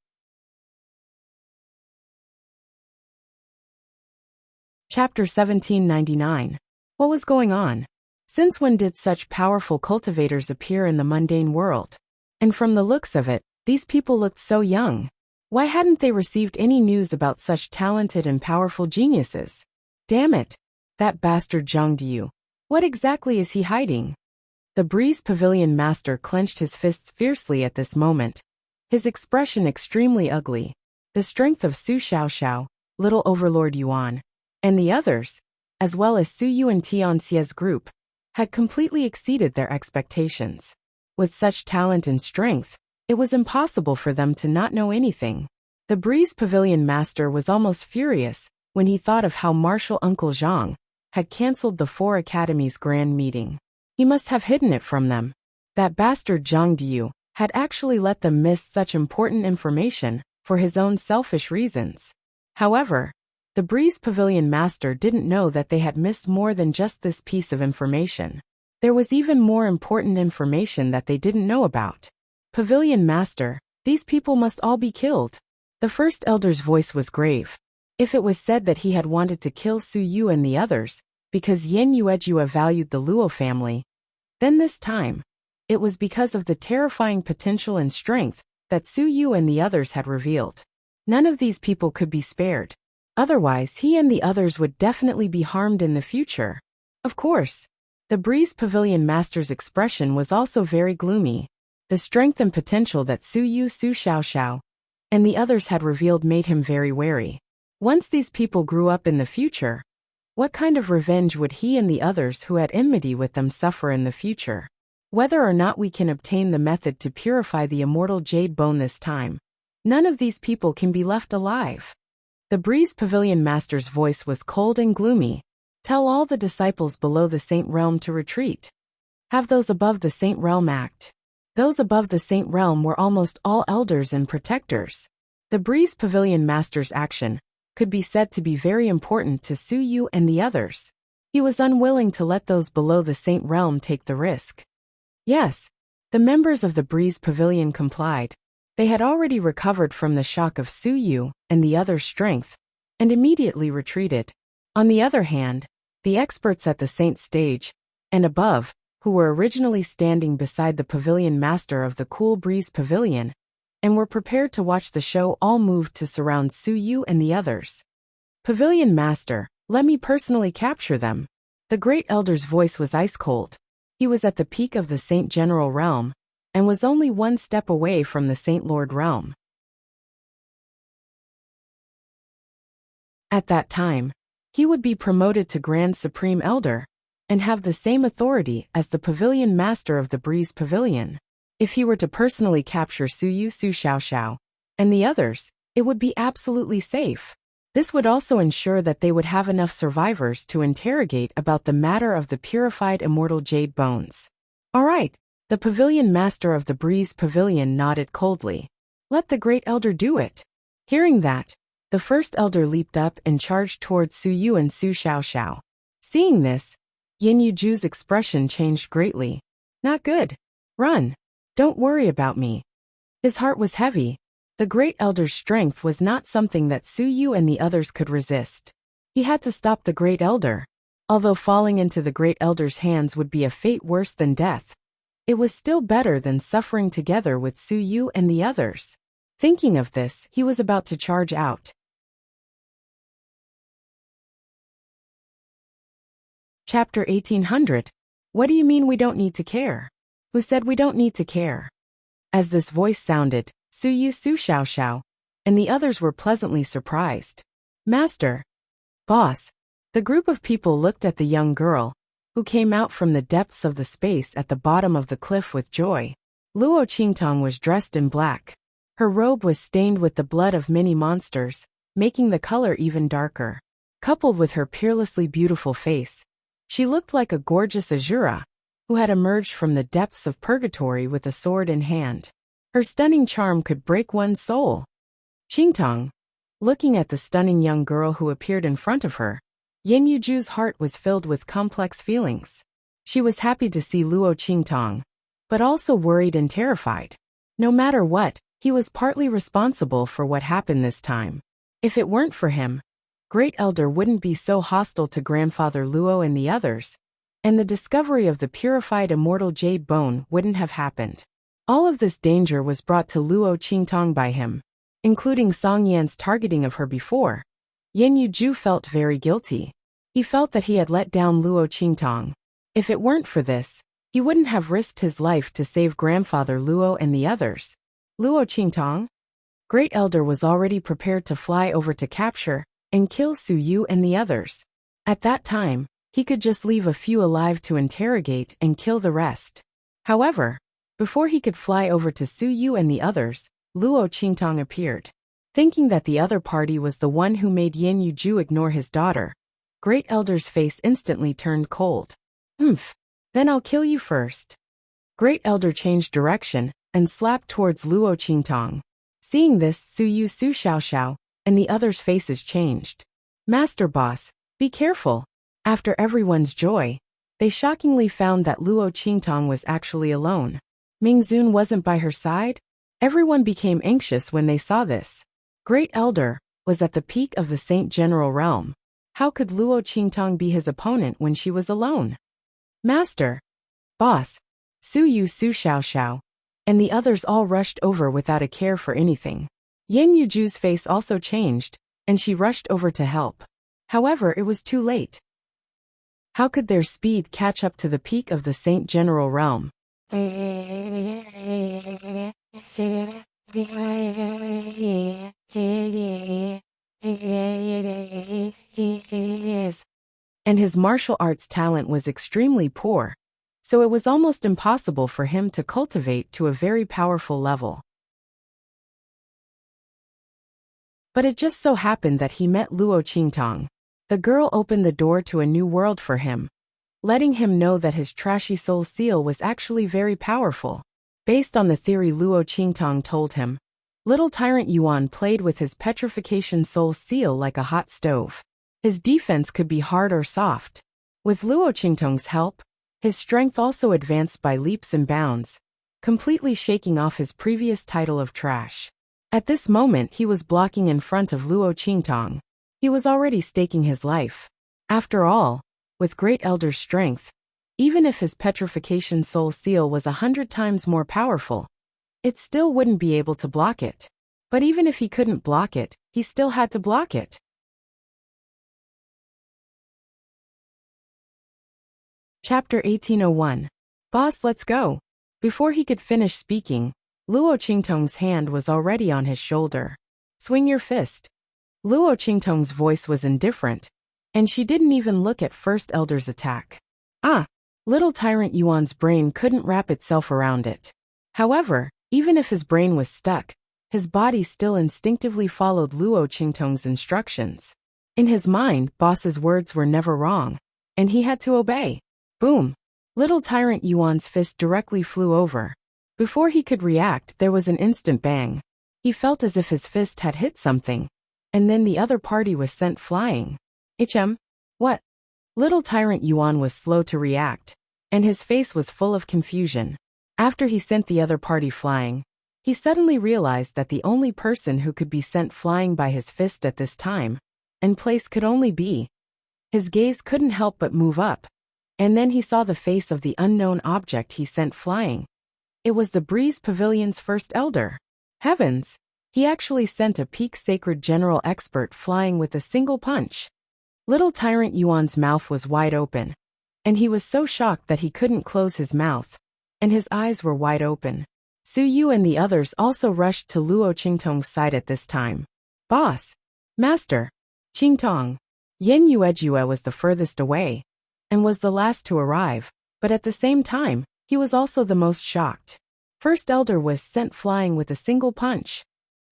Chapter 1799. What was going on? Since when did such powerful cultivators appear in the mundane world? And from the looks of it, these people looked so young. Why hadn't they received any news about such talented and powerful geniuses? Damn it! That bastard Zhangdiu. What exactly is he hiding? The Breeze Pavilion master clenched his fists fiercely at this moment, his expression extremely ugly. The strength of Su Xiaoxiao, Little Overlord Yuan, and the others, as well as Suyu and Tianxia's group, had completely exceeded their expectations. With such talent and strength, it was impossible for them to not know anything. The Breeze Pavilion master was almost furious when he thought of how martial Uncle Zhang had cancelled the 4 academies' grand meeting. He must have hidden it from them. That bastard Zhang Diu had actually let them miss such important information for his own selfish reasons. However, the Breeze Pavilion master didn't know that they had missed more than just this piece of information. There was even more important information that they didn't know about. Pavilion master, these people must all be killed. The first elder's voice was grave. If it was said that he had wanted to kill Su Yu and the others because Yen Yuejua valued the Luo family, then this time, it was because of the terrifying potential and strength that Su Yu and the others had revealed. None of these people could be spared. Otherwise, he and the others would definitely be harmed in the future. Of course, the Breeze Pavilion master's expression was also very gloomy. The strength and potential that Su Yu, Su Xiaoxiao, and the others had revealed made him very wary. Once these people grew up in the future, what kind of revenge would he and the others who had enmity with them suffer in the future? Whether or not we can obtain the method to purify the immortal jade bone this time, none of these people can be left alive. The Breeze Pavilion master's voice was cold and gloomy. Tell all the disciples below the Saint Realm to retreat. Have those above the Saint Realm act. Those above the Saint Realm were almost all elders and protectors. The Breeze Pavilion master's action could be said to be very important to Su Yu and the others. He was unwilling to let those below the Saint Realm take the risk. Yes, the members of the Breeze Pavilion complied. They had already recovered from the shock of Su Yu and the others' strength, and immediately retreated. On the other hand, the experts at the Saint stage, and above, who were originally standing beside the pavilion master of the Cool Breeze Pavilion, and were prepared to watch the show, all moved to surround Su Yu and the others. Pavilion master, let me personally capture them. The great elder's voice was ice cold. He was at the peak of the Saint General realm, and was only one step away from the Saint Lord realm. At that time, he would be promoted to Grand Supreme Elder, and have the same authority as the pavilion master of the Breeze Pavilion. If he were to personally capture Su Yu, Su Xiaoxiao, and the others, it would be absolutely safe. This would also ensure that they would have enough survivors to interrogate about the matter of the purified immortal jade bones. All right. The pavilion master of the breeze pavilion nodded coldly. Let the great elder do it. Hearing that, the first elder leaped up and charged towards Su Yu and Su Xiaoxiao. Seeing this, Yin Yuju's expression changed greatly. Not good. Run. Don't worry about me. His heart was heavy. The great elder's strength was not something that Su Yu and the others could resist. He had to stop the great elder. Although falling into the great elder's hands would be a fate worse than death, it was still better than suffering together with Su Yu and the others. Thinking of this, he was about to charge out. Chapter 1800. What do you mean we don't need to care? Who said we don't need to care? As this voice sounded, Su Yu, Su Xiaoxiao, and the others were pleasantly surprised. Master. Boss. The group of people looked at the young girl, who came out from the depths of the space at the bottom of the cliff with joy. Luo Qingtong was dressed in black. Her robe was stained with the blood of many monsters, making the color even darker. Coupled with her peerlessly beautiful face, she looked like a gorgeous Azura, who had emerged from the depths of purgatory with a sword in hand. Her stunning charm could break one's soul. Qingtong. Looking at the stunning young girl who appeared in front of her, Yin Yuju's heart was filled with complex feelings. She was happy to see Luo Qingtong, but also worried and terrified. No matter what, he was partly responsible for what happened this time. If it weren't for him, Great Elder wouldn't be so hostile to Grandfather Luo and the others, and the discovery of the purified immortal jade bone wouldn't have happened. All of this danger was brought to Luo Qingtong by him, including Song Yan's targeting of her before. Yin Yuju felt very guilty. He felt that he had let down Luo Qingtong. If it weren't for this, he wouldn't have risked his life to save Grandfather Luo and the others. Luo Qingtong? Great Elder was already prepared to fly over to capture and kill Su Yu and the others. At that time, he could just leave a few alive to interrogate and kill the rest. However, before he could fly over to Su Yu and the others, Luo Qingtong appeared. Thinking that the other party was the one who made Yin Yuju ignore his daughter, Great Elder's face instantly turned cold. Then I'll kill you first. Great Elder changed direction and slapped towards Luo Qingtong. Seeing this, Su Yu, Su Xiaoxiao, and the others' faces changed. Master Boss, be careful. After everyone's joy, they shockingly found that Luo Qingtong was actually alone. Mingzun wasn't by her side. Everyone became anxious when they saw this. Great Elder was at the peak of the Saint General realm. How could Luo Qingtong be his opponent when she was alone? Master. Boss. Su Yu, Su Xiaoxiao, and the others all rushed over without a care for anything. Yin Yuju's face also changed, and she rushed over to help. However, it was too late. How could their speed catch up to the peak of the Saint General realm? And his martial arts talent was extremely poor, so it was almost impossible for him to cultivate to a very powerful level. But it just so happened that he met Luo Qingtong. The girl opened the door to a new world for him, letting him know that his trashy soul seal was actually very powerful. Based on the theory Luo Qingtong told him, little tyrant Yuan played with his petrification soul seal like a hot stove. His defense could be hard or soft. With Luo Qingtong's help, his strength also advanced by leaps and bounds, completely shaking off his previous title of trash. At this moment he was blocking in front of Luo Qingtong. He was already staking his life. After all, with Great Elder's strength, even if his petrification soul seal was 100 times more powerful, it still wouldn't be able to block it. But even if he couldn't block it, he still had to block it. Chapter 1801. Boss, let's go. Before he could finish speaking, Luo Qingtong's hand was already on his shoulder. Swing your fist. Luo Qingtong's voice was indifferent, and she didn't even look at First Elder's attack. Little tyrant Yuan's brain couldn't wrap itself around it. However, even if his brain was stuck, his body still instinctively followed Luo Qingtong's instructions. In his mind, Boss's words were never wrong, and he had to obey. Boom! Little Tyrant Yuan's fist directly flew over. Before he could react, there was an instant bang. He felt as if his fist had hit something. And then the other party was sent flying. What? Little Tyrant Yuan was slow to react, and his face was full of confusion. After he sent the other party flying, he suddenly realized that the only person who could be sent flying by his fist at this time and place could only be. His gaze couldn't help but move up, and then he saw the face of the unknown object he sent flying. It was the Breeze Pavilion's first elder. Heavens! He actually sent a peak sacred general expert flying with a single punch. Little Tyrant Yuan's mouth was wide open, and he was so shocked that he couldn't close his mouth, and his eyes were wide open. Su Yu and the others also rushed to Luo Qingtong's side at this time. Boss! Master! Qingtong! Yen Yuejue was the furthest away, and was the last to arrive, but at the same time, he was also the most shocked. First Elder was sent flying with a single punch.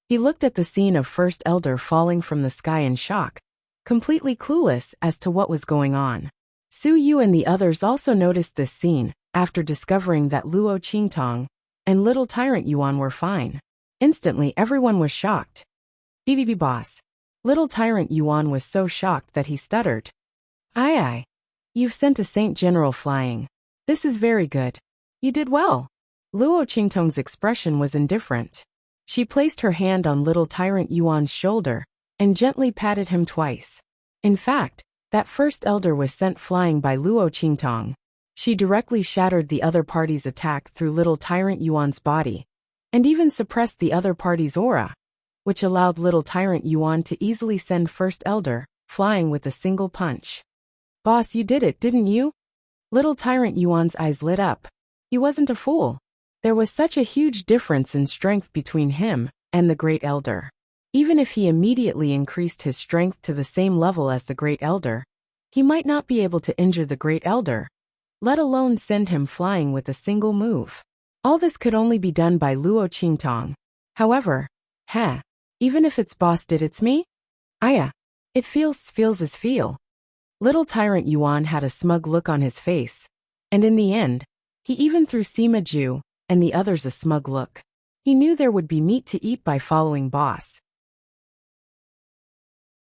He looked at the scene of First Elder falling from the sky in shock, completely clueless as to what was going on. Su Yu and the others also noticed this scene, after discovering that Luo Qingtong and Little Tyrant Yuan were fine. Instantly everyone was shocked. BBB boss. Little Tyrant Yuan was so shocked that he stuttered. Aye. You've sent a Saint General flying. This is very good. You did well. Luo Qingtong's expression was indifferent. She placed her hand on Little Tyrant Yuan's shoulder and gently patted him twice. In fact, that first elder was sent flying by Luo Qingtong. She directly shattered the other party's attack through Little Tyrant Yuan's body, and even suppressed the other party's aura, which allowed Little Tyrant Yuan to easily send First Elder flying with a single punch. Boss, you did it, didn't you? Little Tyrant Yuan's eyes lit up. He wasn't a fool. There was such a huge difference in strength between him and the Great Elder. Even if he immediately increased his strength to the same level as the Great Elder, he might not be able to injure the Great Elder, let alone send him flying with a single move. All this could only be done by Luo Qingtong. However, even if its boss did, it's me? It feels as feel. Little Tyrant Yuan had a smug look on his face, and in the end, he even threw Sima Ju and the others a smug look. He knew there would be meat to eat by following boss.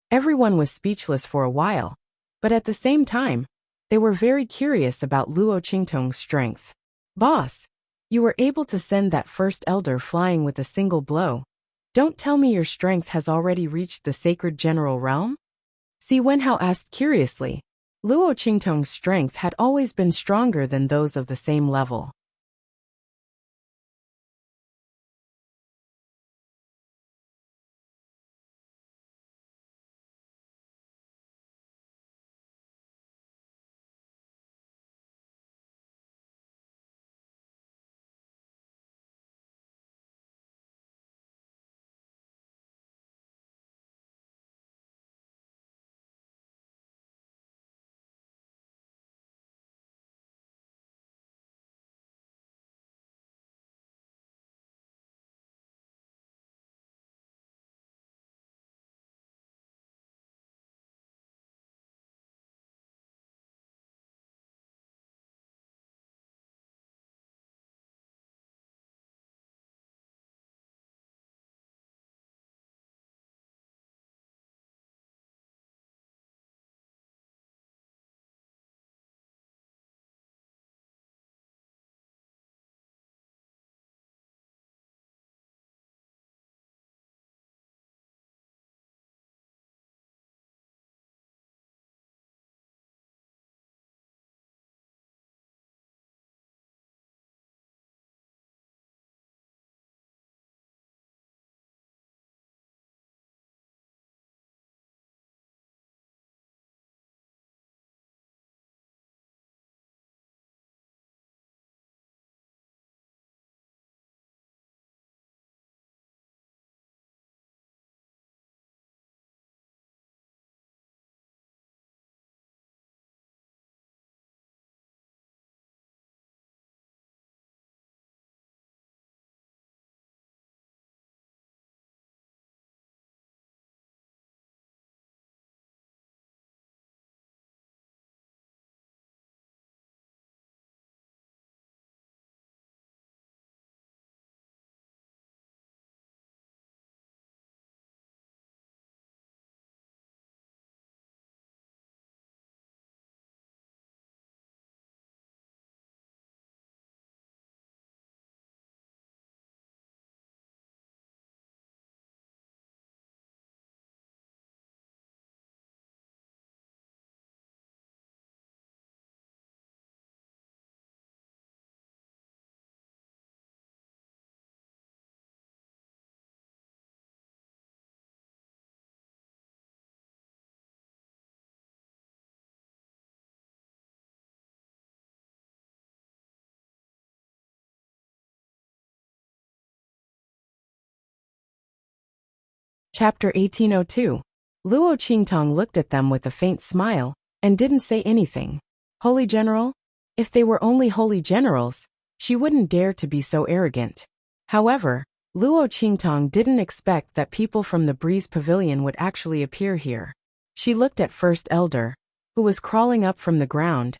Everyone was speechless for a while, but at the same time, they were very curious about Luo Qingtong's strength. Boss, you were able to send that first elder flying with a single blow. Don't tell me your strength has already reached the sacred general realm? Si Wenhao asked curiously. Luo Qingtong's strength had always been stronger than those of the same level. Chapter 1802. Luo Qingtong looked at them with a faint smile, and didn't say anything. Holy General? If they were only holy generals, she wouldn't dare to be so arrogant. However, Luo Qingtong didn't expect that people from the Breeze Pavilion would actually appear here. She looked at First Elder, who was crawling up from the ground,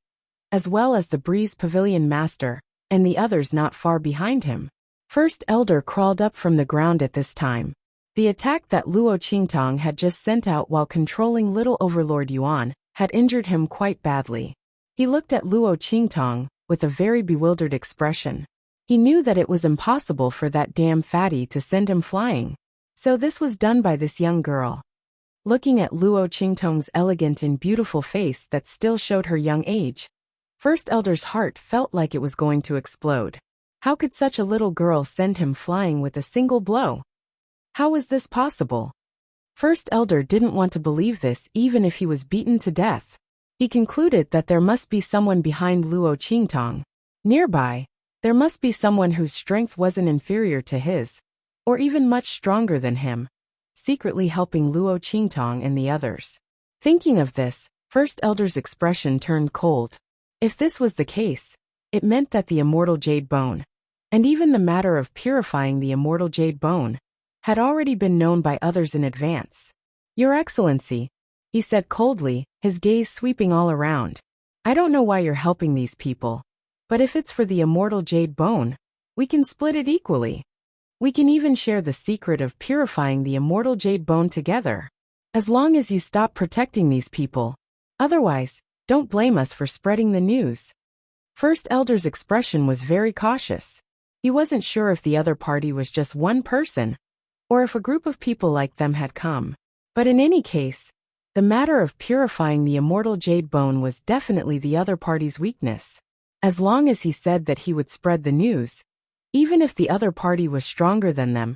as well as the Breeze Pavilion Master, and the others not far behind him. First Elder crawled up from the ground at this time. The attack that Luo Qingtong had just sent out while controlling Little Overlord Yuan had injured him quite badly. He looked at Luo Qingtong with a very bewildered expression. He knew that it was impossible for that damn fatty to send him flying. So this was done by this young girl. Looking at Luo Qingtong's elegant and beautiful face that still showed her young age, First Elder's heart felt like it was going to explode. How could such a little girl send him flying with a single blow? How was this possible? First Elder didn't want to believe this even if he was beaten to death. He concluded that there must be someone behind Luo Qingtong. Nearby, there must be someone whose strength wasn't inferior to his, or even much stronger than him, secretly helping Luo Qingtong and the others. Thinking of this, First Elder's expression turned cold. If this was the case, it meant that the immortal jade bone, and even the matter of purifying the immortal jade bone, had already been known by others in advance. Your Excellency, he said coldly, his gaze sweeping all around. I don't know why you're helping these people, but if it's for the immortal jade bone, we can split it equally. We can even share the secret of purifying the immortal jade bone together. As long as you stop protecting these people. Otherwise, don't blame us for spreading the news. First Elder's expression was very cautious. He wasn't sure if the other party was just one person, or if a group of people like them had come. But in any case, the matter of purifying the immortal jade bone was definitely the other party's weakness. As long as he said that he would spread the news, even if the other party was stronger than them,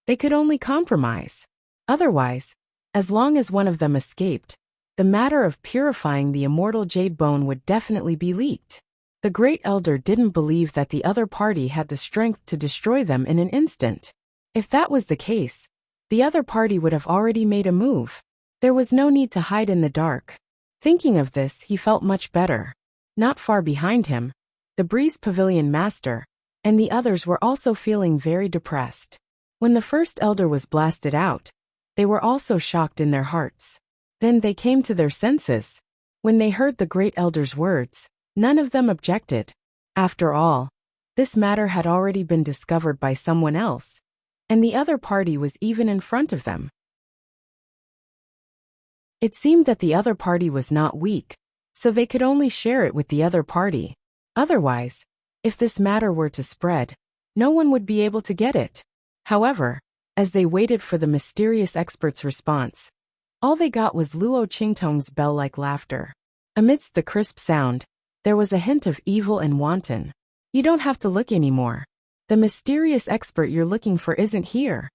they could only compromise. Otherwise, as long as one of them escaped, the matter of purifying the immortal jade bone would definitely be leaked. The Great Elder didn't believe that the other party had the strength to destroy them in an instant. If that was the case, the other party would have already made a move. There was no need to hide in the dark. Thinking of this, he felt much better. Not far behind him, the Breeze Pavilion Master and the others were also feeling very depressed. When the First Elder was blasted out, they were also shocked in their hearts. Then they came to their senses. When they heard the Great Elder's words, none of them objected. After all, this matter had already been discovered by someone else, and the other party was even in front of them. It seemed that the other party was not weak, so they could only share it with the other party. Otherwise, if this matter were to spread, no one would be able to get it. However, as they waited for the mysterious expert's response, all they got was Luo Qingtong's bell-like laughter. Amidst the crisp sound, there was a hint of evil and wanton. You don't have to look anymore. The mysterious expert you're looking for isn't here.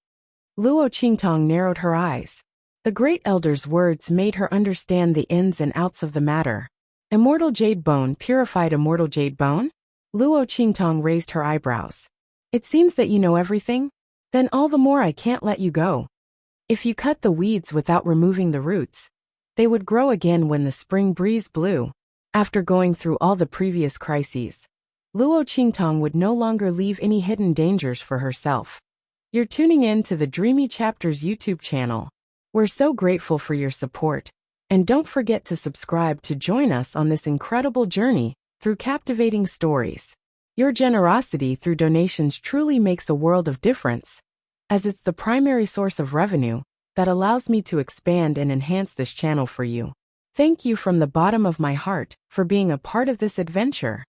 Luo Qingtong narrowed her eyes. The Great Elder's words made her understand the ins and outs of the matter. Immortal jade bone, purified immortal jade bone? Luo Qingtong raised her eyebrows. It seems that you know everything? Then all the more I can't let you go. If you cut the weeds without removing the roots, they would grow again when the spring breeze blew. After going through all the previous crises, Luo Qingtong would no longer leave any hidden dangers for herself. You're tuning in to the Dreamy Chapters YouTube channel. We're so grateful for your support, and don't forget to subscribe to join us on this incredible journey through captivating stories. Your generosity through donations truly makes a world of difference, as it's the primary source of revenue that allows me to expand and enhance this channel for you. Thank you from the bottom of my heart for being a part of this adventure.